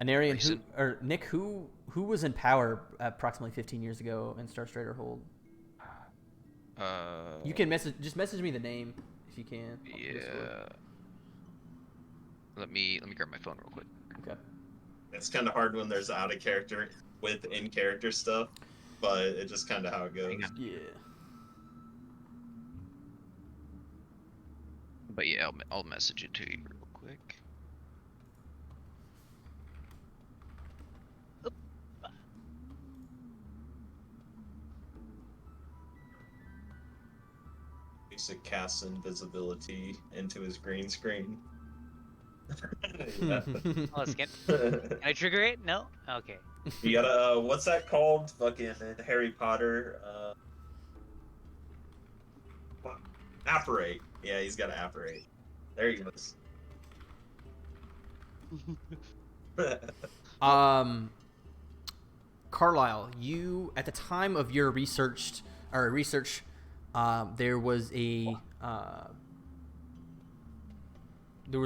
A: Anarian,
D: Recent?
A: Nick, who was in power approximately 15 years ago in Starstrider Hold? You can message me the name if you can.
D: Yeah. Let me grab my phone real quick.
A: Okay.
B: It's kind of hard when there's out of character with in character stuff, but it's just kind of how it goes.
D: Hang on.
A: Yeah.
D: But yeah, I'll message it to you real quick.
B: Basic casts invisibility into his green screen. Yeah.
E: Oh, scan. Can I trigger it? No? Okay.
B: You gotta, what's that called? Fucking Harry Potter. Apparate. Yeah, he's gotta apparate. There he goes.
A: Carlisle, you at the time of your research, there was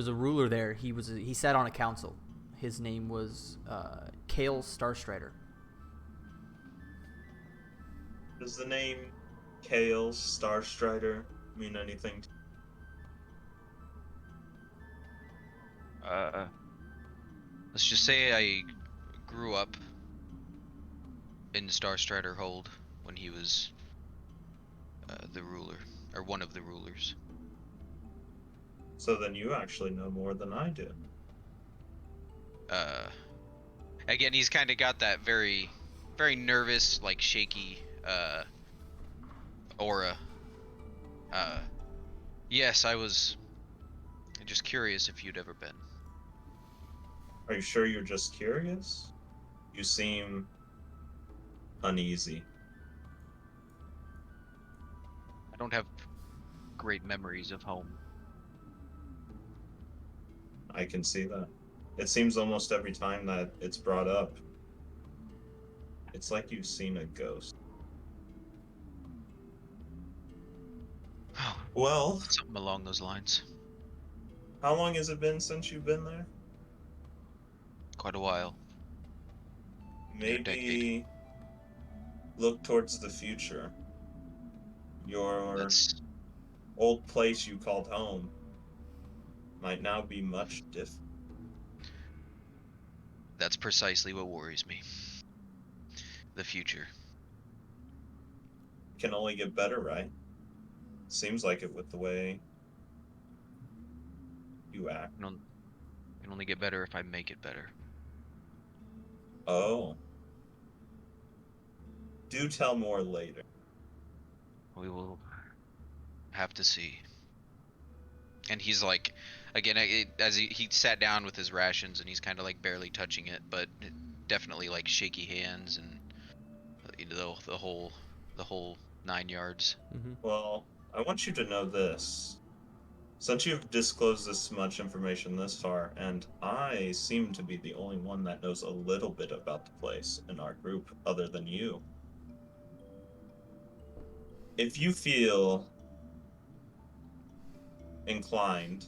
A: a ruler there. He sat on a council. His name was Kale Starstrider.
B: Does the name Kale Starstrider mean anything?
D: Let's just say I grew up in Starstrider Hold when he was the ruler, or one of the rulers.
B: So then you actually know more than I do.
D: Again, he's kind of got that very, very nervous, like shaky aura. Yes, I was just curious if you'd ever been.
B: Are you sure you're just curious? You seem uneasy.
D: I don't have great memories of home.
B: I can see that. It seems almost every time that it's brought up, it's like you've seen a ghost.
D: Oh,
B: Well,
D: something along those lines.
B: how long has it been since you've been there?
D: Quite a while.
B: Maybe look towards the future. Your
D: That's
B: old place you called home might now be much different.
D: That's precisely what worries me. The future.
B: Can only get better, right? Seems like it with the way you act.
D: Can only get better if I make it better.
B: Oh. Do tell more later.
D: We will have to see. And he's like, again, as he sat down with his rations, and he's kind of like barely touching it, but definitely like shaky hands and the whole 9 yards.
A: Mm-hmm.
B: Well, I want you to know this. Since you've disclosed this much information this far, and I seem to be the only one that knows a little bit about the place in our group other than you. If you feel inclined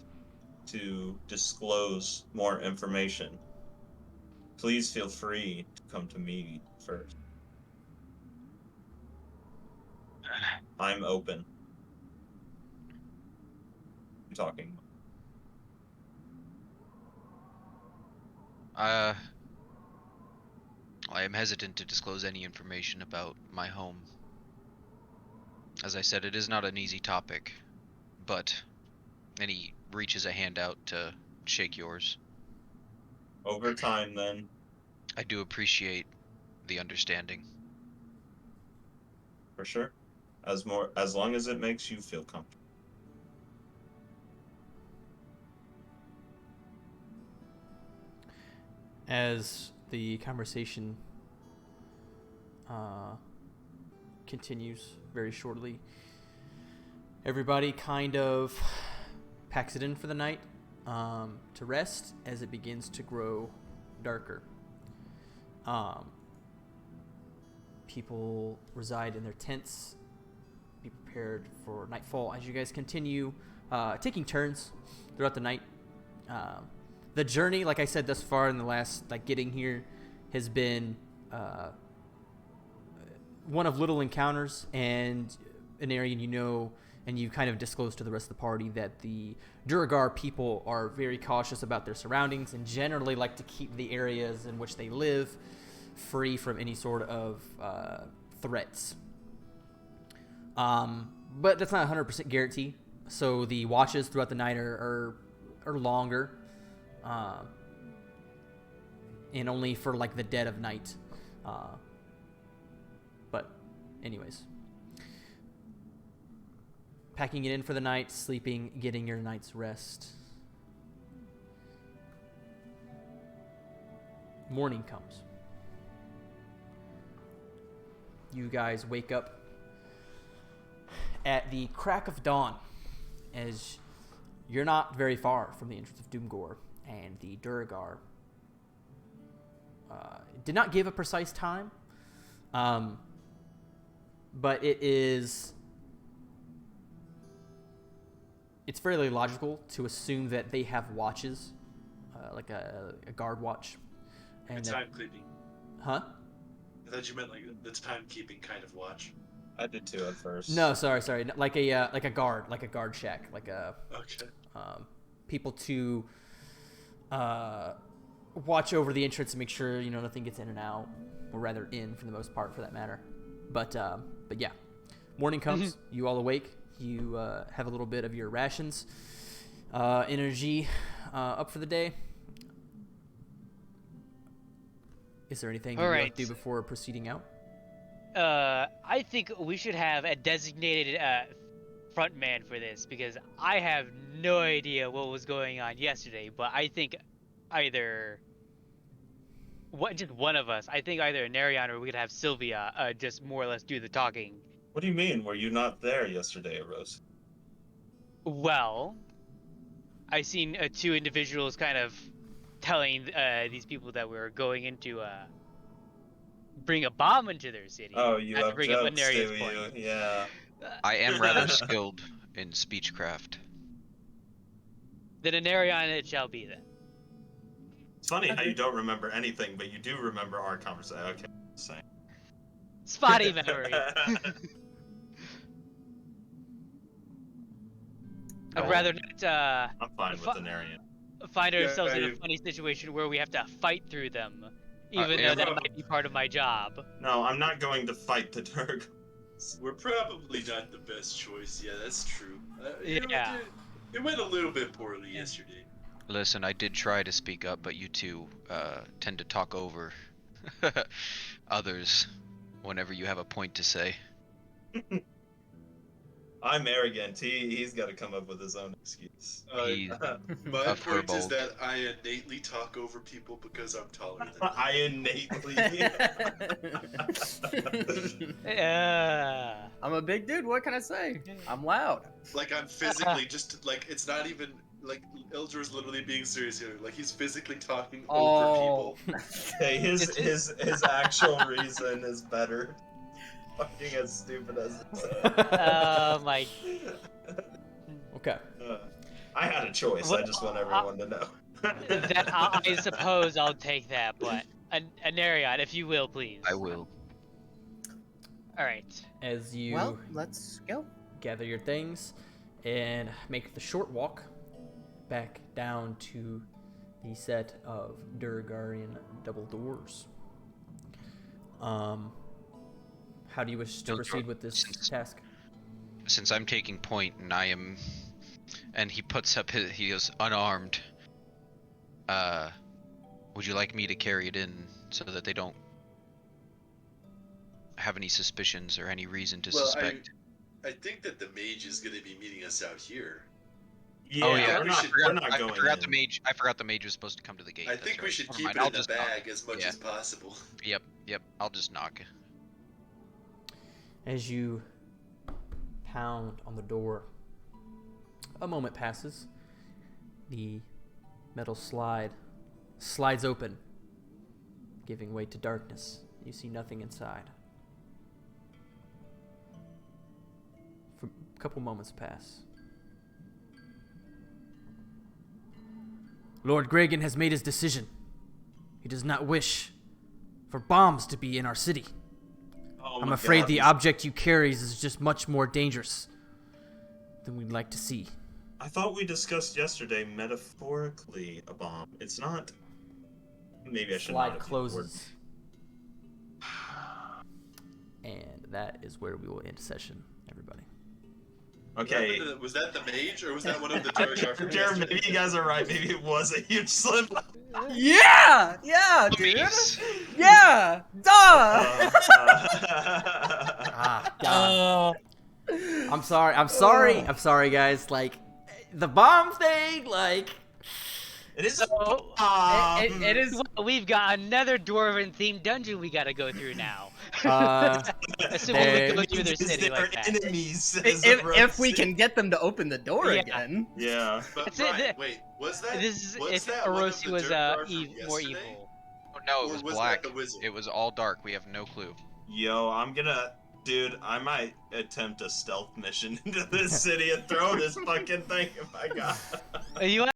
B: to disclose more information, please feel free to come to me first. I'm open. I'm talking.
D: I am hesitant to disclose any information about my home. As I said, it is not an easy topic, but... And he reaches a hand out to shake yours.
B: Over time, then.
D: I do appreciate the understanding.
B: For sure. As long as it makes you feel comfortable.
A: As the conversation continues very shortly, everybody kind of packs it in for the night to rest as it begins to grow darker. People reside in their tents, be prepared for nightfall as you guys continue taking turns throughout the night. The journey, like I said, thus far in the last, getting here, has been one of little encounters and an area and you kind of disclosed to the rest of the party that the Duragar people are very cautious about their surroundings and generally like to keep the areas in which they live free from any sort of threats. But that's not 100% guarantee. So the watches throughout the night are longer. And only for the dead of night. But anyways, packing it in for the night, sleeping, getting your night's rest. Morning comes. You guys wake up at the crack of dawn, as you're not very far from the entrance of Doomgore, and the Duragar did not give a precise time, but it's fairly logical to assume that they have watches, like a guard watch. And
G: Timekeeping.
A: Huh?
G: I thought you meant the timekeeping kind of watch.
B: I did too at first.
A: No, sorry, like a guard shack,
G: Okay.
A: People to watch over the entrance and make sure nothing gets in and out, or rather in for the most part, for that matter. But yeah, morning comes. You all awake. You have a little bit of your rations, energy up for the day. Is there anything you'd like to do before proceeding out?
E: I think we should have a designated front man for this, because I have no idea what was going on yesterday, but I think just one of us, I think either Narion or we could have Sylvia just more or less do the talking.
B: What do you mean? Were you not there yesterday, Rose?
E: Well, I seen two individuals kind of telling these people that we're going into bring a bomb into their city.
B: Oh, you
E: Not to
B: have
E: bring up
B: jokes,
E: Anaria's
B: do
E: point.
B: you? Yeah.
D: I am rather skilled in speechcraft.
E: Then Anarion it shall be then.
B: It's funny how you don't remember anything, but you do remember our conversation. Okay, same.
E: Spotty memory. I'd rather not.
B: I'm fine with an Aryan.
E: find
G: Yeah,
E: ourselves in a
G: I-
E: funny situation where we have to fight through them, even
D: yeah,
E: though that
B: no.
E: might be part of my job.
B: No, I'm not going to fight the Turk.
G: We're probably not the best choice. Yeah, that's true.
E: Yeah.
G: It went a little bit poorly yesterday.
D: Listen, I did try to speak up, but you two tend to talk over others whenever you have a point to say.
B: I'm arrogant. He's got to come up with his own excuse.
D: He's
G: My
D: Of
G: point is
D: Herbold.
G: that I innately talk over people because I'm taller than them.
B: I innately.
F: I'm a big dude. What can I say? I'm loud.
G: Like I'm physically just like it's not even like Eldr's literally being serious here. Like he's physically talking over people.
B: Hey, his actual reason is better. Fucking as stupid as it
E: Oh my.
A: Okay.
B: I had a choice. I just want everyone to know.
E: That I suppose I'll take that, but Anarion, if you will, please.
D: I will.
E: All right.
A: As you
F: Well, let's go.
A: gather your things and make the short walk back down to the set of Durgarian double doors. How do you wish to proceed with this task?
D: Since I'm taking point and I am, and he puts up he is unarmed. Would you like me to carry it in so that they don't have any suspicions or any reason to suspect?
G: I think that the mage is going to be meeting us out here.
B: Yeah,
D: Oh yeah,
B: we're not
D: I
B: going
D: forgot
B: in.
D: the mage. I forgot the mage was supposed to come to the gate.
G: I
D: That's
G: think we
D: right.
G: should
D: Never
G: keep
D: mind,
G: it
D: I'll
G: in the
D: just knock.
G: bag as much
D: Yeah.
G: as possible.
D: Yep. I'll just knock.
A: As you pound on the door, a moment passes. The metal slides open, giving way to darkness. You see nothing inside. For a couple moments pass. Lord Gragan has made his decision. He does not wish for bombs to be in our city.
B: Oh
A: I'm
B: my
A: afraid
B: God,
A: the
B: this-
A: object you carries is just much more dangerous than we'd like to see.
B: I thought we discussed yesterday metaphorically a bomb. It's not. Maybe I should not
A: Slide
B: have used the word.
A: closes. And that is where we will end session, everybody.
B: Okay.
G: Was that the mage or was that one of the Durgar from
B: Jared,
G: yesterday?
B: maybe you guys are right. Maybe it was a huge slip.
F: Yeah, dude.
D: Please.
F: Yeah, duh.
A: Ah, God. I'm sorry, guys. Like, the bomb thing, like...
B: It is.
E: So,
F: It is.
E: Well, we've got another dwarven themed dungeon we gotta go through now. Assuming
A: they-
E: we go through their
B: Is
E: city
B: their
E: like that.
B: enemies.
F: If we can get them to open the door
E: Yeah.
F: again.
B: Yeah.
G: But
E: That's it,
G: Ryan,
E: that-
G: wait, was that?
E: This is
G: was
E: if
G: that one of
E: Orosi
G: the
E: was
G: Durgar from
E: more
G: yesterday?
E: evil.
D: Oh, no,
G: Or
D: it was
G: was that
D: black.
G: the wizard?
D: It was all dark. We have no clue.
B: Yo, dude, I might attempt a stealth mission into this city and throw this fucking thing if I got.
E: You